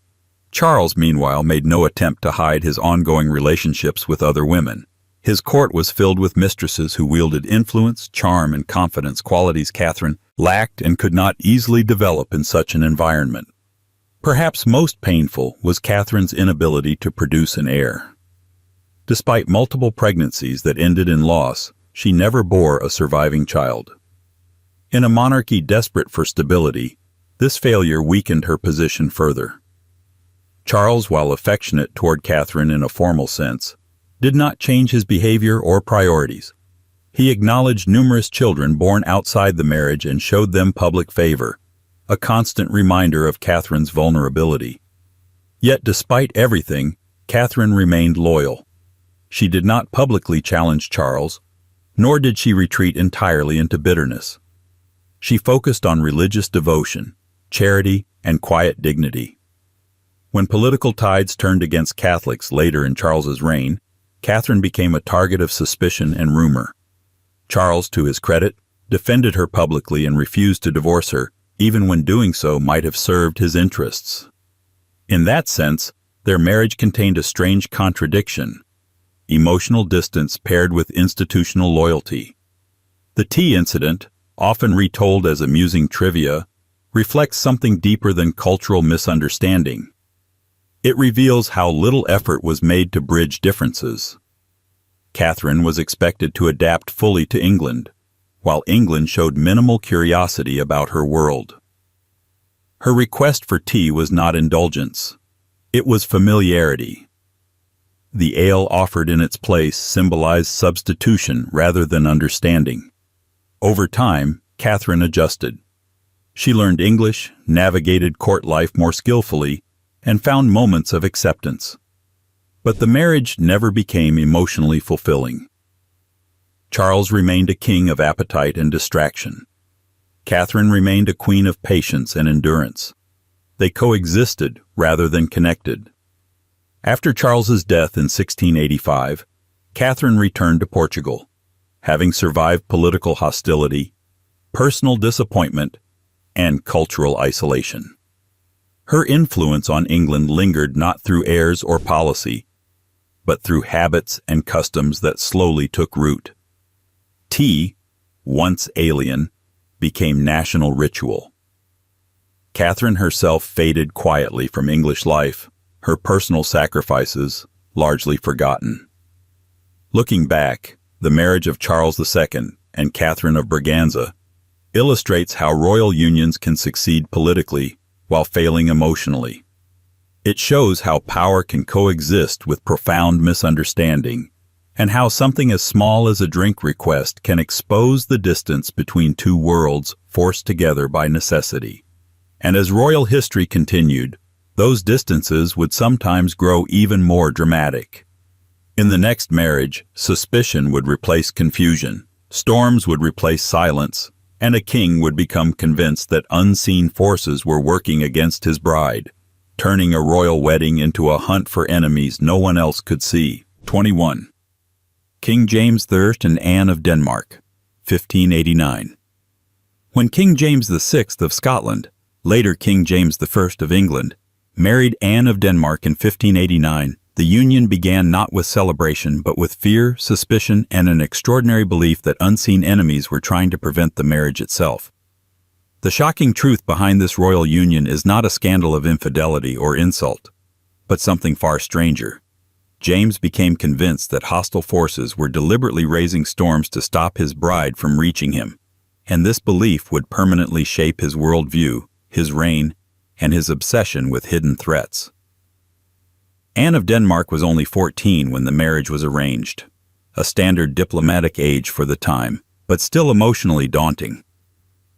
Charles, meanwhile, made no attempt to hide his ongoing relationships with other women. His court was filled with mistresses who wielded influence, charm, and confidence, qualities Catherine lacked and could not easily develop in such an environment. Perhaps most painful was Catherine's inability to produce an heir. Despite multiple pregnancies that ended in loss, she never bore a surviving child. In a monarchy desperate for stability, this failure weakened her position further. Charles, while affectionate toward Catherine in a formal sense, did not change his behavior or priorities. He acknowledged numerous children born outside the marriage and showed them public favor, a constant reminder of Catherine's vulnerability. Yet despite everything, Catherine remained loyal. She did not publicly challenge Charles, nor did she retreat entirely into bitterness. She focused on religious devotion, charity, and quiet dignity. When political tides turned against Catholics later in Charles's reign, Catherine became a target of suspicion and rumor. Charles, to his credit, defended her publicly and refused to divorce her, even when doing so might have served his interests. In that sense, their marriage contained a strange contradiction: emotional distance paired with institutional loyalty. The tea incident, often retold as amusing trivia, reflects something deeper than cultural misunderstanding. It reveals how little effort was made to bridge differences. Catherine was expected to adapt fully to England, while England showed minimal curiosity about her world. Her request for tea was not indulgence. It was familiarity. The ale offered in its place symbolized substitution rather than understanding. Over time, Catherine adjusted. She learned English, navigated court life more skillfully, and found moments of acceptance. But the marriage never became emotionally fulfilling. Charles remained a king of appetite and distraction. Catherine remained a queen of patience and endurance. They coexisted rather than connected. After Charles's death in 1685, Catherine returned to Portugal, having survived political hostility, personal disappointment, and cultural isolation. Her influence on England lingered not through heirs or policy, but through habits and customs that slowly took root. Tea, once alien, became national ritual. Catherine herself faded quietly from English life, her personal sacrifices largely forgotten. Looking back, the marriage of Charles II and Catherine of Braganza illustrates how royal unions can succeed politically while failing emotionally. It shows how power can coexist with profound misunderstanding, and how something as small as a drink request can expose the distance between two worlds forced together by necessity. And as royal history continued, those distances would sometimes grow even more dramatic. In the next marriage, suspicion would replace confusion, storms would replace silence, and a king would become convinced that unseen forces were working against his bride, turning a royal wedding into a hunt for enemies no one else could see. 21. King James I and Anne of Denmark, 1589. When King James VI of Scotland, later King James I of England, married Anne of Denmark in 1589, the union began not with celebration but with fear, suspicion, and an extraordinary belief that unseen enemies were trying to prevent the marriage itself. The shocking truth behind this royal union is not a scandal of infidelity or insult, but something far stranger. James became convinced that hostile forces were deliberately raising storms to stop his bride from reaching him, and this belief would permanently shape his worldview, his reign, and his obsession with hidden threats. Anne of Denmark was only 14 when the marriage was arranged, a standard diplomatic age for the time, but still emotionally daunting.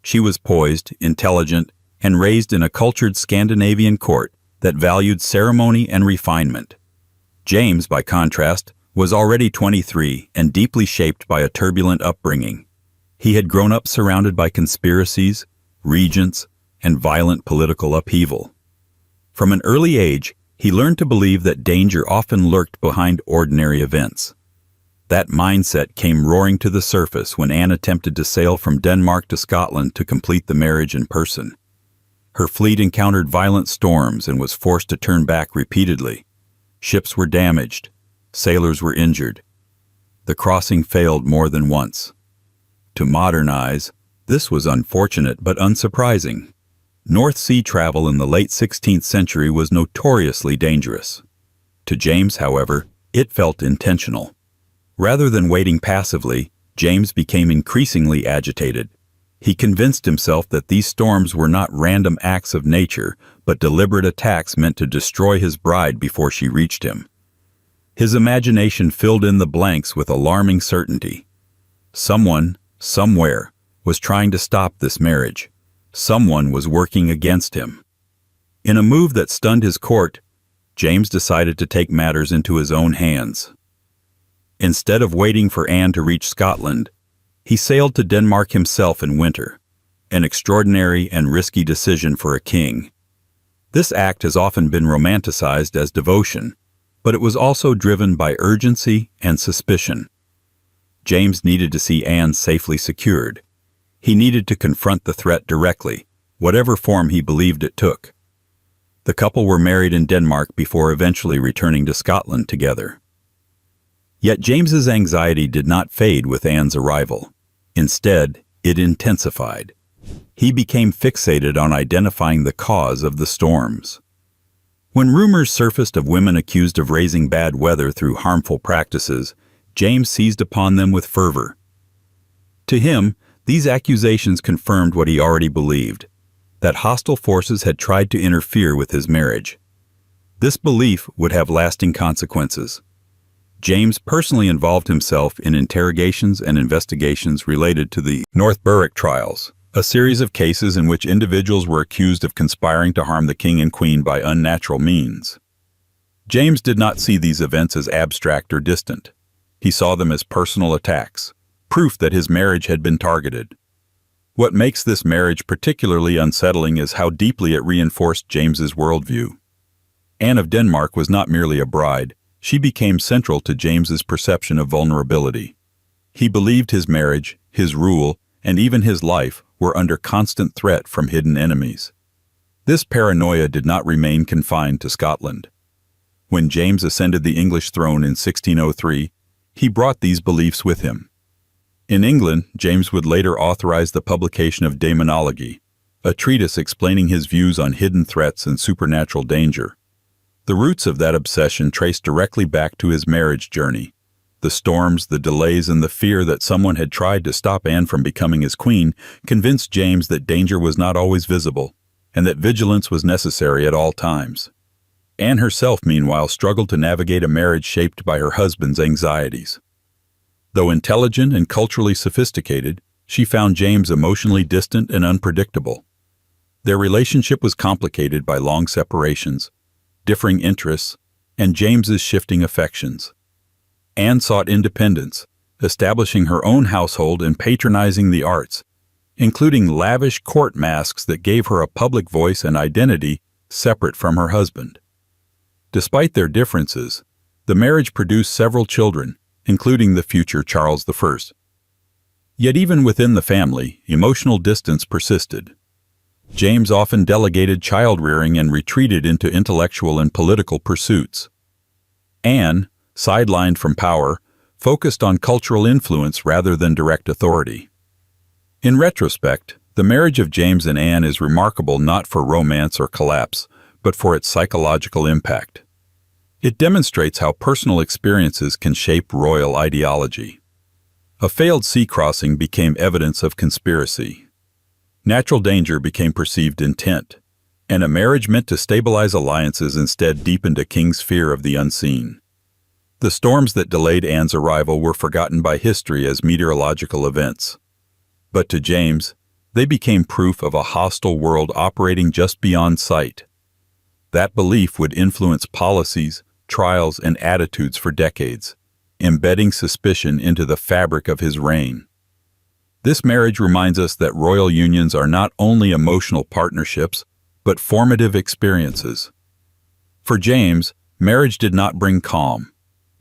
She was poised, intelligent, and raised in a cultured Scandinavian court that valued ceremony and refinement. James, by contrast, was already 23 and deeply shaped by a turbulent upbringing. He had grown up surrounded by conspiracies, regents, and violent political upheaval. From an early age, he learned to believe that danger often lurked behind ordinary events. That mindset came roaring to the surface when Anne attempted to sail from Denmark to Scotland to complete the marriage in person. Her fleet encountered violent storms and was forced to turn back repeatedly. Ships were damaged, sailors were injured. The crossing failed more than once. To modern eyes, this was unfortunate but unsurprising. North Sea travel in the late 16th century was notoriously dangerous. To James, however, it felt intentional. Rather than waiting passively, James became increasingly agitated. He convinced himself that these storms were not random acts of nature, but deliberate attacks meant to destroy his bride before she reached him. His imagination filled in the blanks with alarming certainty. Someone, somewhere, was trying to stop this marriage. Someone was working against him. In a move that stunned his court, James decided to take matters into his own hands. Instead of waiting for Anne to reach Scotland, he sailed to Denmark himself in winter, an extraordinary and risky decision for a king. This act has often been romanticized as devotion, but it was also driven by urgency and suspicion. James needed to see Anne safely secured. He needed to confront the threat directly, whatever form he believed it took. The couple were married in Denmark before eventually returning to Scotland together. Yet James's anxiety did not fade with Anne's arrival. Instead, it intensified. He became fixated on identifying the cause of the storms. When rumors surfaced of women accused of raising bad weather through harmful practices, James seized upon them with fervor. To him, these accusations confirmed what he already believed, that hostile forces had tried to interfere with his marriage. This belief would have lasting consequences. James personally involved himself in interrogations and investigations related to the North Berwick trials, a series of cases in which individuals were accused of conspiring to harm the king and queen by unnatural means. James did not see these events as abstract or distant. He saw them as personal attacks, proof that his marriage had been targeted. What makes this marriage particularly unsettling is how deeply it reinforced James's worldview. Anne of Denmark was not merely a bride. She became central to James's perception of vulnerability. He believed his marriage, his rule, and even his life were under constant threat from hidden enemies. This paranoia did not remain confined to Scotland. When James ascended the English throne in 1603, he brought these beliefs with him. In England, James would later authorize the publication of Demonology, a treatise explaining his views on hidden threats and supernatural danger. The roots of that obsession traced directly back to his marriage journey. The storms, the delays, and the fear that someone had tried to stop Anne from becoming his queen convinced James that danger was not always visible, and that vigilance was necessary at all times. Anne herself, meanwhile, struggled to navigate a marriage shaped by her husband's anxieties. Though intelligent and culturally sophisticated, she found James emotionally distant and unpredictable. Their relationship was complicated by long separations, differing interests, and James's shifting affections. Anne sought independence, establishing her own household and patronizing the arts, including lavish court masks that gave her a public voice and identity separate from her husband. Despite their differences, the marriage produced several children, including the future Charles I. Yet even within the family, emotional distance persisted. James often delegated child-rearing and retreated into intellectual and political pursuits. Anne, sidelined from power, focused on cultural influence rather than direct authority. In retrospect, the marriage of James and Anne is remarkable not for romance or collapse, but for its psychological impact. It demonstrates how personal experiences can shape royal ideology. A failed sea crossing became evidence of conspiracy. Natural danger became perceived intent, and a marriage meant to stabilize alliances instead deepened a king's fear of the unseen. The storms that delayed Anne's arrival were forgotten by history as meteorological events. But to James, they became proof of a hostile world operating just beyond sight. That belief would influence policies, trials, and attitudes for decades, embedding suspicion into the fabric of his reign. This marriage reminds us that royal unions are not only emotional partnerships, but formative experiences. For James, marriage did not bring calm.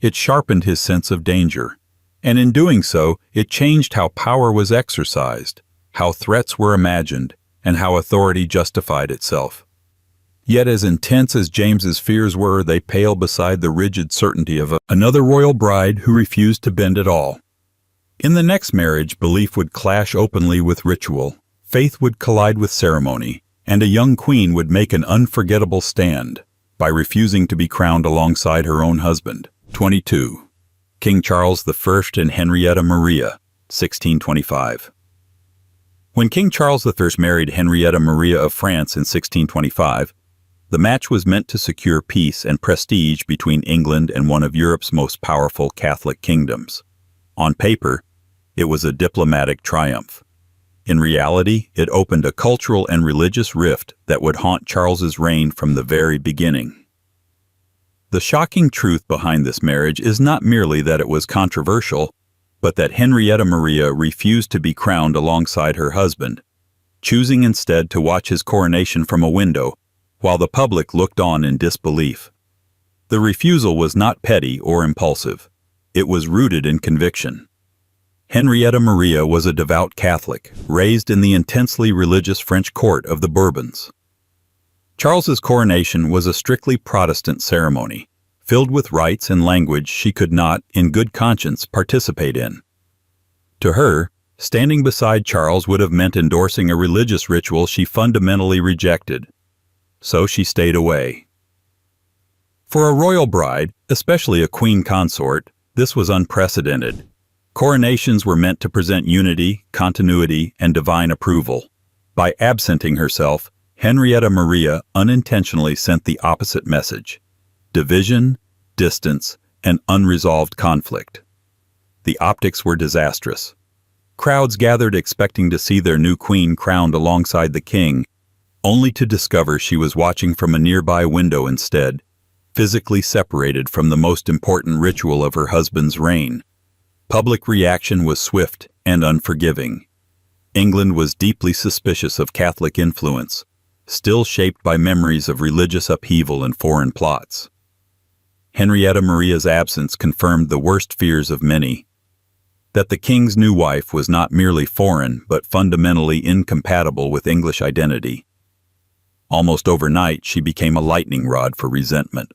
It sharpened his sense of danger, and in doing so, it changed how power was exercised, how threats were imagined, and how authority justified itself. Yet as intense as James's fears were, they pale beside the rigid certainty of another royal bride who refused to bend at all. In the next marriage, belief would clash openly with ritual, faith would collide with ceremony, and a young queen would make an unforgettable stand by refusing to be crowned alongside her own husband. 22. King Charles I and Henrietta Maria, 1625. When King Charles I married Henrietta Maria of France in 1625, the match was meant to secure peace and prestige between England and one of Europe's most powerful Catholic kingdoms. On paper, it was a diplomatic triumph. In reality, it opened a cultural and religious rift that would haunt Charles's reign from the very beginning. The shocking truth behind this marriage is not merely that it was controversial, but that Henrietta Maria refused to be crowned alongside her husband, choosing instead to watch his coronation from a window while the public looked on in disbelief. The refusal was not petty or impulsive. It was rooted in conviction. Henrietta Maria was a devout Catholic, raised in the intensely religious French court of the Bourbons. Charles's coronation was a strictly Protestant ceremony, filled with rites and language she could not, in good conscience, participate in. To her, standing beside Charles would have meant endorsing a religious ritual she fundamentally rejected. So she stayed away. For a royal bride, especially a queen consort, this was unprecedented. Coronations were meant to present unity, continuity, and divine approval. By absenting herself, Henrietta Maria unintentionally sent the opposite message: division, distance, and unresolved conflict. The optics were disastrous. Crowds gathered expecting to see their new queen crowned alongside the king, only to discover she was watching from a nearby window instead, physically separated from the most important ritual of her husband's reign. Public reaction was swift and unforgiving. England was deeply suspicious of Catholic influence, still shaped by memories of religious upheaval and foreign plots. Henrietta Maria's absence confirmed the worst fears of many: that the king's new wife was not merely foreign but fundamentally incompatible with English identity. Almost overnight, she became a lightning rod for resentment.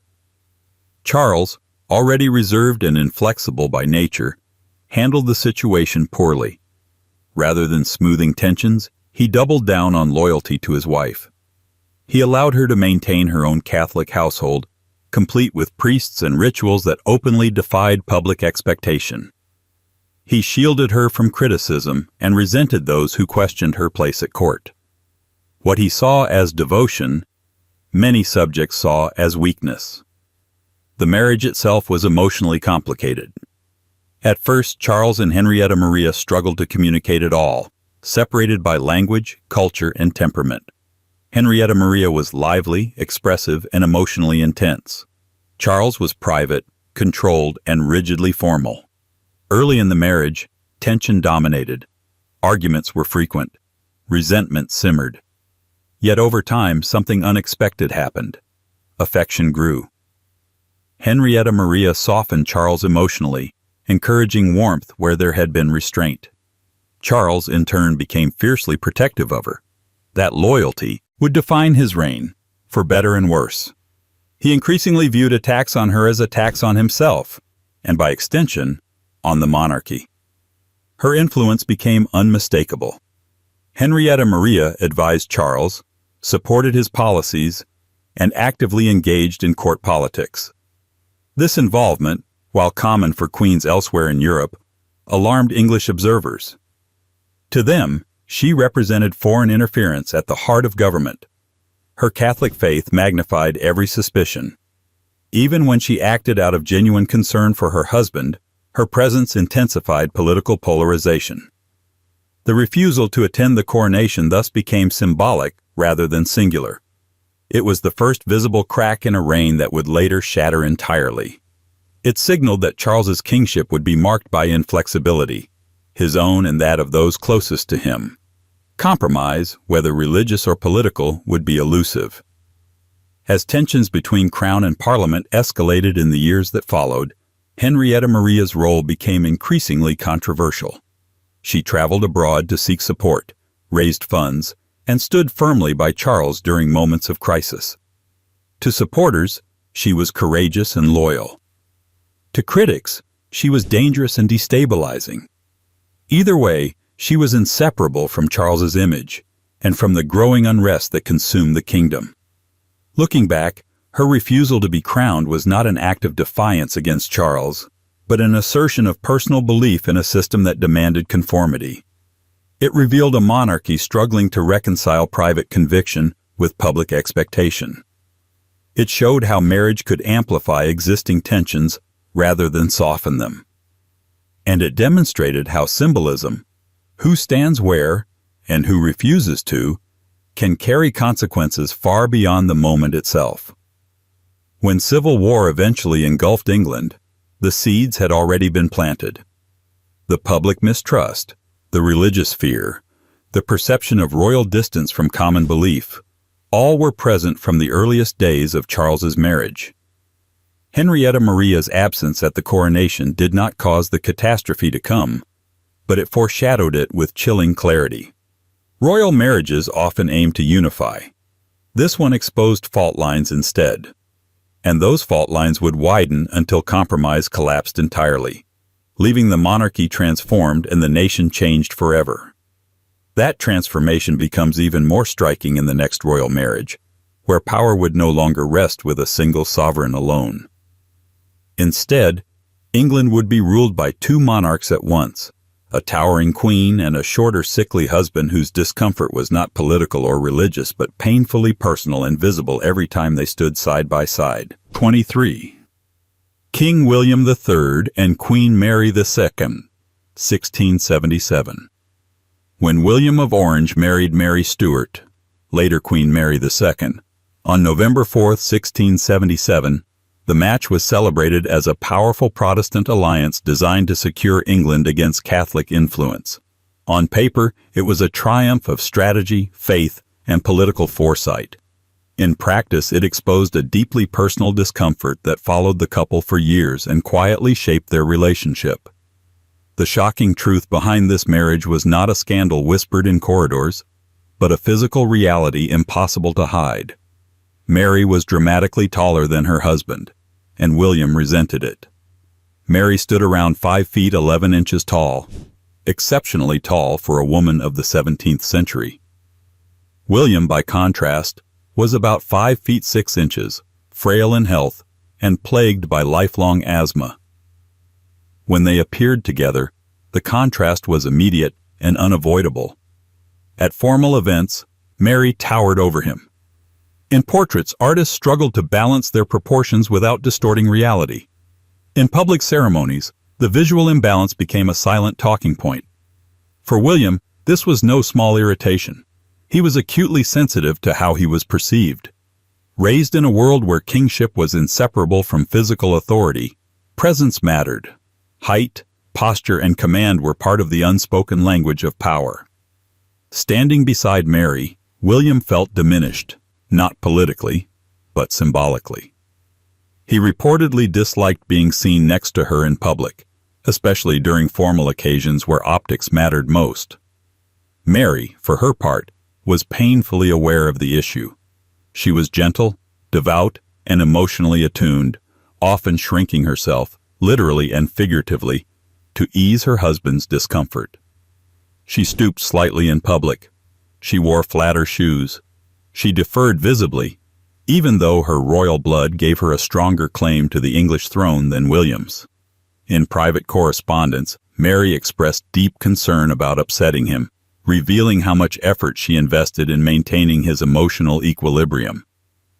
Charles, already reserved and inflexible by nature, handled the situation poorly. Rather than smoothing tensions, he doubled down on loyalty to his wife. He allowed her to maintain her own Catholic household, complete with priests and rituals that openly defied public expectation. He shielded her from criticism and resented those who questioned her place at court. What he saw as devotion, many subjects saw as weakness. The marriage itself was emotionally complicated. At first, Charles and Henrietta Maria struggled to communicate at all, separated by language, culture, and temperament. Henrietta Maria was lively, expressive, and emotionally intense. Charles was private, controlled, and rigidly formal. Early in the marriage, tension dominated. Arguments were frequent. Resentment simmered. Yet over time, something unexpected happened. Affection grew. Henrietta Maria softened Charles emotionally, encouraging warmth where there had been restraint. Charles, in turn, became fiercely protective of her. That loyalty would define his reign, for better and worse. He increasingly viewed attacks on her as attacks on himself, and by extension, on the monarchy. Her influence became unmistakable. Henrietta Maria advised Charles, supported his policies, and actively engaged in court politics. This involvement, while common for queens elsewhere in Europe, alarmed English observers. To them, she represented foreign interference at the heart of government. Her Catholic faith magnified every suspicion. Even when she acted out of genuine concern for her husband, her presence intensified political polarization. The refusal to attend the coronation thus became symbolic rather than singular. It was the first visible crack in a reign that would later shatter entirely. It signaled that Charles's kingship would be marked by inflexibility, his own and that of those closest to him. Compromise, whether religious or political, would be elusive. As tensions between Crown and Parliament escalated in the years that followed, Henrietta Maria's role became increasingly controversial. She traveled abroad to seek support, raised funds, and stood firmly by Charles during moments of crisis. To supporters, she was courageous and loyal. To critics, she was dangerous and destabilizing. Either way, she was inseparable from Charles's image and from the growing unrest that consumed the kingdom. Looking back, her refusal to be crowned was not an act of defiance against Charles, but an assertion of personal belief in a system that demanded conformity. It revealed a monarchy struggling to reconcile private conviction with public expectation. It showed how marriage could amplify existing tensions rather than soften them. And it demonstrated how symbolism, who stands where and who refuses to, can carry consequences far beyond the moment itself. When civil war eventually engulfed England, the seeds had already been planted. The public mistrust, the religious fear, the perception of royal distance from common belief, all were present from the earliest days of Charles's marriage. Henrietta Maria's absence at the coronation did not cause the catastrophe to come, but it foreshadowed it with chilling clarity. Royal marriages often aim to unify. This one exposed fault lines instead, and those fault lines would widen until compromise collapsed entirely, leaving the monarchy transformed and the nation changed forever. That transformation becomes even more striking in the next royal marriage, where power would no longer rest with a single sovereign alone. Instead, England would be ruled by two monarchs at once, a towering queen and a shorter, sickly husband whose discomfort was not political or religious but painfully personal and visible every time they stood side by side. 23. King William III and Queen Mary II, 1677. When William of Orange married Mary Stuart, later Queen Mary II, on November 4, 1677, the match was celebrated as a powerful Protestant alliance designed to secure England against Catholic influence. On paper, it was a triumph of strategy, faith, and political foresight. In practice, it exposed a deeply personal discomfort that followed the couple for years and quietly shaped their relationship. The shocking truth behind this marriage was not a scandal whispered in corridors, but a physical reality impossible to hide. Mary was dramatically taller than her husband, and William resented it. Mary stood around 5 feet 11 inches tall, exceptionally tall for a woman of the 17th century. William, by contrast, was about 5 feet 6 inches, frail in health, and plagued by lifelong asthma. When they appeared together, the contrast was immediate and unavoidable. At formal events, Mary towered over him. In portraits, artists struggled to balance their proportions without distorting reality. In public ceremonies, the visual imbalance became a silent talking point. For William, this was no small irritation. He was acutely sensitive to how he was perceived. Raised in a world where kingship was inseparable from physical authority, presence mattered. Height, posture, and command were part of the unspoken language of power. Standing beside Mary, William felt diminished, not politically, but symbolically. He reportedly disliked being seen next to her in public, especially during formal occasions where optics mattered most. Mary, for her part, was painfully aware of the issue. She was gentle, devout, and emotionally attuned, often shrinking herself, literally and figuratively, to ease her husband's discomfort. She stooped slightly in public. She wore flatter shoes. She deferred visibly, even though her royal blood gave her a stronger claim to the English throne than William's. In private correspondence, Mary expressed deep concern about upsetting him, revealing how much effort she invested in maintaining his emotional equilibrium.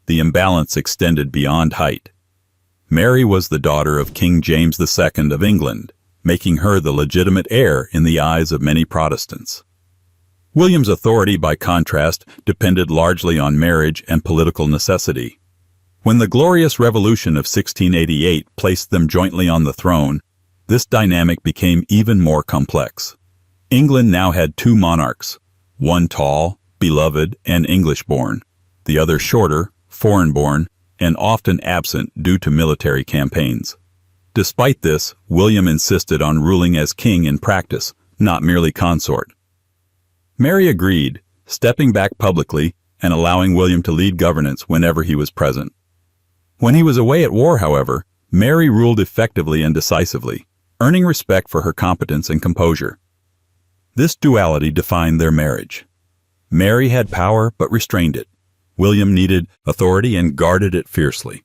The imbalance extended beyond height. Mary was the daughter of King James II of England, making her the legitimate heir in the eyes of many Protestants. William's authority, by contrast, depended largely on marriage and political necessity. When the Glorious Revolution of 1688 placed them jointly on the throne, this dynamic became even more complex. England now had two monarchs, one tall, beloved, and English-born, the other shorter, foreign-born, and often absent due to military campaigns. Despite this, William insisted on ruling as king in practice, not merely consort. Mary agreed, stepping back publicly and allowing William to lead governance whenever he was present. When he was away at war, however, Mary ruled effectively and decisively, earning respect for her competence and composure. This duality defined their marriage. Mary had power but restrained it. William needed authority and guarded it fiercely.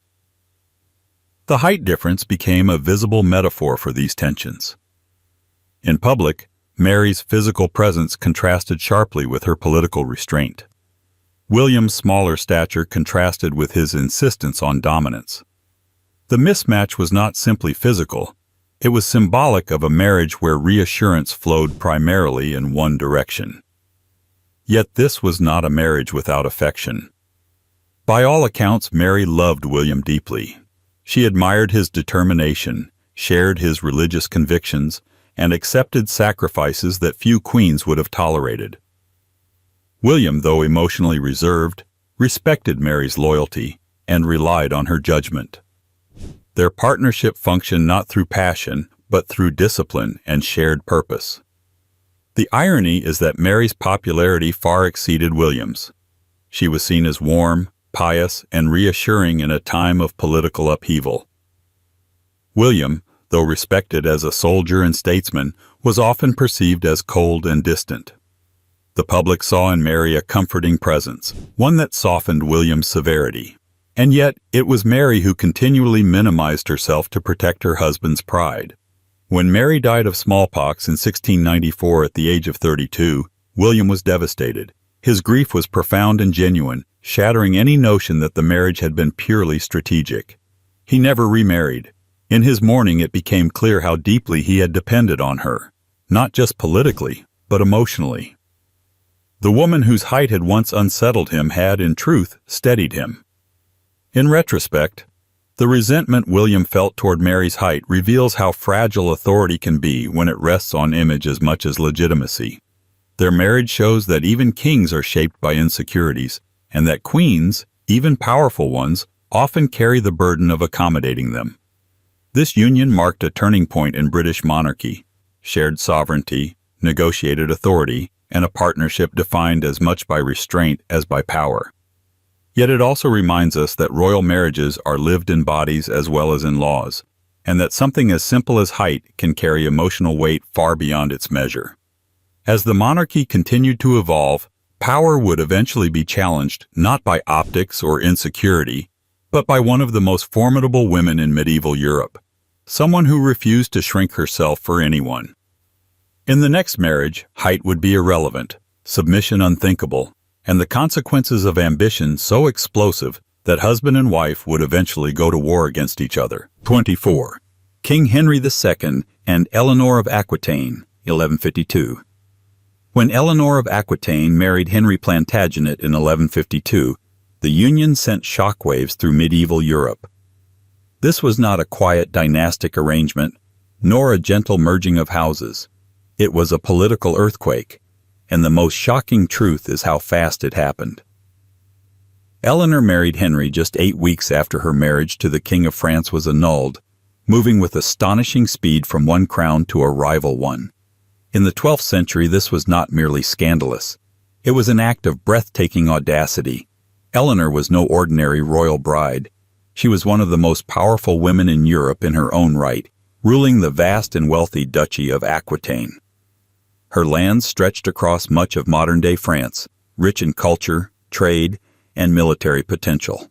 The height difference became a visible metaphor for these tensions. In public, Mary's physical presence contrasted sharply with her political restraint. William's smaller stature contrasted with his insistence on dominance. The mismatch was not simply physical. It was symbolic of a marriage where reassurance flowed primarily in one direction. Yet this was not a marriage without affection. By all accounts, Mary loved William deeply. She admired his determination, shared his religious convictions, and accepted sacrifices that few queens would have tolerated. William, though emotionally reserved, respected Mary's loyalty and relied on her judgment. Their partnership functioned not through passion, but through discipline and shared purpose. The irony is that Mary's popularity far exceeded William's. She was seen as warm, pious, and reassuring in a time of political upheaval. William, though respected as a soldier and statesman, was often perceived as cold and distant. The public saw in Mary a comforting presence, one that softened William's severity. And yet, it was Mary who continually minimized herself to protect her husband's pride. When Mary died of smallpox in 1694 at the age of 32, William was devastated. His grief was profound and genuine, shattering any notion that the marriage had been purely strategic. He never remarried. In his mourning, it became clear how deeply he had depended on her, not just politically, but emotionally. The woman whose height had once unsettled him had, in truth, steadied him. In retrospect, the resentment William felt toward Mary's height reveals how fragile authority can be when it rests on image as much as legitimacy. Their marriage shows that even kings are shaped by insecurities, and that queens, even powerful ones, often carry the burden of accommodating them. This union marked a turning point in British monarchy: shared sovereignty, negotiated authority, and a partnership defined as much by restraint as by power. Yet it also reminds us that royal marriages are lived in bodies as well as in laws, and that something as simple as height can carry emotional weight far beyond its measure. As the monarchy continued to evolve, power would eventually be challenged not by optics or insecurity, but by one of the most formidable women in medieval Europe, someone who refused to shrink herself for anyone. In the next marriage, height would be irrelevant, submission unthinkable, and the consequences of ambition so explosive that husband and wife would eventually go to war against each other. 24. King Henry II and Eleanor of Aquitaine, 1152. When Eleanor of Aquitaine married Henry Plantagenet in 1152, the union sent shockwaves through medieval Europe. This was not a quiet dynastic arrangement, nor a gentle merging of houses. It was a political earthquake, and the most shocking truth is how fast it happened. Eleanor married Henry just 8 weeks after her marriage to the King of France was annulled, moving with astonishing speed from one crown to a rival one. In the 12th century, this was not merely scandalous. It was an act of breathtaking audacity. Eleanor was no ordinary royal bride. She was one of the most powerful women in Europe in her own right, ruling the vast and wealthy Duchy of Aquitaine. Her lands stretched across much of modern-day France, rich in culture, trade, and military potential.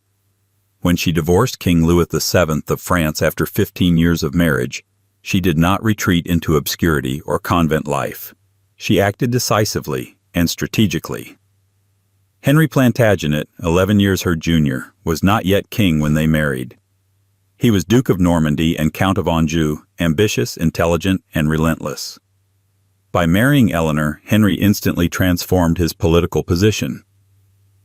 When she divorced King Louis VII of France after 15 years of marriage, she did not retreat into obscurity or convent life. She acted decisively and strategically. Henry Plantagenet, 11 years her junior, was not yet king when they married. He was Duke of Normandy and Count of Anjou, ambitious, intelligent, and relentless. By marrying Eleanor, Henry instantly transformed his political position.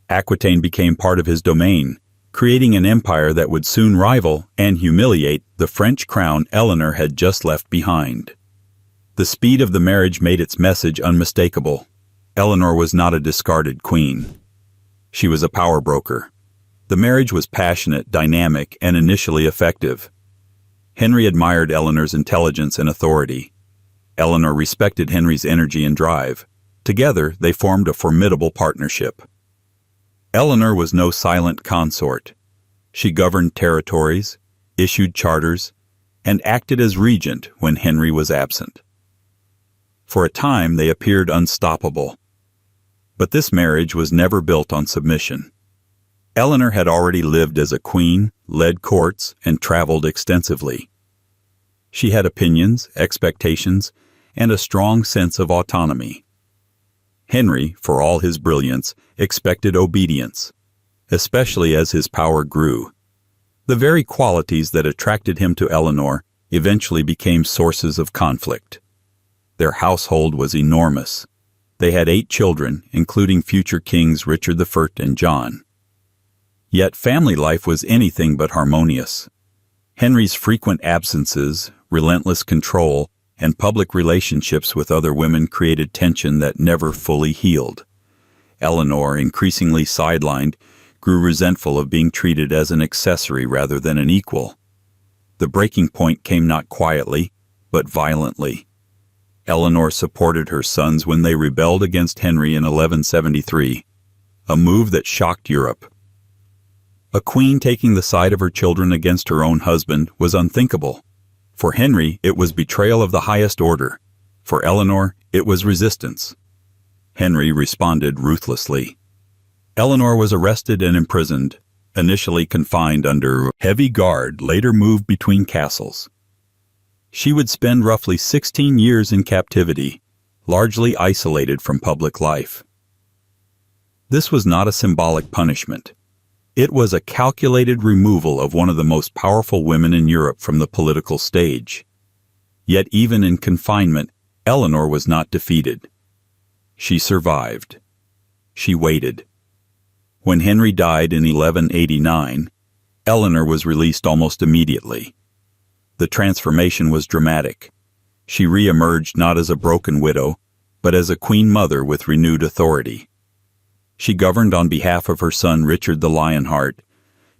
Aquitaine became part of his domain, creating an empire that would soon rival and humiliate the French crown Eleanor had just left behind. The speed of the marriage made its message unmistakable. Eleanor was not a discarded queen. She was a power broker. The marriage was passionate, dynamic, and initially effective. Henry admired Eleanor's intelligence and authority. Eleanor respected Henry's energy and drive. Together, they formed a formidable partnership. Eleanor was no silent consort. She governed territories, issued charters, and acted as regent when Henry was absent. For a time, they appeared unstoppable. But this marriage was never built on submission. Eleanor had already lived as a queen, led courts, and traveled extensively. She had opinions, expectations, and a strong sense of autonomy. Henry, for all his brilliance, expected obedience, especially as his power grew. The very qualities that attracted him to Eleanor eventually became sources of conflict. Their household was enormous. They had 8 children, including future kings Richard I and John. Yet family life was anything but harmonious. Henry's frequent absences, relentless control, and public relationships with other women created tension that never fully healed. Eleanor, increasingly sidelined, grew resentful of being treated as an accessory rather than an equal. The breaking point came not quietly, but violently. Eleanor supported her sons when they rebelled against Henry in 1173, a move that shocked Europe. A queen taking the side of her children against her own husband was unthinkable. For Henry, it was betrayal of the highest order. For Eleanor, it was resistance. Henry responded ruthlessly. Eleanor was arrested and imprisoned, initially confined under heavy guard, later moved between castles. She would spend roughly 16 years in captivity, largely isolated from public life. This was not a symbolic punishment. It was a calculated removal of one of the most powerful women in Europe from the political stage. Yet even in confinement, Eleanor was not defeated. She survived. She waited. When Henry died in 1189, Eleanor was released almost immediately. The transformation was dramatic. She re-emerged not as a broken widow, but as a queen mother with renewed authority. She governed on behalf of her son Richard the Lionheart,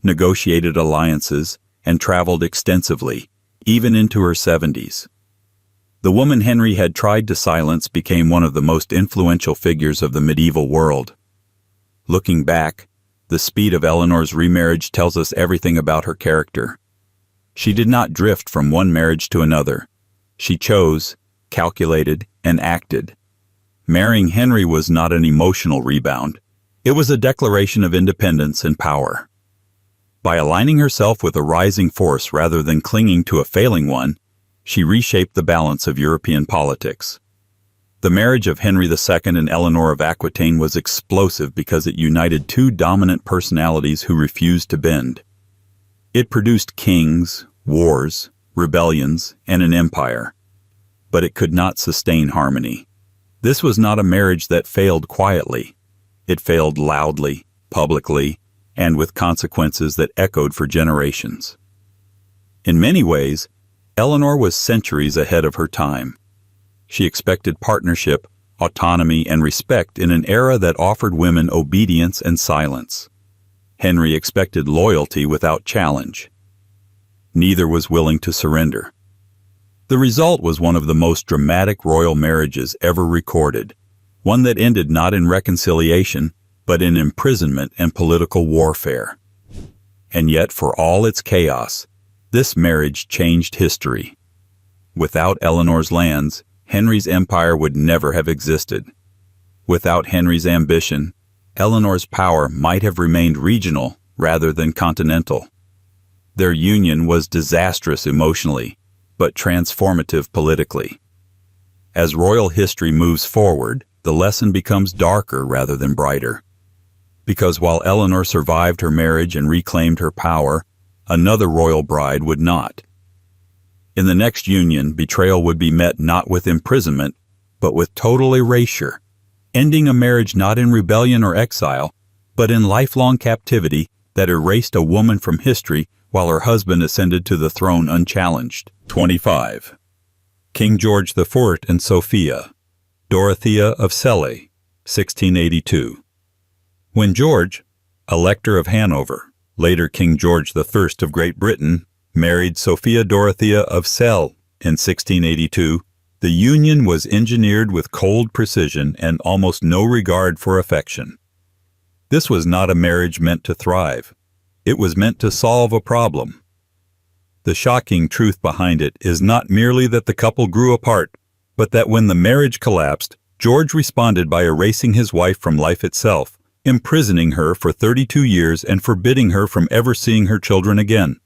negotiated alliances, and traveled extensively, even into her 70s. The woman Henry had tried to silence became one of the most influential figures of the medieval world. Looking back, the speed of Eleanor's remarriage tells us everything about her character. She did not drift from one marriage to another. She chose, calculated, and acted. Marrying Henry was not an emotional rebound. It was a declaration of independence and power. By aligning herself with a rising force rather than clinging to a failing one, she reshaped the balance of European politics. The marriage of Henry II and Eleanor of Aquitaine was explosive because it united 2 dominant personalities who refused to bend. It produced kings, wars, rebellions, and an empire. But it could not sustain harmony. This was not a marriage that failed quietly. It failed loudly, publicly, and with consequences that echoed for generations. In many ways, Eleanor was centuries ahead of her time. She expected partnership, autonomy, and respect in an era that offered women obedience and silence. Henry expected loyalty without challenge. Neither was willing to surrender. The result was one of the most dramatic royal marriages ever recorded, one that ended not in reconciliation, but in imprisonment and political warfare. And yet, for all its chaos, this marriage changed history. Without Eleanor's lands, Henry's empire would never have existed. Without Henry's ambition, Eleanor's power might have remained regional rather than continental. Their union was disastrous emotionally, but transformative politically. As royal history moves forward, the lesson becomes darker rather than brighter. Because while Eleanor survived her marriage and reclaimed her power, another royal bride would not. In the next union, betrayal would be met not with imprisonment, but with total erasure, ending a marriage not in rebellion or exile, but in lifelong captivity that erased a woman from history while her husband ascended to the throne unchallenged. 25. King George IV and Sophia, Dorothea of Celle, 1682. When George, Elector of Hanover, later King George I of Great Britain, married Sophia Dorothea of Celle in 1682, the union was engineered with cold precision and almost no regard for affection. This was not a marriage meant to thrive. It was meant to solve a problem. The shocking truth behind it is not merely that the couple grew apart, but that when the marriage collapsed, George responded by erasing his wife from life itself, imprisoning her for 32 years and forbidding her from ever seeing her children again.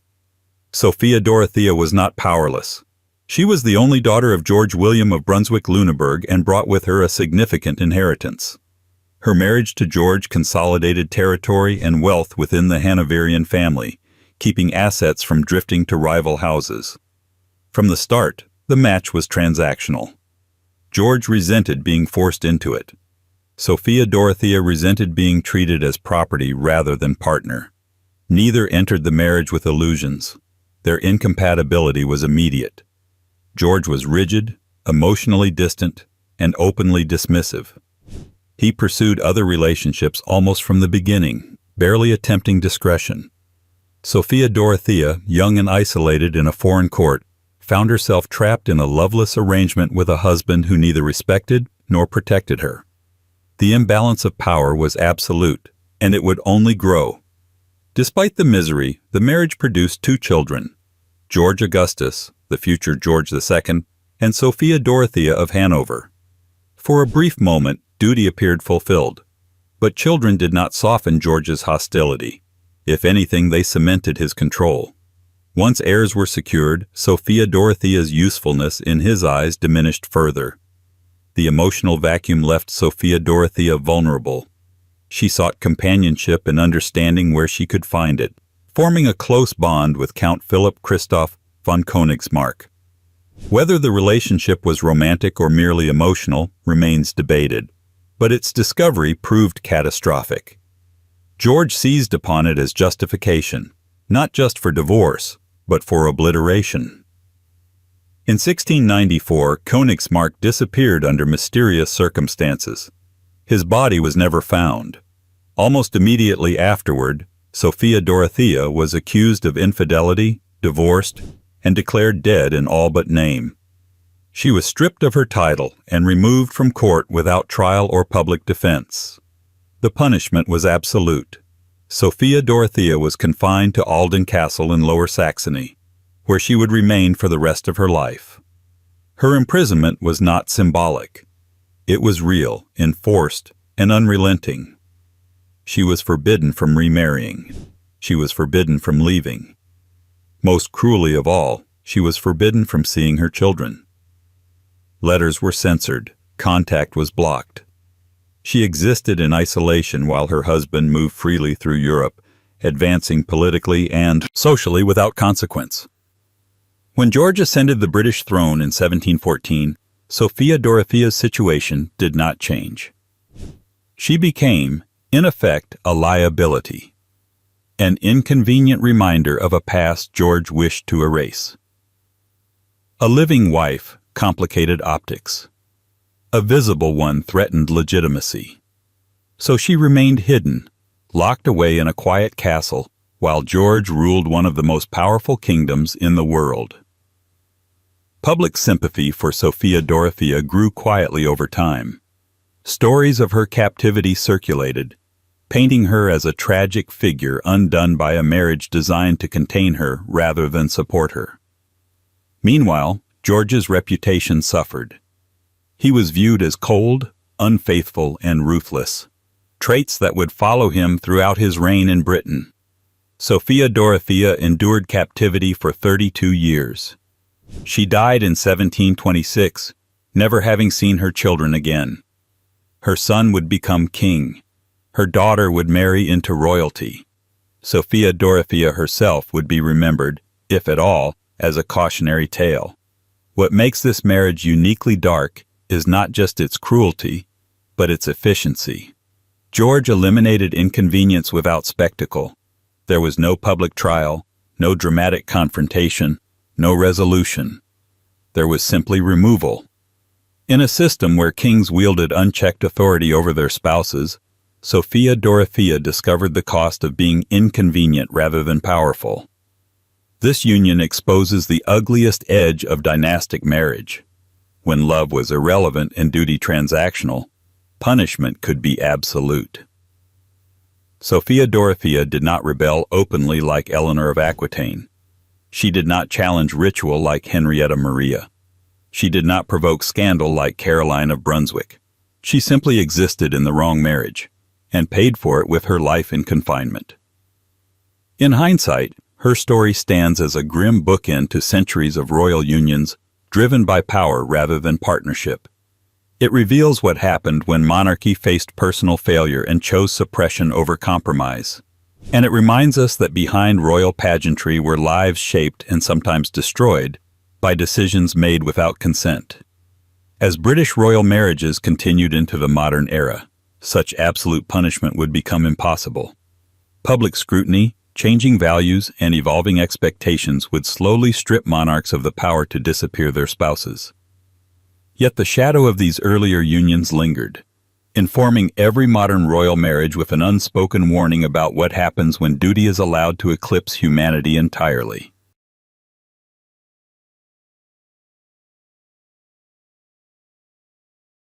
Sophia Dorothea was not powerless. She was the only daughter of George William of Brunswick-Lüneburg and brought with her a significant inheritance. Her marriage to George consolidated territory and wealth within the Hanoverian family, keeping assets from drifting to rival houses. From the start, the match was transactional. George resented being forced into it. Sophia Dorothea resented being treated as property rather than partner. Neither entered the marriage with illusions. Their incompatibility was immediate. George was rigid, emotionally distant, and openly dismissive. He pursued other relationships almost from the beginning, barely attempting discretion. Sophia Dorothea, young and isolated in a foreign court, found herself trapped in a loveless arrangement with a husband who neither respected nor protected her. The imbalance of power was absolute, and it would only grow. Despite the misery, the marriage produced 2 children, George Augustus, the future George II, and Sophia Dorothea of Hanover. For a brief moment, duty appeared fulfilled. But children did not soften George's hostility. If anything, they cemented his control. Once heirs were secured, Sophia Dorothea's usefulness in his eyes diminished further. The emotional vacuum left Sophia Dorothea vulnerable. She sought companionship and understanding where she could find it, forming a close bond with Count Philipp Christoph von Königsmarck. Whether the relationship was romantic or merely emotional remains debated, but its discovery proved catastrophic. George seized upon it as justification, not just for divorce, but for obliteration. In 1694, Königsmarck disappeared under mysterious circumstances. His body was never found. Almost immediately afterward, Sophia Dorothea was accused of infidelity, divorced, and declared dead in all but name. She was stripped of her title and removed from court without trial or public defense. The punishment was absolute. Sophia Dorothea was confined to Alden Castle in Lower Saxony, where she would remain for the rest of her life. Her imprisonment was not symbolic. It was real, enforced, and unrelenting. She was forbidden from remarrying. She was forbidden from leaving. Most cruelly of all, she was forbidden from seeing her children. Letters were censored. Contact was blocked. She existed in isolation while her husband moved freely through Europe, advancing politically and socially without consequence. When George ascended the British throne in 1714, Sophia Dorothea's situation did not change. She became, in effect, a liability, an inconvenient reminder of a past George wished to erase. A living wife complicated optics. A visible one threatened legitimacy. So she remained hidden, locked away in a quiet castle, while George ruled one of the most powerful kingdoms in the world. Public sympathy for Sophia Dorothea grew quietly over time. Stories of her captivity circulated, painting her as a tragic figure undone by a marriage designed to contain her rather than support her. Meanwhile, George's reputation suffered. He was viewed as cold, unfaithful, and ruthless, traits that would follow him throughout his reign in Britain. Sophia Dorothea endured captivity for 32 years. She died in 1726, never having seen her children again. Her son would become king. Her daughter would marry into royalty. Sophia Dorothea herself would be remembered, if at all, as a cautionary tale. What makes this marriage uniquely dark is not just its cruelty, but its efficiency. George eliminated inconvenience without spectacle. There was no public trial, no dramatic confrontation, no resolution. There was simply removal. In a system where kings wielded unchecked authority over their spouses, Sophia Dorothea discovered the cost of being inconvenient rather than powerful. This union exposes the ugliest edge of dynastic marriage. When love was irrelevant and duty transactional, punishment could be absolute. Sophia Dorothea did not rebel openly like Eleanor of Aquitaine. She did not challenge ritual like Henrietta Maria. She did not provoke scandal like Caroline of Brunswick. She simply existed in the wrong marriage, and paid for it with her life in confinement. In hindsight, her story stands as a grim bookend to centuries of royal unions, driven by power rather than partnership. It reveals what happened when monarchy faced personal failure and chose suppression over compromise. And it reminds us that behind royal pageantry were lives shaped and sometimes destroyed by decisions made without consent. As British royal marriages continued into the modern era, such absolute punishment would become impossible. Public scrutiny, changing values, and evolving expectations would slowly strip monarchs of the power to disappear their spouses. Yet the shadow of these earlier unions lingered, informing every modern royal marriage with an unspoken warning about what happens when duty is allowed to eclipse humanity entirely.